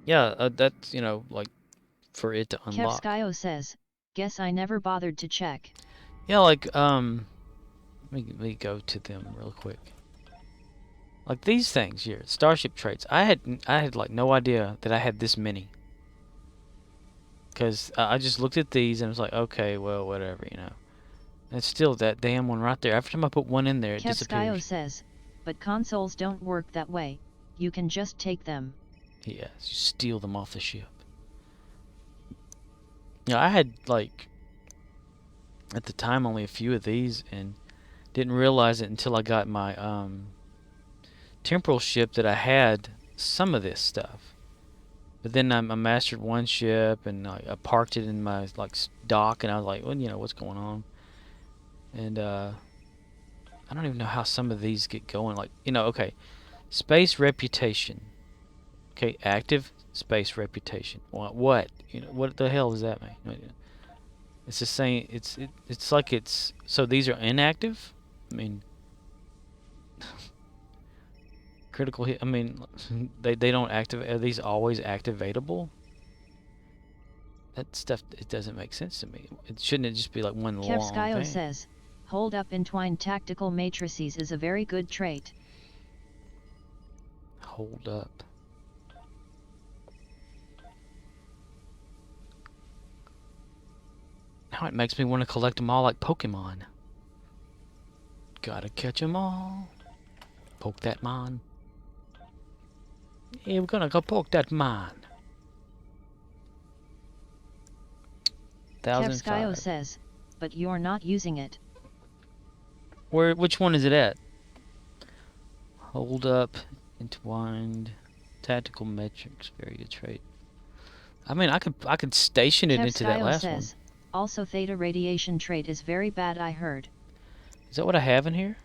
Yeah, that's, you know, like, for it to unlock. Kevskio says, guess I never bothered to check. Yeah, like, let me go to them real quick. Like these things here, starship traits. I had like no idea that I had this many. Cause I just looked at these and was like, okay, well, whatever, you know. And it's still that damn one right there. Every time I put one in there, it disappears. Kevskio says, but consoles don't work that way. You can just take them. Yes, you steal them off the ship. Yeah, I had like at the time only a few of these and didn't realize it until I got my temporal ship that I had some of this stuff. But then I mastered one ship and I parked it in my like dock and I was like, well, you know, what's going on? And I don't even know how some of these get going. Like, you know, okay, space reputation. Okay, active space reputation. What? You know, what the hell does that mean? It's the same. It's like it's. So these are inactive. I mean, Critical hit. I mean, they don't activate. Are these always activatable? That stuff, it doesn't make sense to me. Shouldn't it just be like one long Kevskio thing? says, hold up entwined tactical matrices is a very good trait. Hold up. Now it makes me want to collect them all like Pokemon. Gotta catch them all. Poke that mon. Yeah, we're gonna go poke that mon. Kevskio 1005. says, but you're not using it. Which one is it at? Hold up, entwined, tactical metrics, very good trait. I mean, I could station it into that Kevskio last says, also theta radiation trait is very bad I heard. one. Is that what I have in here?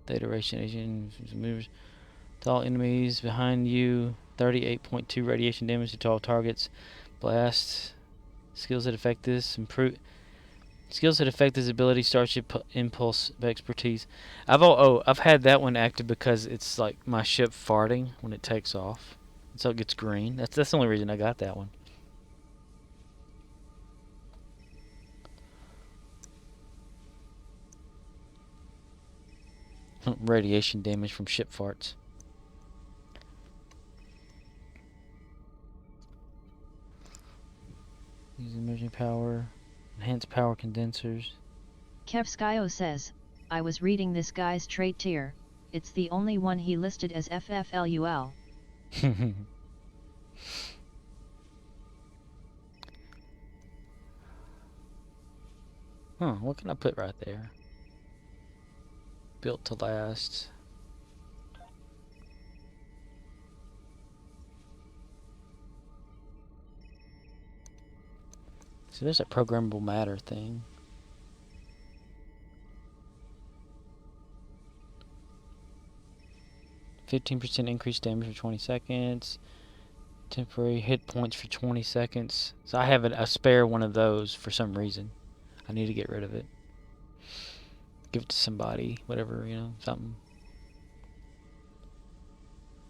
Theta radiation moves to all enemies behind you. 38.2 radiation damage to all targets. Blast. Skills that affect this. Skills that affect this ability. Starship impulse of expertise. I've had that one active because it's like my ship farting when it takes off, so it gets green. That's the only reason I got that one. Radiation damage from ship farts. Use emerging power. Enhanced power condensers. Kevskio says, I was reading this guy's trait tier. It's the only one he listed as FFLUL. Huh, what can I put right there? Built to last. So there's a programmable matter thing. %15 increased damage for 20 seconds. Temporary hit points for 20 seconds. So I have a spare one of those for some reason. I need to get rid of it. Give it to somebody, whatever, something.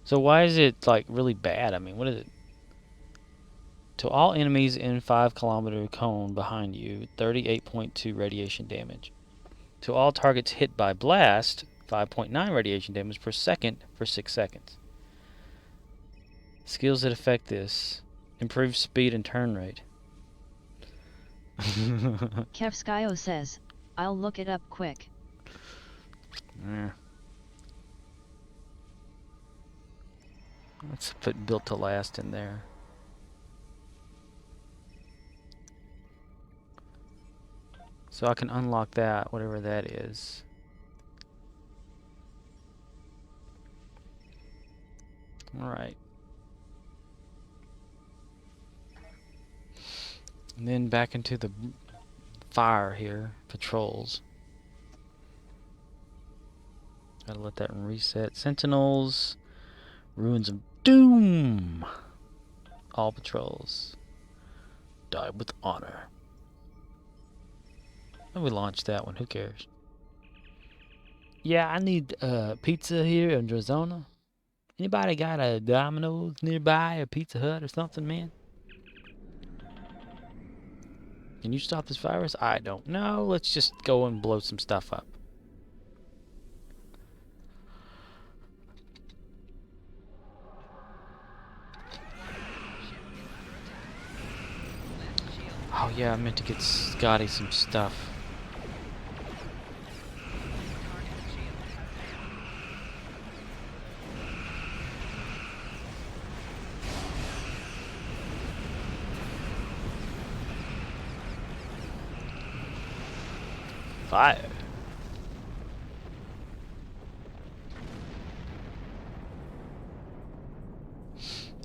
So why is it like really bad? I mean, what is it? To all enemies in 5-kilometer cone behind you, 38.2 radiation damage. To all targets hit by blast, 5.9 radiation damage per second for 6 seconds. Skills that affect this. Improve speed and turn rate. Kevskio says, I'll look it up quick. Let's put built to last in there. So I can unlock that, whatever that is. Alright. And then back into the fire here. Patrols. Gotta let that reset. Sentinels. Ruins of Doom. All patrols. Die with honor. And we launched that one. Who cares? Yeah, I need pizza here in Drazona. Anybody got a Domino's nearby, a Pizza Hut or something, man? Can you stop this virus? I don't know. Let's just go and blow some stuff up. Oh yeah, I meant to get Scotty some stuff. Fire.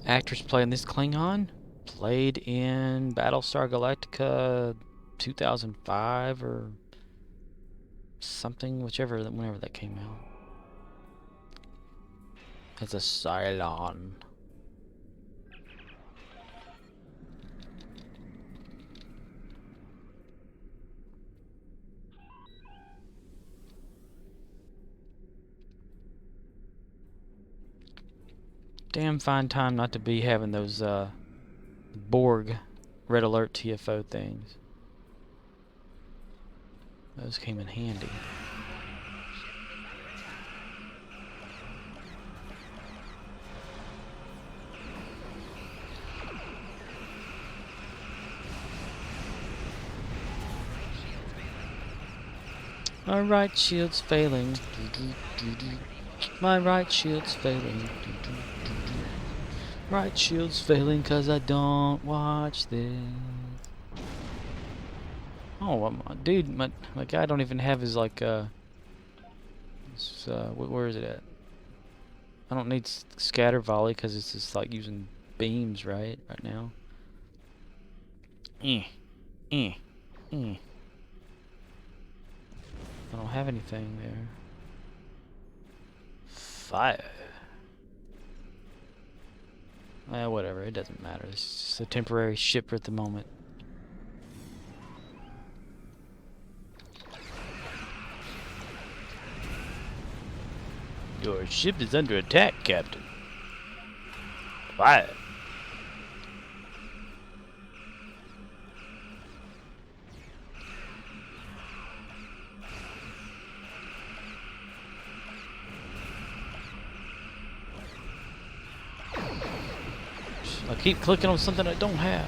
Actors playing this Klingon played in Battlestar Galactica 2005 or something, whenever that came out. As a Cylon. Damn fine time not to be having those Borg red alert TFO things. Those came in handy. My right shield's failing. My right shield's failing. Right shield's failing 'cause I don't watch this. Oh, dude, my guy don't even have his like where is it at? I don't need scatter volley 'cause it's just like using beams right now. I don't have anything there. Fire. Whatever, it doesn't matter. It's just a temporary ship at the moment. Your ship is under attack, Captain. Fire. I keep clicking on something I don't have.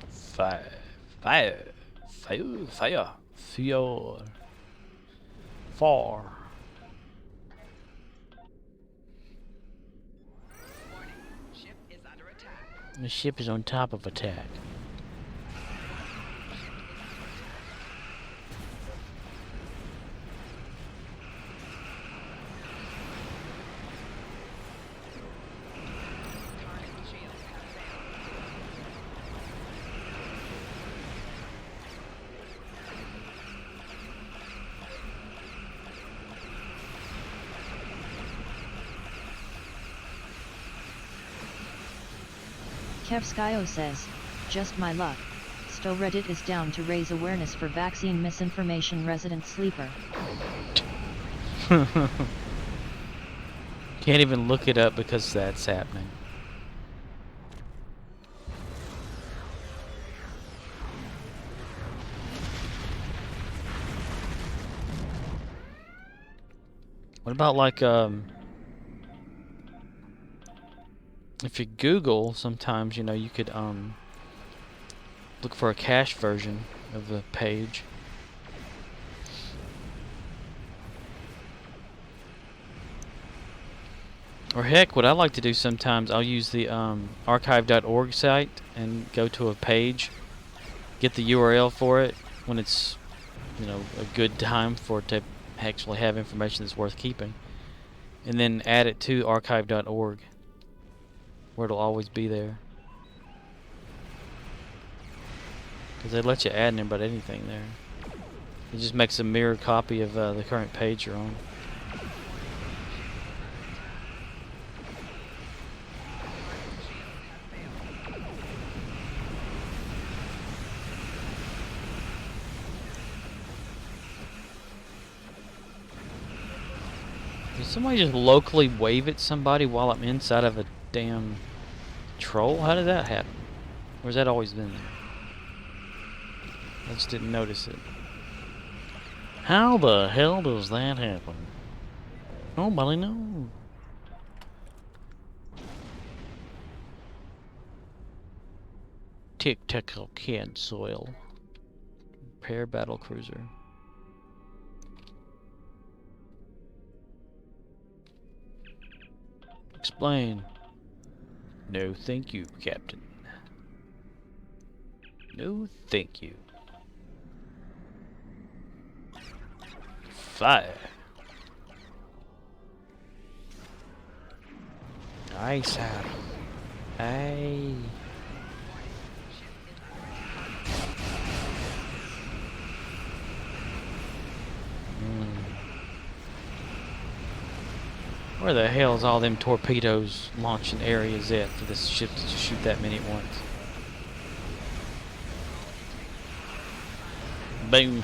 Fire. Fire. Fire. Fire. Fire. Far. The ship is on top of attack. Kevskio says, just my luck. Still Reddit is down to raise awareness for vaccine misinformation resident sleeper. Can't even look it up because that's happening. What about like if you Google, sometimes you know you could look for a cached version of the page. Or heck, what I like to do sometimes, I'll use the archive.org site and go to a page, get the URL for it when it's, you know, a good time for it to actually have information that's worth keeping, and then add it to archive.org. Where it'll always be there. Because they let you add in about anything there. It just makes a mirror copy of the current page you're on. Did somebody just locally wave at somebody while I'm inside of a damn troll? How did that happen? Or has that always been there? I just didn't notice it. How the hell does that happen? Nobody knows. Tic-tac-toe can soil. Repair battle cruiser. Explain. No, thank you, Captain. No, thank you. Fire. Nice out. Hey. Where the hell is all them torpedoes launching areas at for this ship to shoot that many at once? Boom.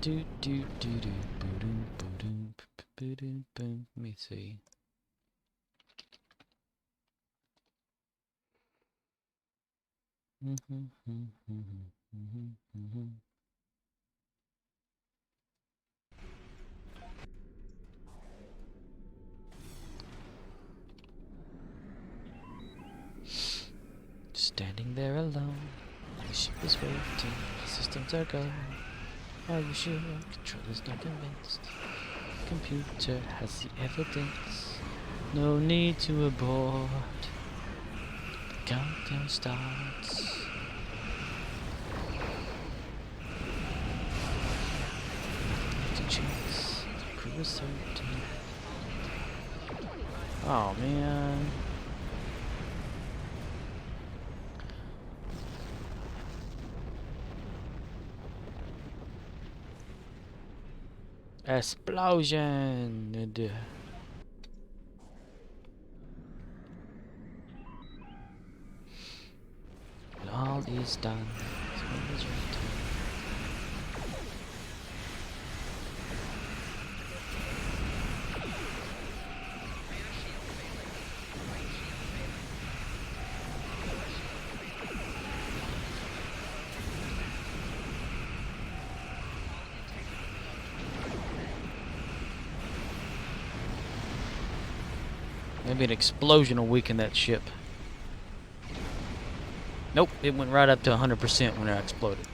Do do do do boom boom boom boom. Let me see. Standing there alone, the ship is waiting, the systems are going. Are you sure? Controller's not convinced. Computer has the evidence. No need to abort. The countdown starts. It's a chance. The crew is certain. Oh man. Explosion! When all is done, it's your turn. Maybe an explosion will weaken that ship. Nope, it went right up to 100% when it exploded.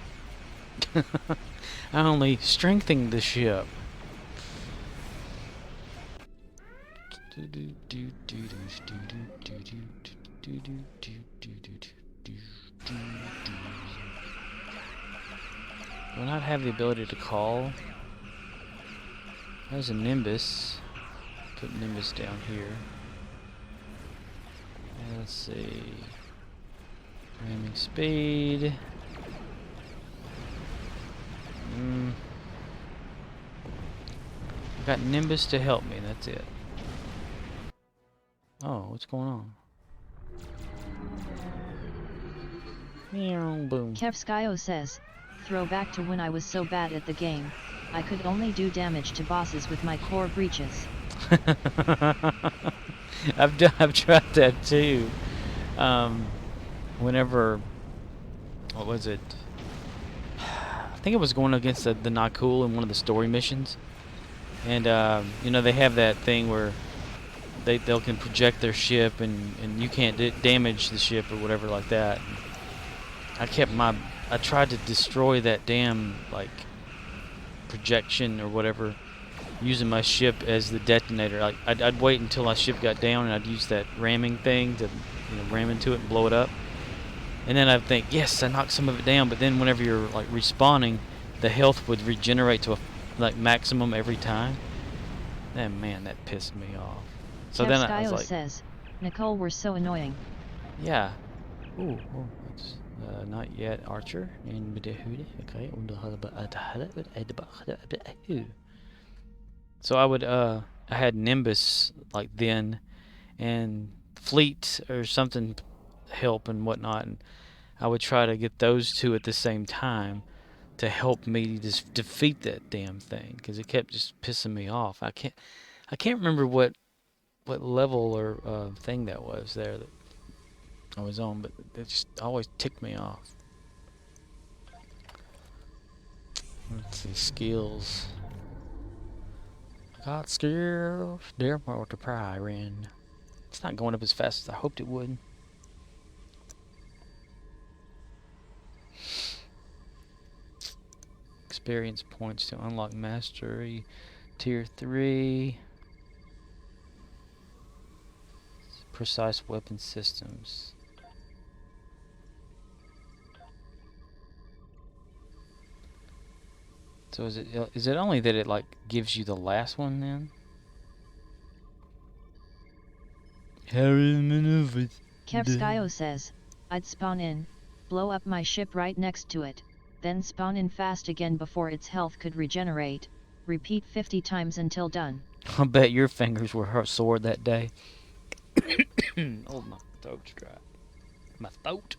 I only strengthened the ship. Do I not have the ability to call? There's a Nimbus. Put Nimbus down here. Let's see. Ramming speed. I got Nimbus to help me, that's it. Oh, what's going on? Meow, boom. Kevskio says, throwback to when I was so bad at the game, I could only do damage to bosses with my core breaches. I've tried that too. Whenever, what was it? I think it was going against the Nakul in one of the story missions, and you know, they have that thing where they can project their ship and you can't damage the ship or whatever like that. I tried to destroy that damn like projection or whatever, using my ship as the detonator. Like I'd wait until my ship got down and I'd use that ramming thing to, you know, ram into it and blow it up. And then I'd think, yes, I knocked some of it down. But then whenever you're like respawning, the health would regenerate to a like maximum every time. And man, that pissed me off. So then I was like, says, Nicole were so annoying. Yeah. Ooh, that's not yet Archer. Okay. So I would I had Nimbus like then, and Fleet or something help and whatnot, and I would try to get those two at the same time to help me just defeat that damn thing, because it kept just pissing me off. I can't remember what level or thing that was there that I was on, but it just always ticked me off. Let's see, skills. I got skills. They're multiplying. It's not going up as fast as I hoped it would. Experience points to unlock mastery. Tier 3. Precise weapon systems. So is it only that it like gives you the last one then? Kevskio says, I'd spawn in, blow up my ship right next to it, then spawn in fast again before its health could regenerate. Repeat 50 times until done. I bet your fingers were sore that day. Oh, my throat's dry. My throat.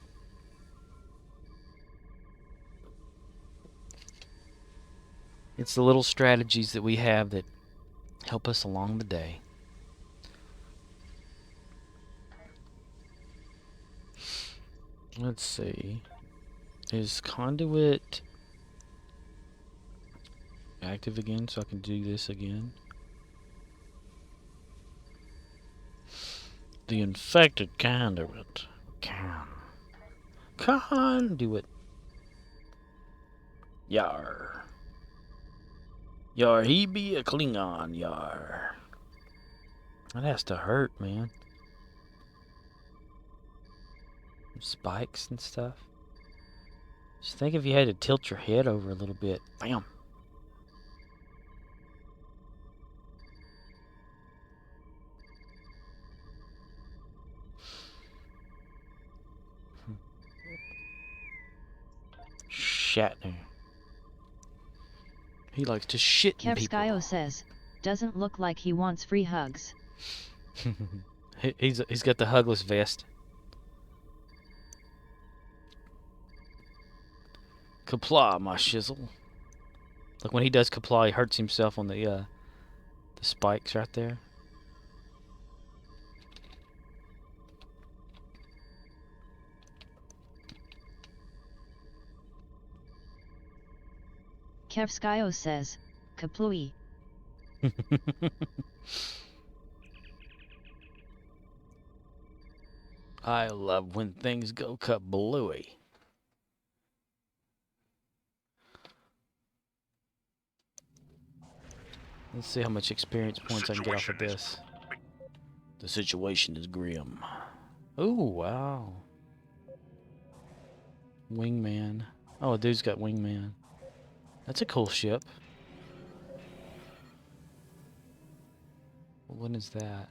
It's the little strategies that we have that help us along the day. Let's see. Is Conduit active again so I can do this again? The infected Conduit Conduit. Yar. Yar, he be a Klingon, yar. That has to hurt, man. Spikes and stuff. Just think if you had to tilt your head over a little bit. Bam. Shatner. He likes to shit in people. Kevskio says, doesn't look like he wants free hugs. He's got the hugless vest. Kapla, my shizzle. Like when he does kapla, he hurts himself on the spikes right there. Kevskio says, kaplooey. I love when things go kablooey. Let's see how much experience points I can get off of this. The situation is grim. Oh, wow. Wingman. Oh, a dude's got wingman. That's a cool ship. What is that?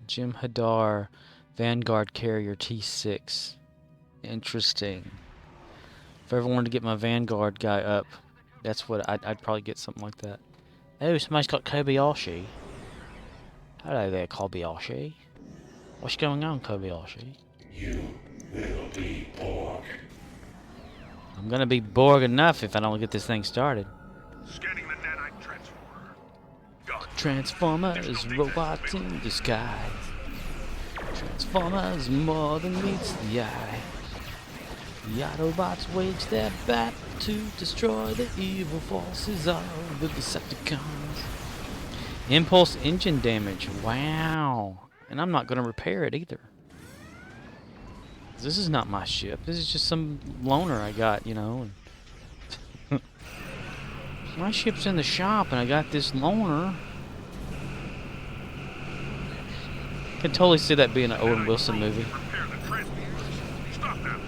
Jim Hadar, Vanguard Carrier T6. Interesting. If I ever wanted to get my Vanguard guy up, that's what I'd probably get something like that. Oh, somebody's got Kobayashi. Hello there, Kobayashi. What's going on, Kobayashi? You will be Borg. I'm gonna be Borg enough if I don't get this thing started. Scanning the nanite transformer. Done. Transformers, robots in disguise. Transformers, more than meets the eye. The Autobots wage their battle to destroy the evil forces of the Decepticons. Impulse engine damage. Wow. And I'm not going to repair it either. This is not my ship. This is just some loaner I got, you know. My ship's in the shop and I got this loaner. I can totally see that being an Owen Wilson movie. Repair the transformers. Stop them.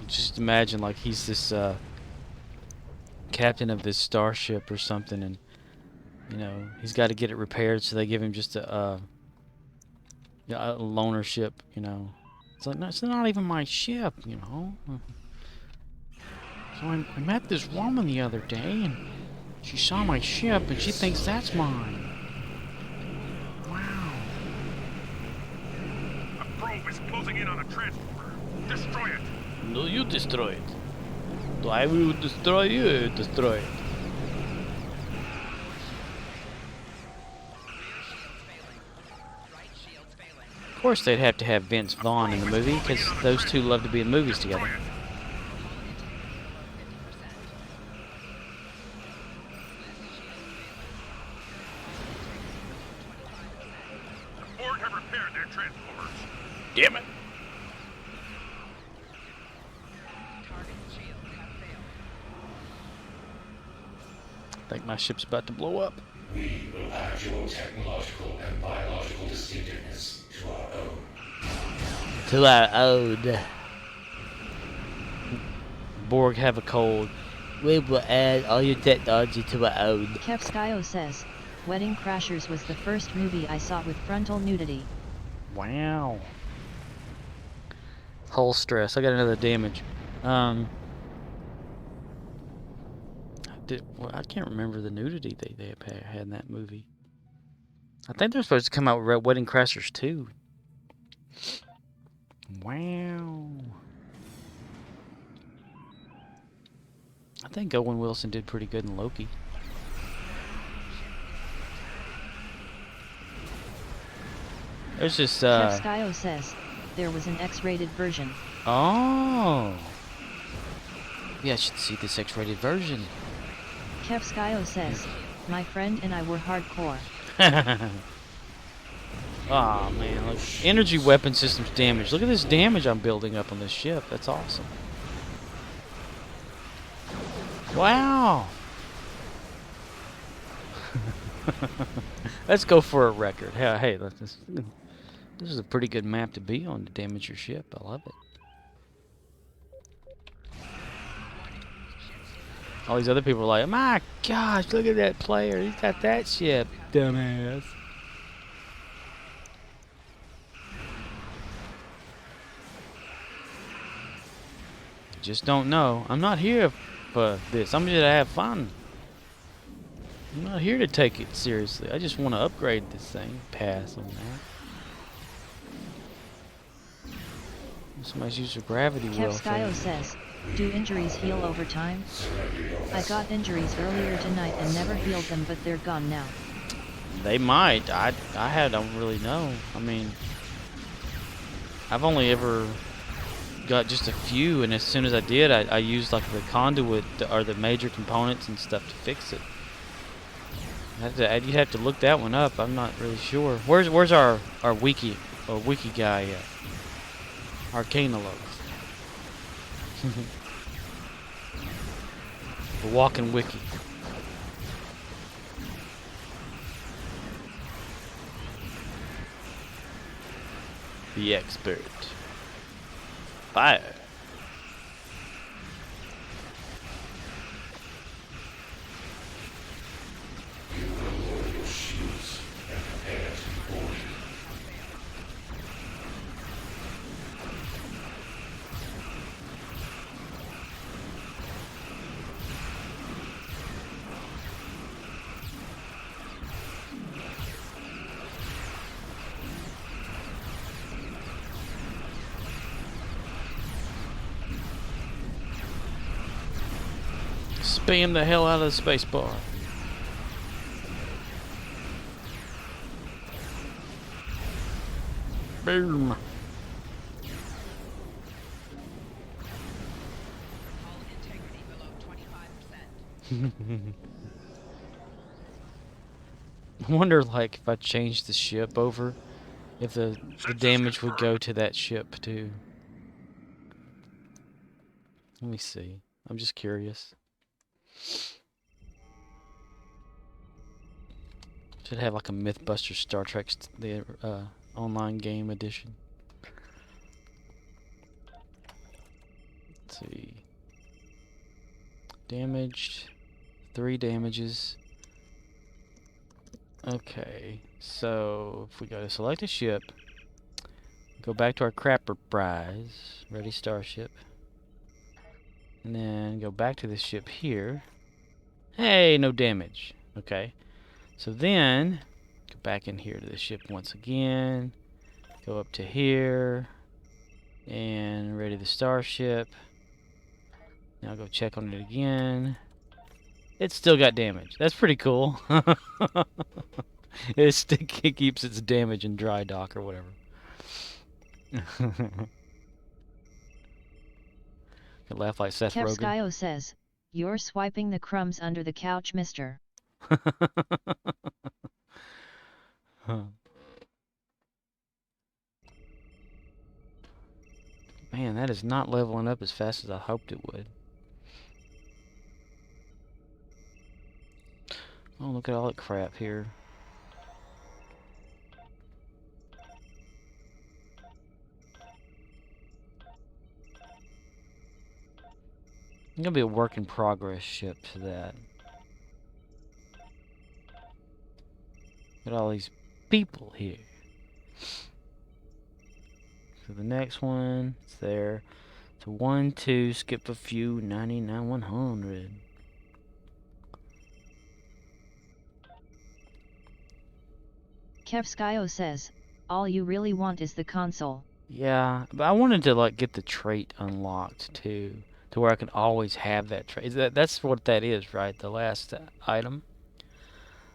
Just imagine like he's this captain of this starship or something, and you know he's got to get it repaired, so they give him just a loaner ship. You know, it's like no, it's not even my ship. You know. So I met this woman the other day, and she saw my ship, and she thinks that's mine. Wow. A probe is closing in on a transformer. Destroy it. No, you destroy it. I will destroy you. Destroy it. Of course, they'd have to have Vince Vaughn in the movie because those two love to be in movies together. The Borg have repaired their transformers. Damn it. I think my ship's about to blow up. We will add your technological and biological distinctiveness to our own. To our own. Borg have a cold. We will add all your technology to our own. Kevskio says, Wedding Crashers was the first movie I saw with frontal nudity. Wow. Hull stress. I got another damage. Well, I can't remember the nudity they had in that movie. I think they're supposed to come out with Wedding Crashers too. Wow. I think Owen Wilson did pretty good in Loki. There's just Kevskio says there was an X-rated version. Oh. Yeah, I should see this X-rated version. Kevskio says, my friend and I were hardcore. Aw, man, look. Energy weapon systems damage. Look at this damage I'm building up on this ship. That's awesome. Wow. Let's go for a record. Hey, this is a pretty good map to be on to damage your ship. I love it. All these other people are like, my gosh, look at that player. He's got that ship, dumbass. Just don't know. I'm not here for this. I'm here to have fun. I'm not here to take it seriously. I just want to upgrade this thing. Pass on that. Somebody's used their gravity well. Kevskio says, do injuries heal over time? I got injuries earlier tonight and never healed them, but they're gone now. They might. I don't really know. I mean, I've only ever got just a few, and as soon as I did, I used like the conduit or the major components and stuff to fix it. You'd have to look that one up. I'm not really sure. Where's our wiki guy at? Arcanologue. The walking wiki. The expert. Fire. You will lower your shields and prepare to board. Spam the hell out of the space bar. Boom. Hull integrity below 25%. I wonder, like, if I changed the ship over, if the damage would go to that ship too. Let me see. I'm just curious. Should have like a Mythbusters Star Trek the online game edition. Let's see. Damaged. 3 damages. Okay, so if we go to select a ship, go back to our crapper prize, ready starship, and then go back to this ship here. Hey, no damage. Okay, so then go back in here to the ship once again, go up to here, and ready the starship. Now go check on it again. It's still got damage. That's pretty cool. It keeps its damage in dry dock or whatever. Could laugh like Seth Rogen. Kevskio says, you're swiping the crumbs under the couch, mister. Huh. Man, that is not leveling up as fast as I hoped it would. Oh, look at all that crap here. It's gonna be a work in progress ship to that. Look at all these people here. So the next one, it's there. So 1, 2, skip a few, 99, 100. Kevskio says, all you really want is the console. Yeah, but I wanted to like get the trait unlocked too, to where I can always have that trait. That's what that is, right? The last item.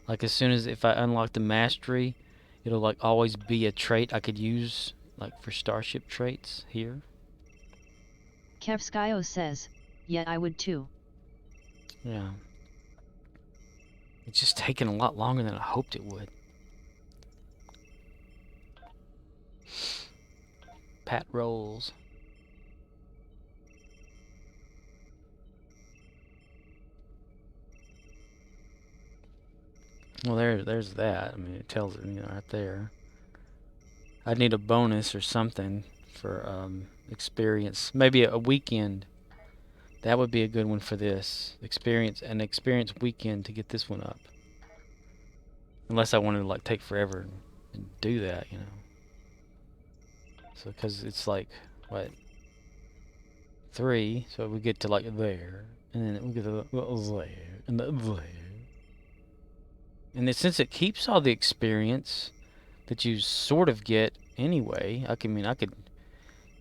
Like as soon as if I unlock the mastery, it'll like always be a trait I could use like for starship traits here. Kevskio says, yeah, I would too. Yeah. It's just taking a lot longer than I hoped it would. Pat rolls. Well, there's that. I mean, it tells it, right there. I'd need a bonus or something for experience. Maybe a weekend. That would be a good one for this. An experience weekend to get this one up. Unless I wanted to like take forever and do that, So, because it's like, what? 3, so we get to like there. And then we get to there. And there. And since it keeps all the experience that you sort of get anyway, I could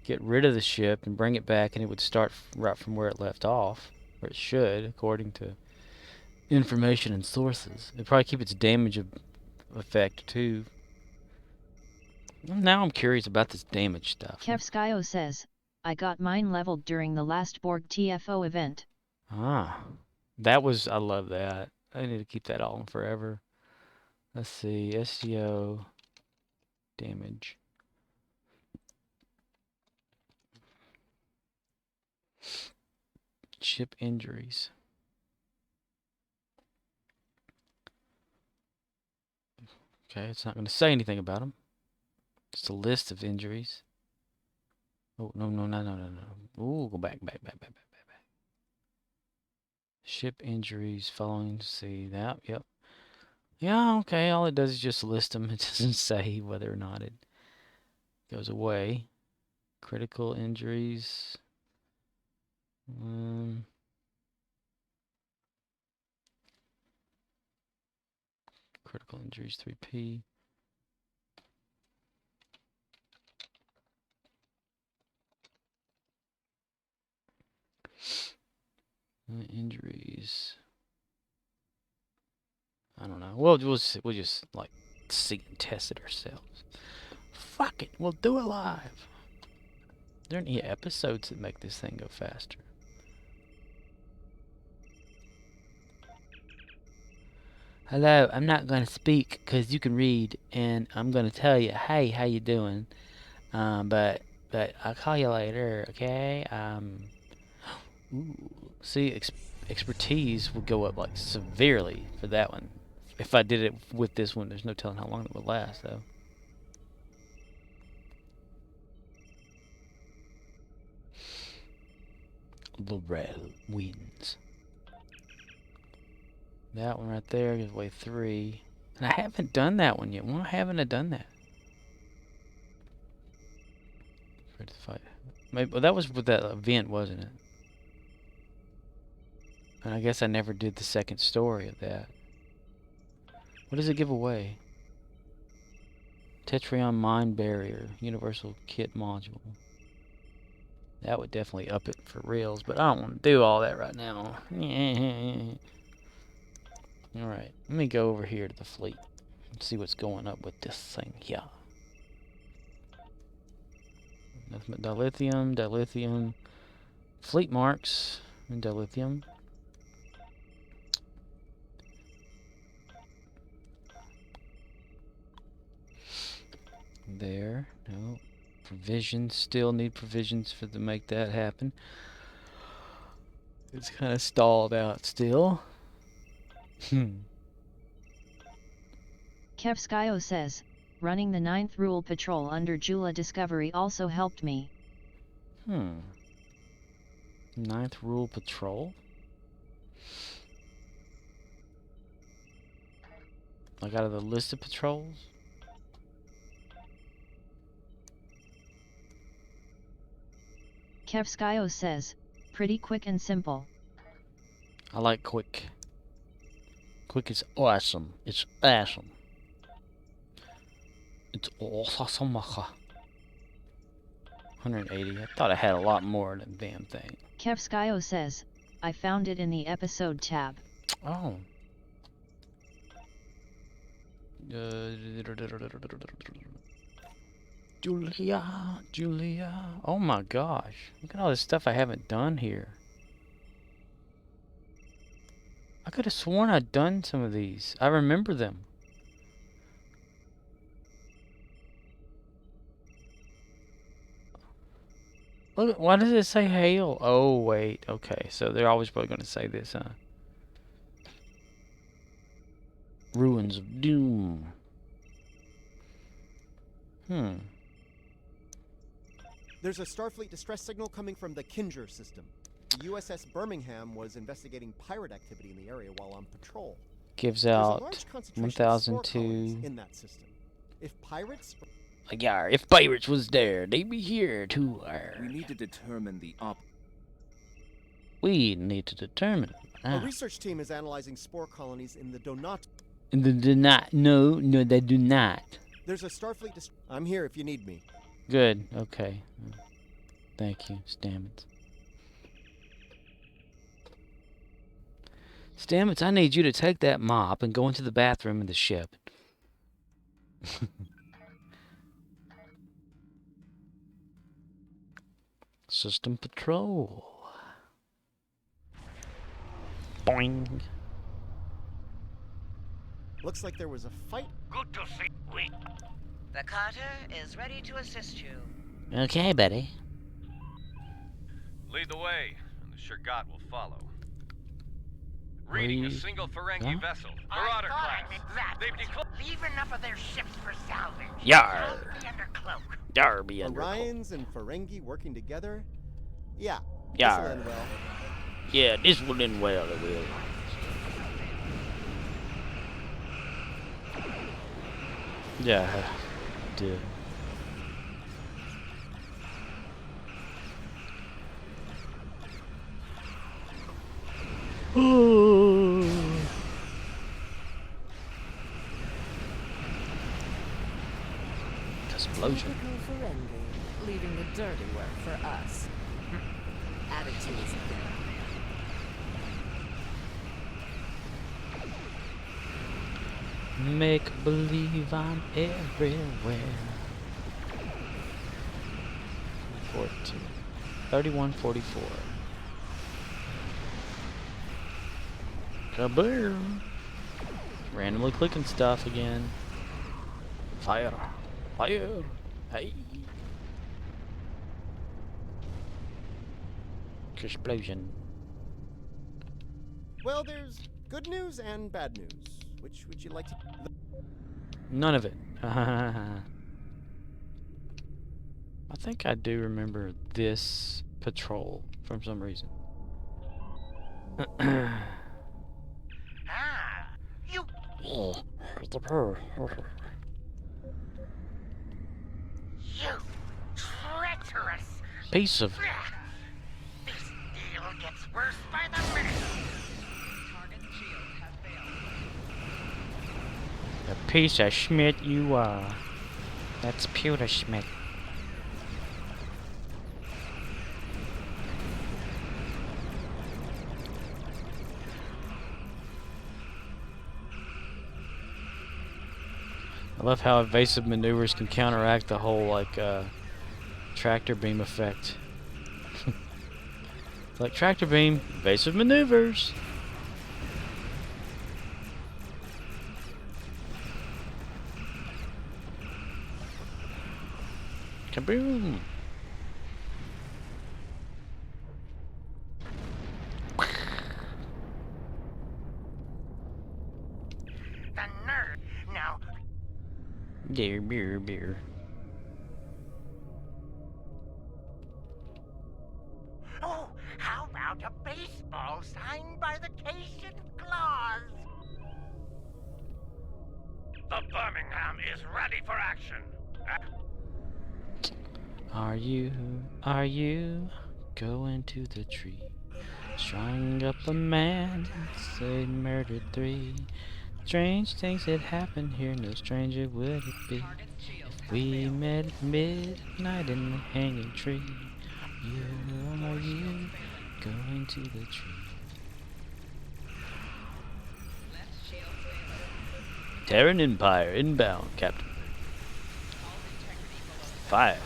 get rid of the ship and bring it back, and it would start right from where it left off, or it should, according to information and sources. It'd probably keep its damage effect too. Now I'm curious about this damage stuff. Kevskio says, I got mine leveled during the last Borg TFO event. Ah, I love that. I need to keep that on forever. Let's see, SCO damage. Ship injuries. Okay, it's not going to say anything about them. Just a list of injuries. Oh, no. Ooh, go back. Ship injuries following, see that, yep. Yeah, okay, all it does is just list them. It doesn't say whether or not it goes away. Critical injuries. Critical injuries 3P. Injuries. I don't know. We'll just like see and test it ourselves. Fuck it, we'll do it live. Are there any episodes that make this thing go faster? Hello, I'm not going to speak because you can read, and I'm going to tell you, hey, how you doing? But I'll call you later, okay? Ooh, see, expertise will go up like severely for that one. If I did it with this one, there's no telling how long it would last, though. Laurel wins. That one right there gives away 3. And I haven't done that one yet. Why haven't I done that? Maybe, well, that was with that event, wasn't it? And I guess I never did the second story of that. What does it give away? Tetrion Mind Barrier, Universal Kit Module. That would definitely up it for reals, but I don't want to do all that right now. Alright, let me go over here to the fleet and see what's going up with this thing here. Dilithium, fleet marks, and dilithium. There, no. Provisions, still need provisions to make that happen. It's kind of stalled out still. Kevskio says, running the 9th Rule Patrol under Jula Discovery also helped me. 9th Rule Patrol? Like out of the list of patrols? Kevskio says, pretty quick and simple. I like quick. Quick is awesome. It's awesome. It's awesome. 180. I thought I had a lot more than damn thing. Kevskio says, I found it in the episode tab. Oh. Julia. Oh my gosh. Look at all this stuff I haven't done here. I could have sworn I'd done some of these. I remember them. Look, why does it say hail? Oh, wait. Okay, so they're always probably going to say this, huh? Ruins of Doom. There's a Starfleet distress signal coming from the Kinger system. The USS Birmingham was investigating pirate activity in the area while on patrol. Gives There's a out large concentration of spore 1002. colonies in that system. If pirates... Yeah, if pirates was there, they'd be here too. We need to determine the We need to determine. A research team is analyzing spore colonies in the Donat. In the do not. No, they do not. There's a Starfleet. I'm here if you need me. Good. Okay. Thank you, Stamets. Stamets, I need you to take that mop and go into the bathroom in the ship. System patrol. Boing. Looks like there was a fight. Good to see we. The Carter is ready to assist you. Okay, buddy. Lead the way, and the Shurgat will follow. Reading a single Ferengi vessel. Marauder class. They've declared. Leave enough of their ships for salvage. Yar. Be under cloak. Yar be under Orions and Ferengi working together? Yeah. Yar. This'll end well. Yeah, this will end well, it will. Yeah, I did. Explosion. Ferengi, leaving the dirty work for us. Attitudes again. Make believe I'm everywhere. 14. 3144. Kaboom! Randomly clicking stuff again. Fire! Fire! Hey! Explosion. Well, there's good news and bad news. Which would you like to... None of it. I think I do remember this patrol from some reason. You. You treacherous Piece of. This deal gets worse by the minute. A piece of Schmidt you are. That's Pewter Schmidt. I love how evasive maneuvers can counteract the whole, like, tractor beam effect. It's like tractor beam, evasive maneuvers. Kaboom! The nerve. Now. Beer. Oh, how about a baseball signed by the Cation Claws? The Birmingham is ready for action. Are you go into the tree. Strung up a man, say murdered 3. Strange things had happened here, no stranger would it be if we met at midnight in the hanging tree. You are you going to the tree. Terran Empire inbound, Captain. Fire.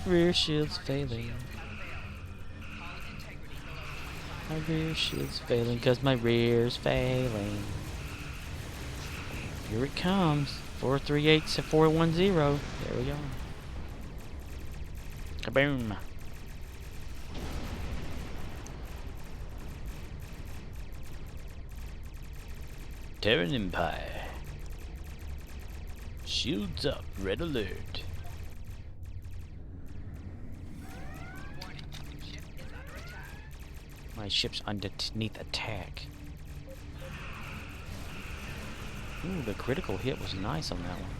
Rear shields failing. My rear shield's failing because my rear's failing. Here it comes. 438 to 410. There we go. Kaboom. Terran Empire. Shields up. Red alert. My ship's underneath attack. Ooh, the critical hit was nice on that one.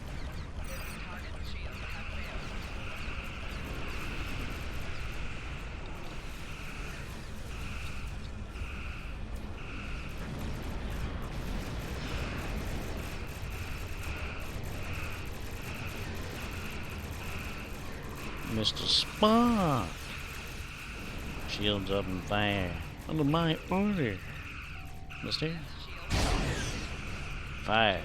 Mr. Spock! Shields up and fire. Under my order. Mister? Fire.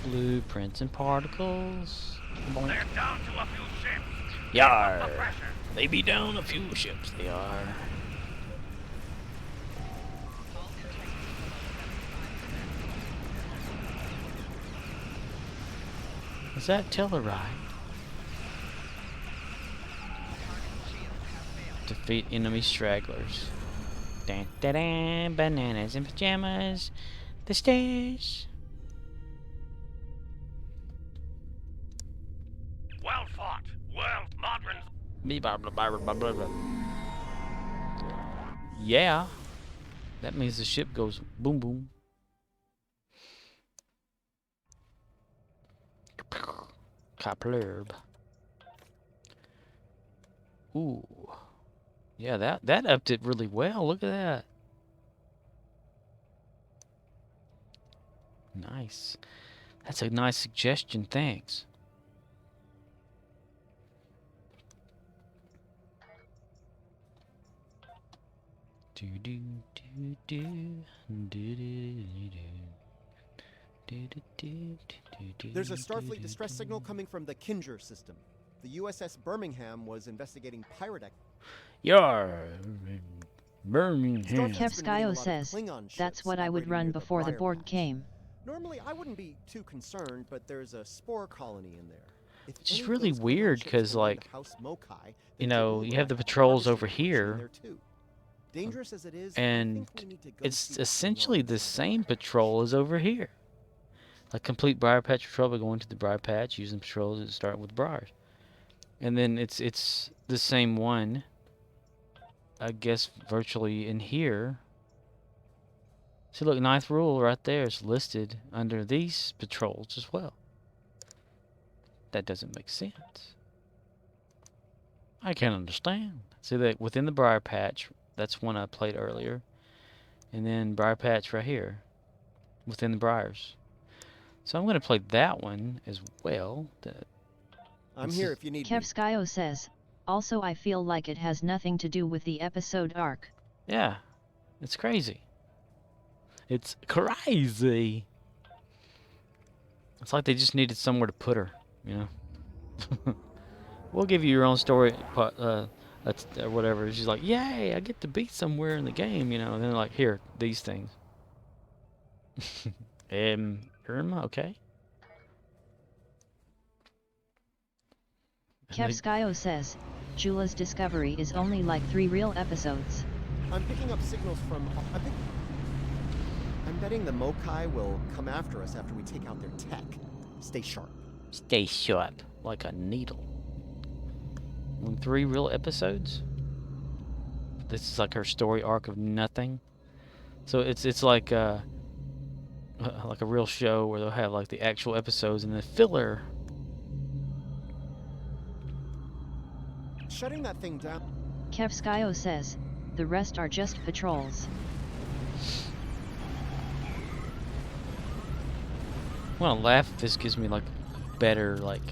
Blueprints and particles. They're down to a few ships. Yar! They be down a few ships, they are. Is that Telluride? Defeat enemy stragglers. Dan da dan, bananas and pajamas. The stairs. Well fought. Well, modern. Yeah. That means the ship goes boom boom. Kaplurb. Ooh. Yeah, that upped it really well. Look at that. Nice. That's a nice suggestion. Thanks. Do do do do do do do. There's a Starfleet distress signal coming from the Kinger system. The USS Birmingham was investigating pirate activity. Yar, Birmingham. Kevskio says, that's what I would run before the Borg came. Normally, I wouldn't be too concerned, but there's a spore colony in there. It's just really weird because, like, you know, you have the patrols over here, and it's essentially the same patrol as over here. Like complete Briar Patch patrol by going to the Briar Patch, using patrols that start with Briars. And then it's the same one, I guess, virtually in here. See, look, 9th rule right there is listed under these patrols as well. That doesn't make sense. I can't understand. See that within the Briar Patch, that's one I played earlier. And then Briar Patch right here, within the Briars. So I'm going to play that one as well. I'm here if you need me. Kevskio says, also I feel like it has nothing to do with the episode arc. Yeah, it's crazy. It's crazy. It's like they just needed somewhere to put her, you know. We'll give you your own story, or whatever. She's like, yay, I get to be somewhere in the game, you know. And then they're like, here, these things. Irma, okay. Kevskio says, Jula's discovery is only like 3 real episodes. I'm picking up signals from... I'm betting the Mokai will come after us after we take out their tech. Stay sharp. Stay sharp, like a needle. 3 real episodes? this is like her story arc of nothing. So it's like a real show where they'll have like the actual episodes and the filler. Shutting that thing down. Kevskio says, the rest are just patrols. I want to laugh if this gives me like better like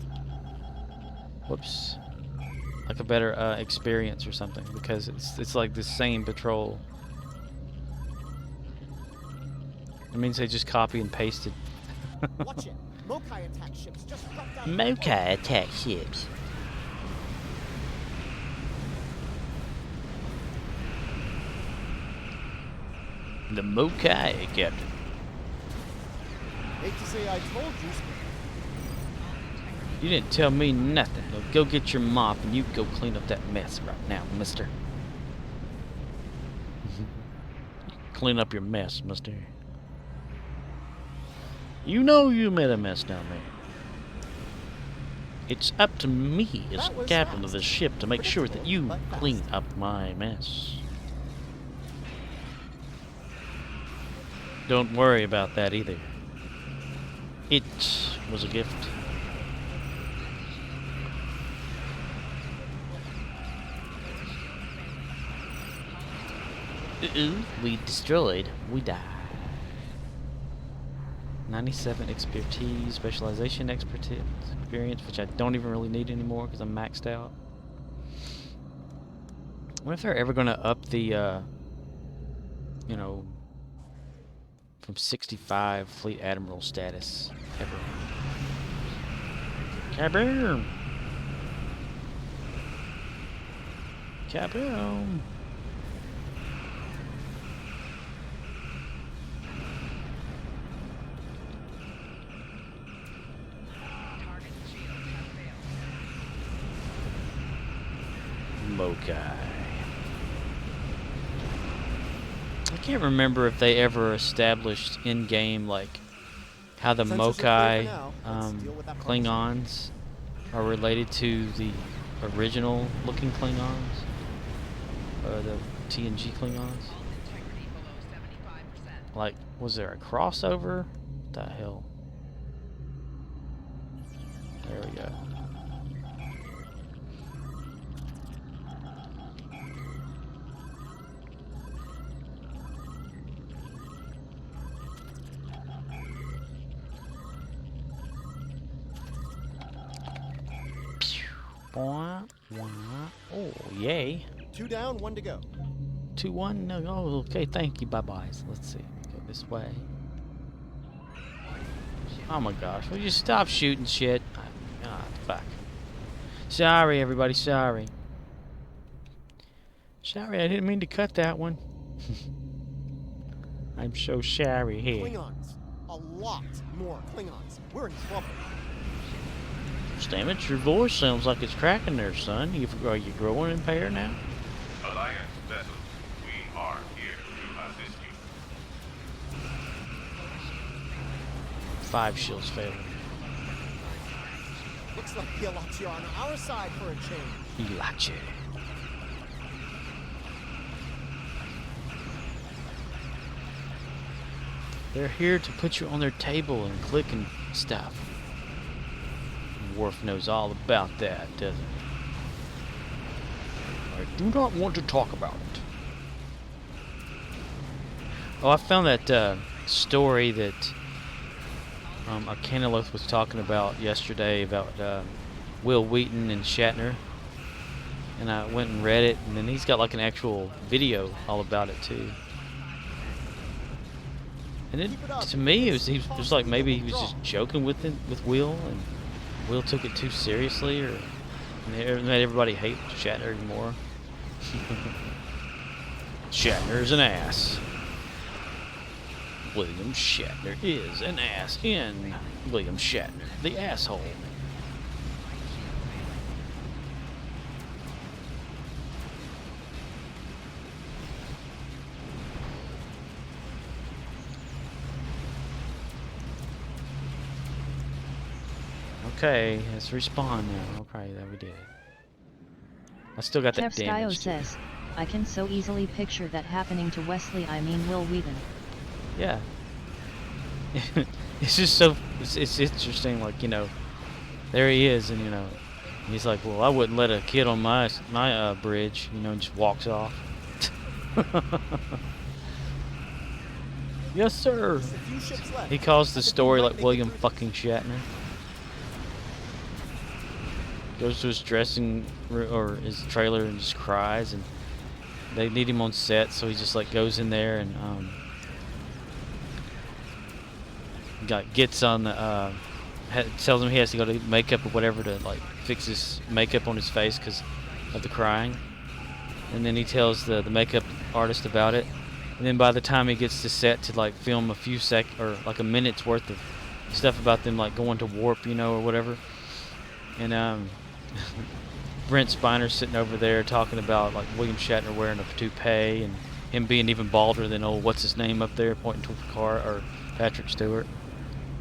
like a better experience or something, because it's like the same patrol. It means they just copy and pasted. Watch it. Mokai attack ships just dropped out. Mokai attack ships. The Mokai, Captain. Hate to say I told you. You didn't tell me nothing. Now go get your mop and you go clean up that mess right now, mister. Clean up your mess, mister. You know you made a mess down there. It's up to me as captain of the ship to make sure that you clean up my mess. Don't worry about that either. It was a gift. We destroyed. We died. 97 expertise, specialization experience, which I don't even really need anymore because I'm maxed out. I wonder if they're ever going to up the, you know, from 65 Fleet Admiral status ever. Kaboom! Kaboom! Mokai. I can't remember if they ever established in-game like how the Mokai Klingons are related to the original looking Klingons, or the TNG Klingons. Like, was there a crossover? What the hell? There we go. Oh, yay. 2 down, 1 to go. 2-1? No, oh, okay, thank you, bye-bye. So let's see. Go this way. Oh my gosh, will you stop shooting shit? Ah, fuck. Sorry, everybody, sorry. Sorry, I didn't mean to cut that one. I'm so sorry here. Klingons. A lot more Klingons. We're in trouble. Damn it, your voice sounds like it's cracking there, son. Are you growing in pair now? Alliance vessels, we are here to assist you. 5 shields failing. Looks like Gilachi are on our side for a change. Gilachi. They're here to put you on their table and click and stuff. Worf knows all about that, doesn't he? I do not want to talk about it. Oh, I found that story that Arcanoloth was talking about yesterday about Will Wheaton and Shatner. And I went and read it, and then he's got like an actual video all about it too. And it, to me, it was like maybe he was just joking with Will, and Will took it too seriously, or made everybody hate Shatner more. Shatner's an ass. William Shatner is an ass in William Shatner, the asshole. Okay, let's respawn now. Okay, that we did. I still got that damage. Kevskio says, I can so easily picture that happening to Wesley, I mean Will Wheaton. Yeah. It's just so, it's interesting, like, you know, there he is, and, you know, he's like, well, I wouldn't let a kid on my bridge, you know, and just walks off. Yes, sir. He calls the story like William fucking Shatner. Goes to his dressing room or his trailer and just cries, and they need him on set, so he just like goes in there and gets on the tells him he has to go to makeup or whatever to like fix his makeup on his face because of the crying, and then he tells the makeup artist about it, and then by the time he gets to set to like film a few or like a minute's worth of stuff about them like going to warp, you know, or whatever, and Brent Spiner's sitting over there talking about like William Shatner wearing a toupee and him being even balder than old what's his name up there pointing towards the car, or Patrick Stewart,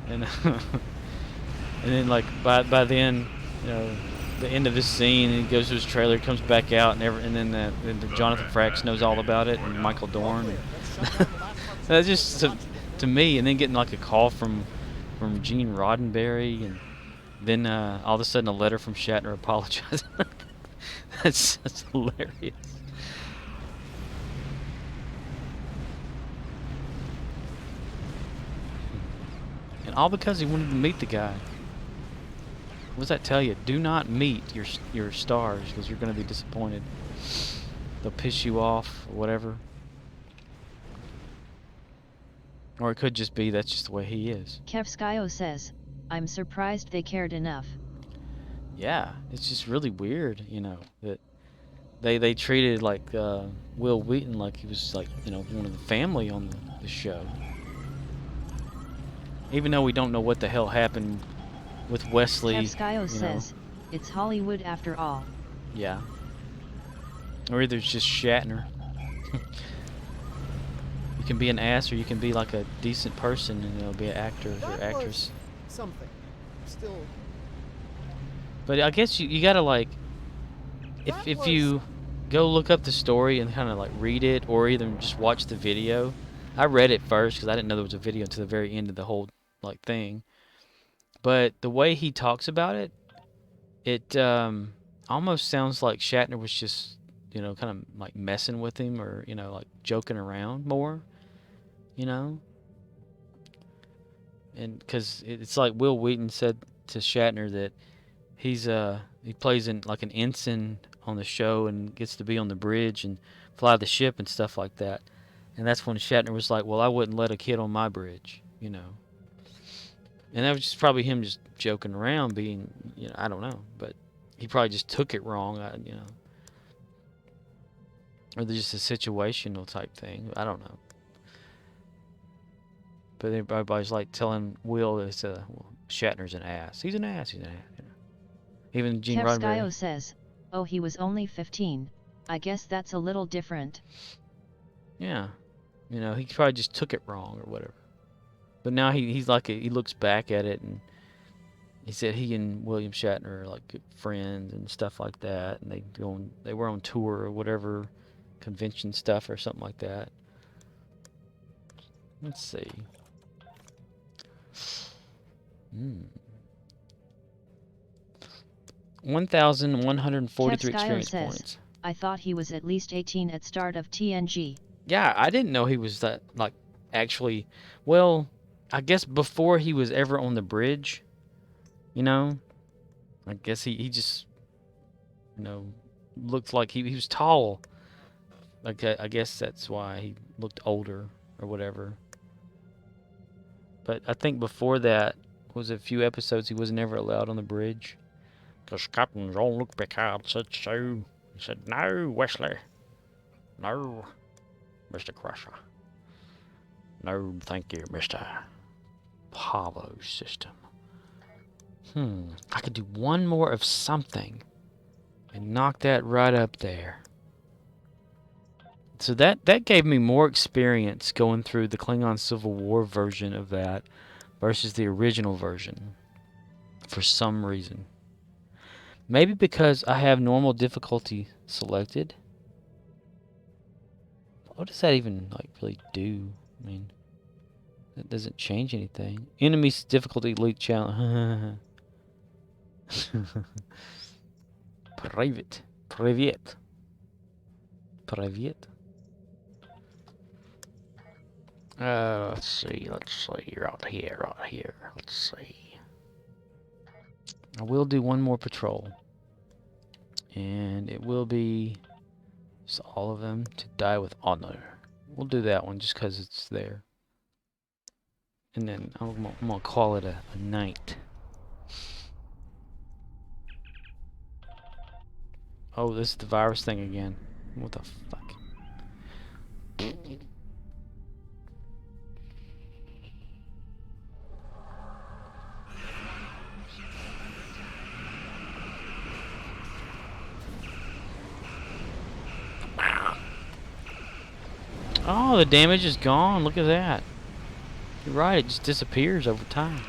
and and then like by then, you know, the end of this scene, and he goes to his trailer, comes back out, and then the Jonathan Frakes knows all about it, and Michael Dorn. That's just to me, and then getting like a call from Gene Roddenberry, and then all of a sudden a letter from Shatner apologizing. That's hilarious. And all because he wanted to meet the guy. What does that tell you? Do not meet your stars, because you're going to be disappointed. They'll piss you off or whatever. Or it could just be that's just the way he is. Kevskio says, I'm surprised they cared enough. Yeah, it's just really weird, you know, that they treated like Will Wheaton like he was like, you know, one of the family on the show. Even though we don't know what the hell happened with Wesley. Kevskio says, it's Hollywood after all. Yeah. Or either it's just Shatner. You can be an ass, or you can be like a decent person and, you know, be an actor or actress. Something. Still. But I guess you gotta like, if you go look up the story and kind of like read it, or either just watch the video. I read it first because I didn't know there was a video until the very end of the whole like thing. But the way he talks about it, it almost sounds like Shatner was just, you know, kind of like messing with him, or, you know, like joking around more, you know. And because it's like Will Wheaton said to Shatner that he plays in like an ensign on the show and gets to be on the bridge and fly the ship and stuff like that. And that's when Shatner was like, well, I wouldn't let a kid on my bridge, you know. And that was just probably him just joking around, being, you know, I don't know, but he probably just took it wrong, you know. Or just a situational type thing, I don't know. But everybody's like telling Will that well, Shatner's an ass. He's an ass, you know. Even Gene Roddenberry. Kevskio says, oh, he was only 15. I guess that's a little different. Yeah. You know, he probably just took it wrong or whatever. But now he's like, he looks back at it, and he said he and William Shatner are like good friends and stuff like that, and they were on tour or whatever, convention stuff or something like that. Let's see. 1,143 experience points. I thought he was at least 18 at start of TNG. Yeah, I didn't know he was that, like, actually, well, I guess before he was ever on the bridge, you know, I guess he just, you know, looked like he was tall. Like, I guess that's why he looked older or whatever. But I think before that was a few episodes he was never allowed on the bridge. Because Captain Jean-Luc Picard said so. He said, no, Wesley. No, Mr. Crusher. No, thank you, Mr. Pavo System. I could do one more of something and knock that right up there. So that gave me more experience going through the Klingon Civil War version of that versus the original version for some reason. Maybe because I have normal difficulty selected. What does that even like really do? I mean, that doesn't change anything. Enemies difficulty loot challenge. Private. Private. Private. Let's see. Right here. Let's see. I will do one more patrol. And it will be just all of them to die with honor. We'll do that one just because it's there. And then I'm gonna call it a night. Oh, this is the virus thing again. What the fuck? Oh, the damage is gone. Look at that. You're right, it just disappears over time.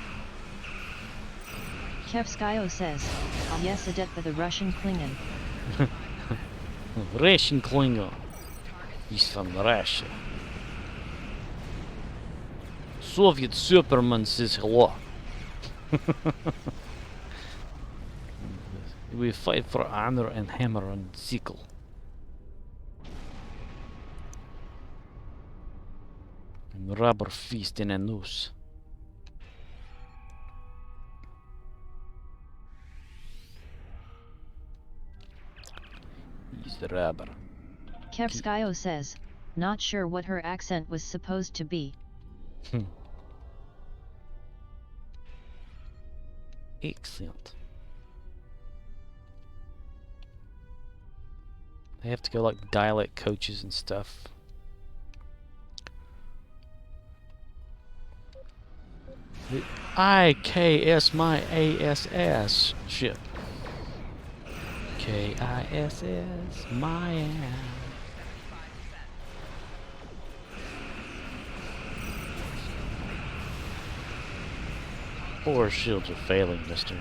Kevskio says, yes, adet by the Russian Klingon. Russian Klingon. He's from Russia. Soviet Superman says hello. We fight for honor and hammer and sickle. And rubber fist in a noose. He's the rubber. Kevskio says, not sure what her accent was supposed to be. Excellent. They have to go like dialect coaches and stuff. The IKS my ASS ship. KISS my ass. Four shields are failing, mister.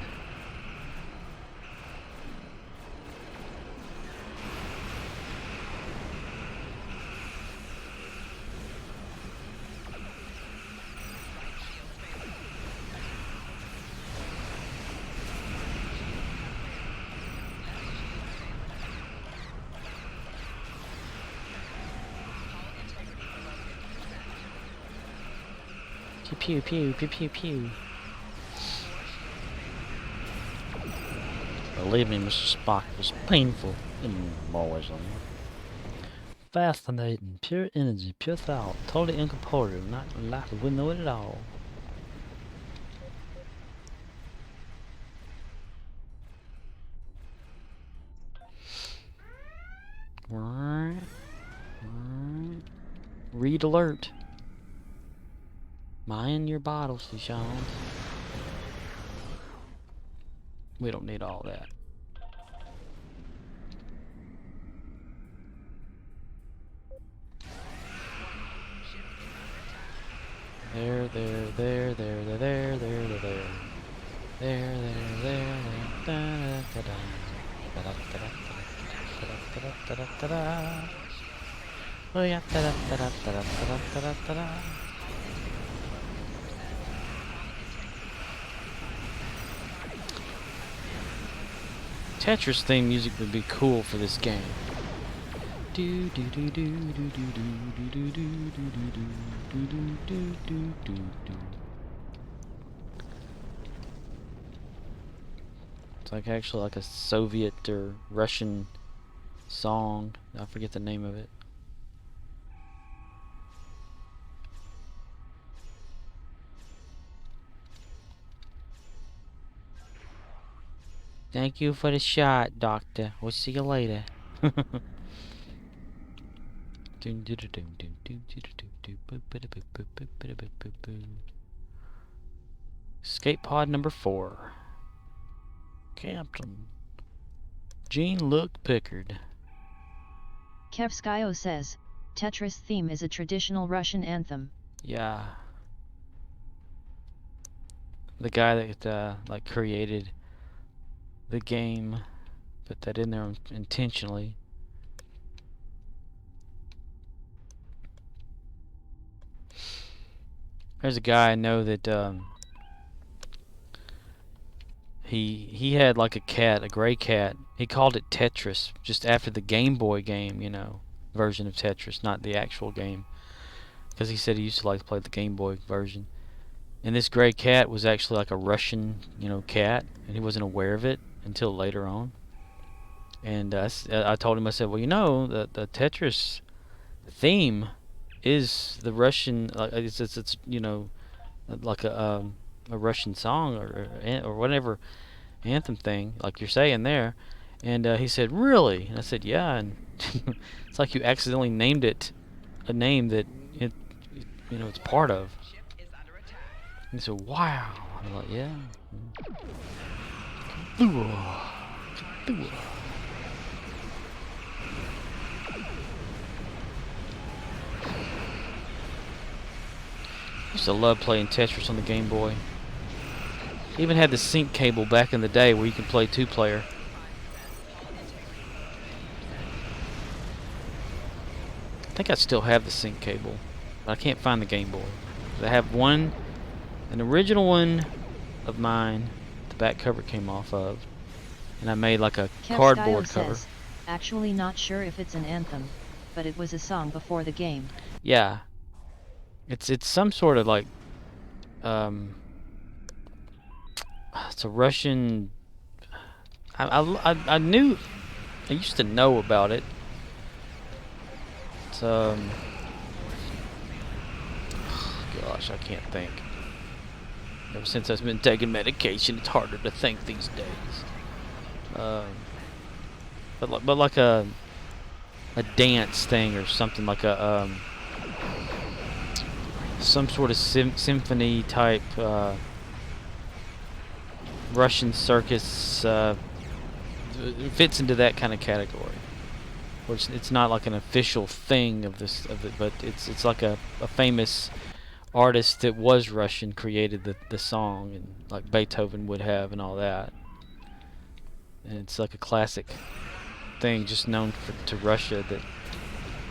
Pew pew pew pew pew. Believe me, Mr. Spock, it was painful in more ways than one. Fascinating, pure energy, pure thought, totally incorporeal, not like we know it at all. Read alert. Mind your bottles, Ushanka. We don't need all that. There. Tetris theme music would be cool for this game. It's like actually like a Soviet or Russian song. I forget the name of it. Thank you for the shot, Doctor. We'll see you later. Escape pod number 4. Captain Jean-Luc Picard. Kevskio says, Tetris theme is a traditional Russian anthem. Yeah. The guy that like created the game put that in there intentionally. There's a guy I know that he had like a cat, a gray cat. He called it Tetris, just after the Game Boy game, you know, version of Tetris, not the actual game, because he said he used to like to play the Game Boy version. And this gray cat was actually like a Russian, you know, cat, and he wasn't aware of it until later on. And I told him, I said, well, you know, the Tetris theme is the Russian, it's you know, like a Russian song or whatever anthem thing, like you're saying there. And he said, really? And I said, yeah. And it's like you accidentally named it a name that you know, it's part of. And he said, wow. I'm like, yeah. Used to love playing Tetris on the Game Boy. Even had the sync cable back in the day where you can play 2-player. I think I still have the sync cable, but I can't find the Game Boy. I have one, an original one of mine, the back cover came off of, and I made like a cardboard cover. Says, actually not sure if it's an anthem, but it was a song before the game. Yeah. It's some sort of like it's a Russian. I knew, I used to know about it. It's gosh, I can't think. Ever since I've been taking medication, it's harder to think these days. But like a dance thing or something, like a some sort of symphony type Russian circus. It fits into that kind of category. Which it's not like an official thing of it, but it's like a famous artist that was Russian created the song, and like Beethoven would have and all that. And it's like a classic thing, just known to Russia. That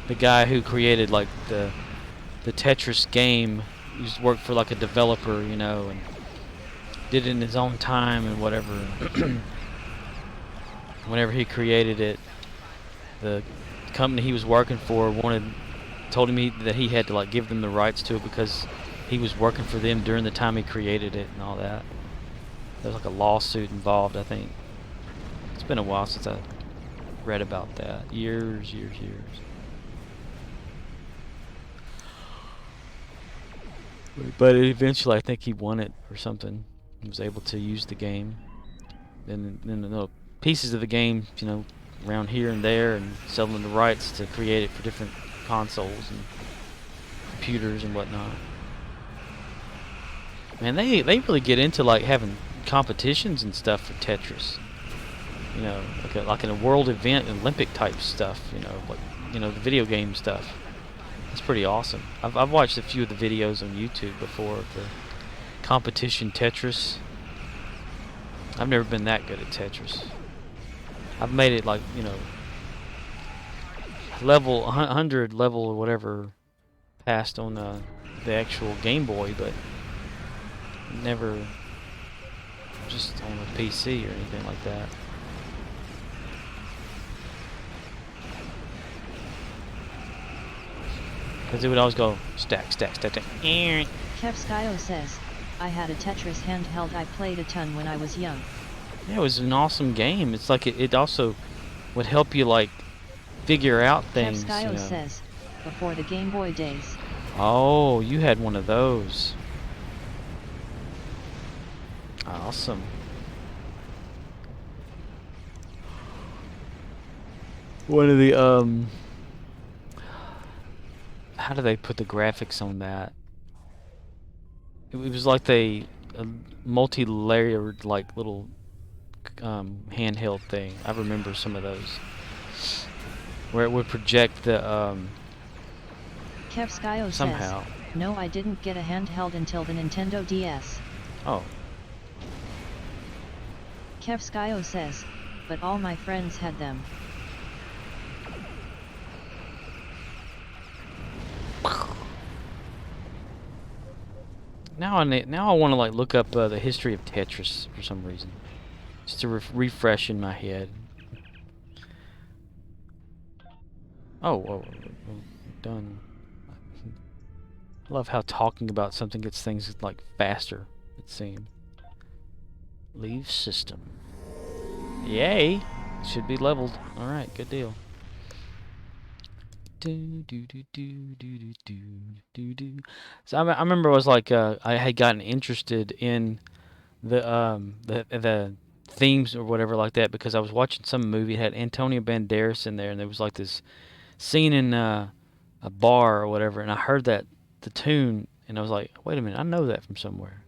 the guy who created like the Tetris game used to work for like a developer, you know, and did it in his own time and whatever. Whenever he created it, the company he was working for told him that he had to like give them the rights to it because he was working for them during the time he created it and all that. There's like a lawsuit involved, I think. It's been a while since I read about that. Years. But eventually, I think he won it or something. He was able to use the game. And then the little pieces of the game, you know, around here and there, and selling the rights to create it for different consoles and computers and whatnot. Man, they really get into like having competitions and stuff for Tetris. You know, like in a world event, Olympic type stuff. You know, like, you know, the video game stuff. It's pretty awesome. I've watched a few of the videos on YouTube before of the competition Tetris. I've never been that good at Tetris. I've made it like, you know, level 100 level or whatever passed on the actual Game Boy, but never just on a PC or anything like that. Because it would always go stack. Kevskio says, I had a Tetris handheld I played a ton when I was young. Yeah, it was an awesome game. It's like it also would help you like figure out things. Kevskio you know. says, before the Game Boy days. Oh, you had one of those. Awesome. One of the how do they put the graphics on that? It was like a multi-layered like little handheld thing. I remember some of those where it would project the Kevskio somehow. says, no, I didn't get a handheld until the Nintendo DS. Oh. Kevskio says, but all my friends had them. Now I want to like look up the history of Tetris for some reason, just to refresh in my head. Oh, whoa, done. I love how talking about something gets things like faster. It seems. Leave system. Yay! Should be leveled. All right, good deal. So I remember I was like I had gotten interested in the themes or whatever like that because I was watching some movie. It had Antonio Banderas in there, and there was like this scene in a bar or whatever, and I heard the tune, and I was like, wait a minute, I know that from somewhere.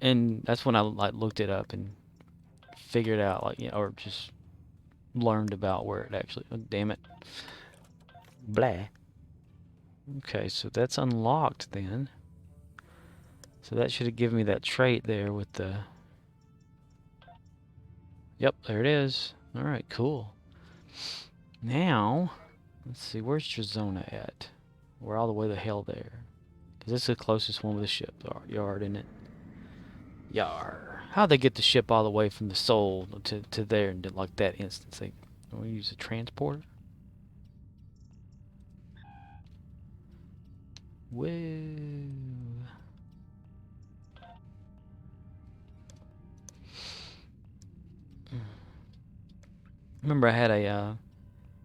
And that's when I like looked it up and figured out, like, you know, or just learned about where it actually. Oh, damn it. Blah. Okay, so that's unlocked then. So that should have given me that trait there with the. Yep, there it is. All right, cool. Now, let's see, where's Drazona at? We're all the way the hell there. Because this is the closest one with the ship yard, isn't it? Yar. How'd they get the ship all the way from the Sol to there and like that instance? They use a transporter? Whoa. Remember I had a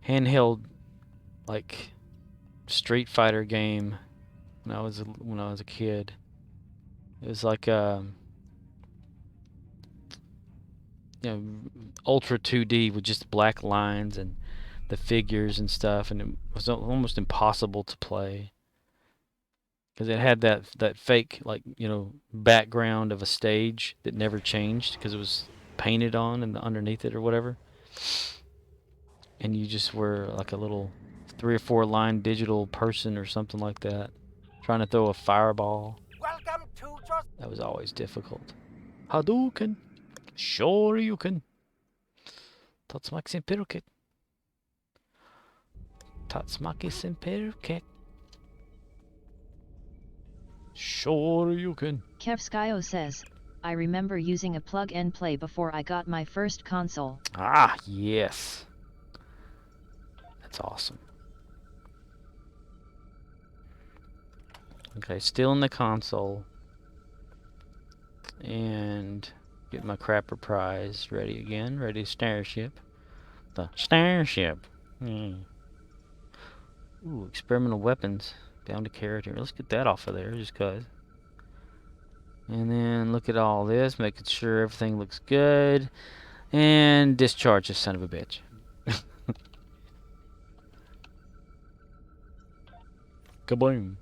handheld like Street Fighter game when I was a kid. It was like you know, ultra 2D with just black lines and the figures and stuff, and it was almost impossible to play because it had that fake, like, you know, background of a stage that never changed because it was painted on and underneath it or whatever, and you just were like a little 3 or 4 line digital person or something like that trying to throw a fireball. Welcome to That was always difficult. Hadouken. Sure you can. Tatsumaki Senperuket. Tatsumaki Senperuket. Sure you can. Kevskio says, I remember using a plug and play before I got my first console. Ah, yes. That's awesome. Okay, still in the console. And get my crapper prize ready again. Ready, starship. The starship. Ooh, experimental weapons. Down to character. Let's get that off of there, just cause. And then look at all this, making sure everything looks good. And discharge this son of a bitch. Kaboom.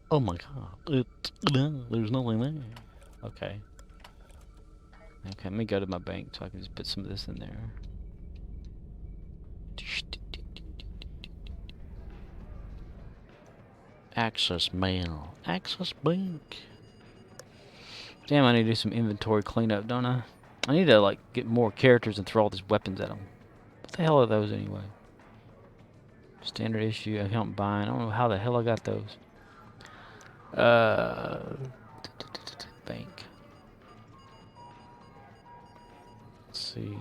Oh my god. There's nothing there. Okay. Okay, let me go to my bank so I can just put some of this in there. Access mail. Access bank. Damn, I need to do some inventory cleanup, don't I? I need to, like, get more characters and throw all these weapons at them. What the hell are those anyway? Standard issue, account buying. I don't know how the hell I got those. Bank. Let's see.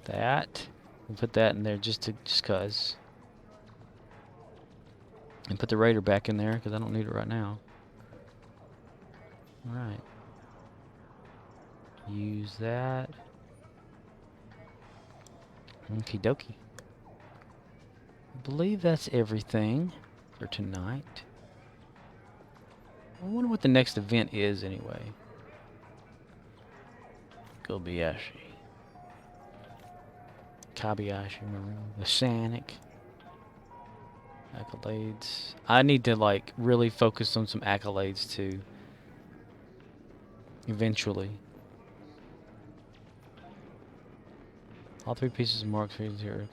That. We'll put that in there just cause. And put the Raider back in there because I don't need it right now. Alright. Use that. Okie dokie. I believe that's everything for tonight. I wonder what the next event is anyway. Kobayashi Maru. The Sanic. Accolades. I need to, like, really focus on some accolades too. Eventually. All 3 pieces of Mark 3 0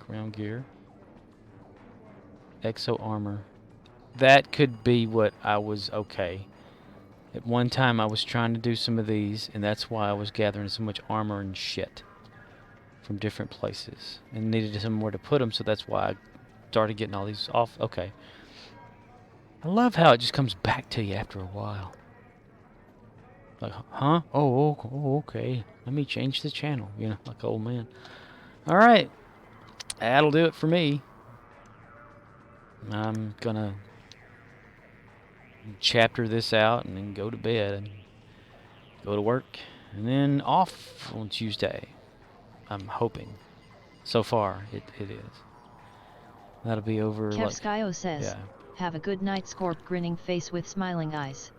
ground gear. Exo armor. That could be what I was okay. At one time I was trying to do some of these, and that's why I was gathering so much armor and shit. from different places and needed somewhere to put them, so that's why I started getting all these off. Okay. I love how it just comes back to you after a while. Like, huh? Oh, okay. Let me change the channel. You know, like old man. All right. That'll do it for me. I'm gonna chapter this out and then go to bed and go to work and then off on Tuesday. I'm hoping. So far, it is. That'll be over. Kevskio says, yeah. have a good night, Scorp, grinning face with smiling eyes.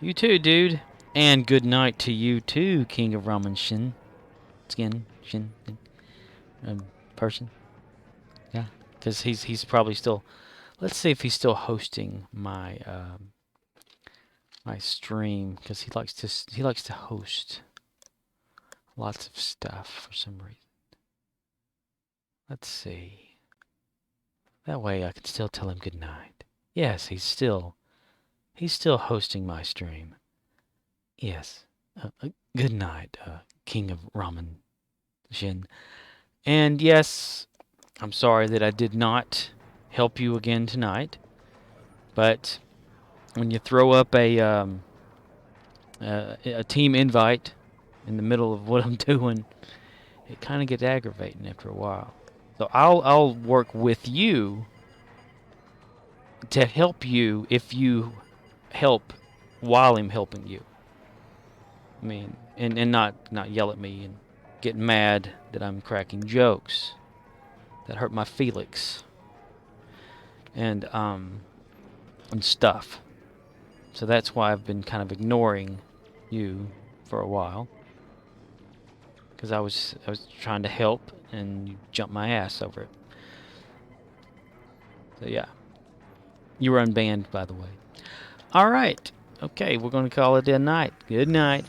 You too, dude. And good night to you too, King of Ramen Shin. Person. Yeah, because he's probably still. Let's see if he's still hosting my my stream, because he likes to host lots of stuff for some reason. Let's see. That way I can still tell him good night. Yes, he's still hosting my stream. Yes. Good night, King of Ramen Shin. And yes, I'm sorry that I did not help you again tonight. But when you throw up a team invite in the middle of what I'm doing, it kind of gets aggravating after a while. So I'll work with you to help you if you help while I'm helping you. I mean, and not yell at me and get mad that I'm cracking jokes that hurt my feelings and stuff. So that's why I've been kind of ignoring you for a while, because I was trying to help and you jumped my ass over it. So yeah, you were unbanned, by the way. All right, okay, we're going to call it a night. Good night.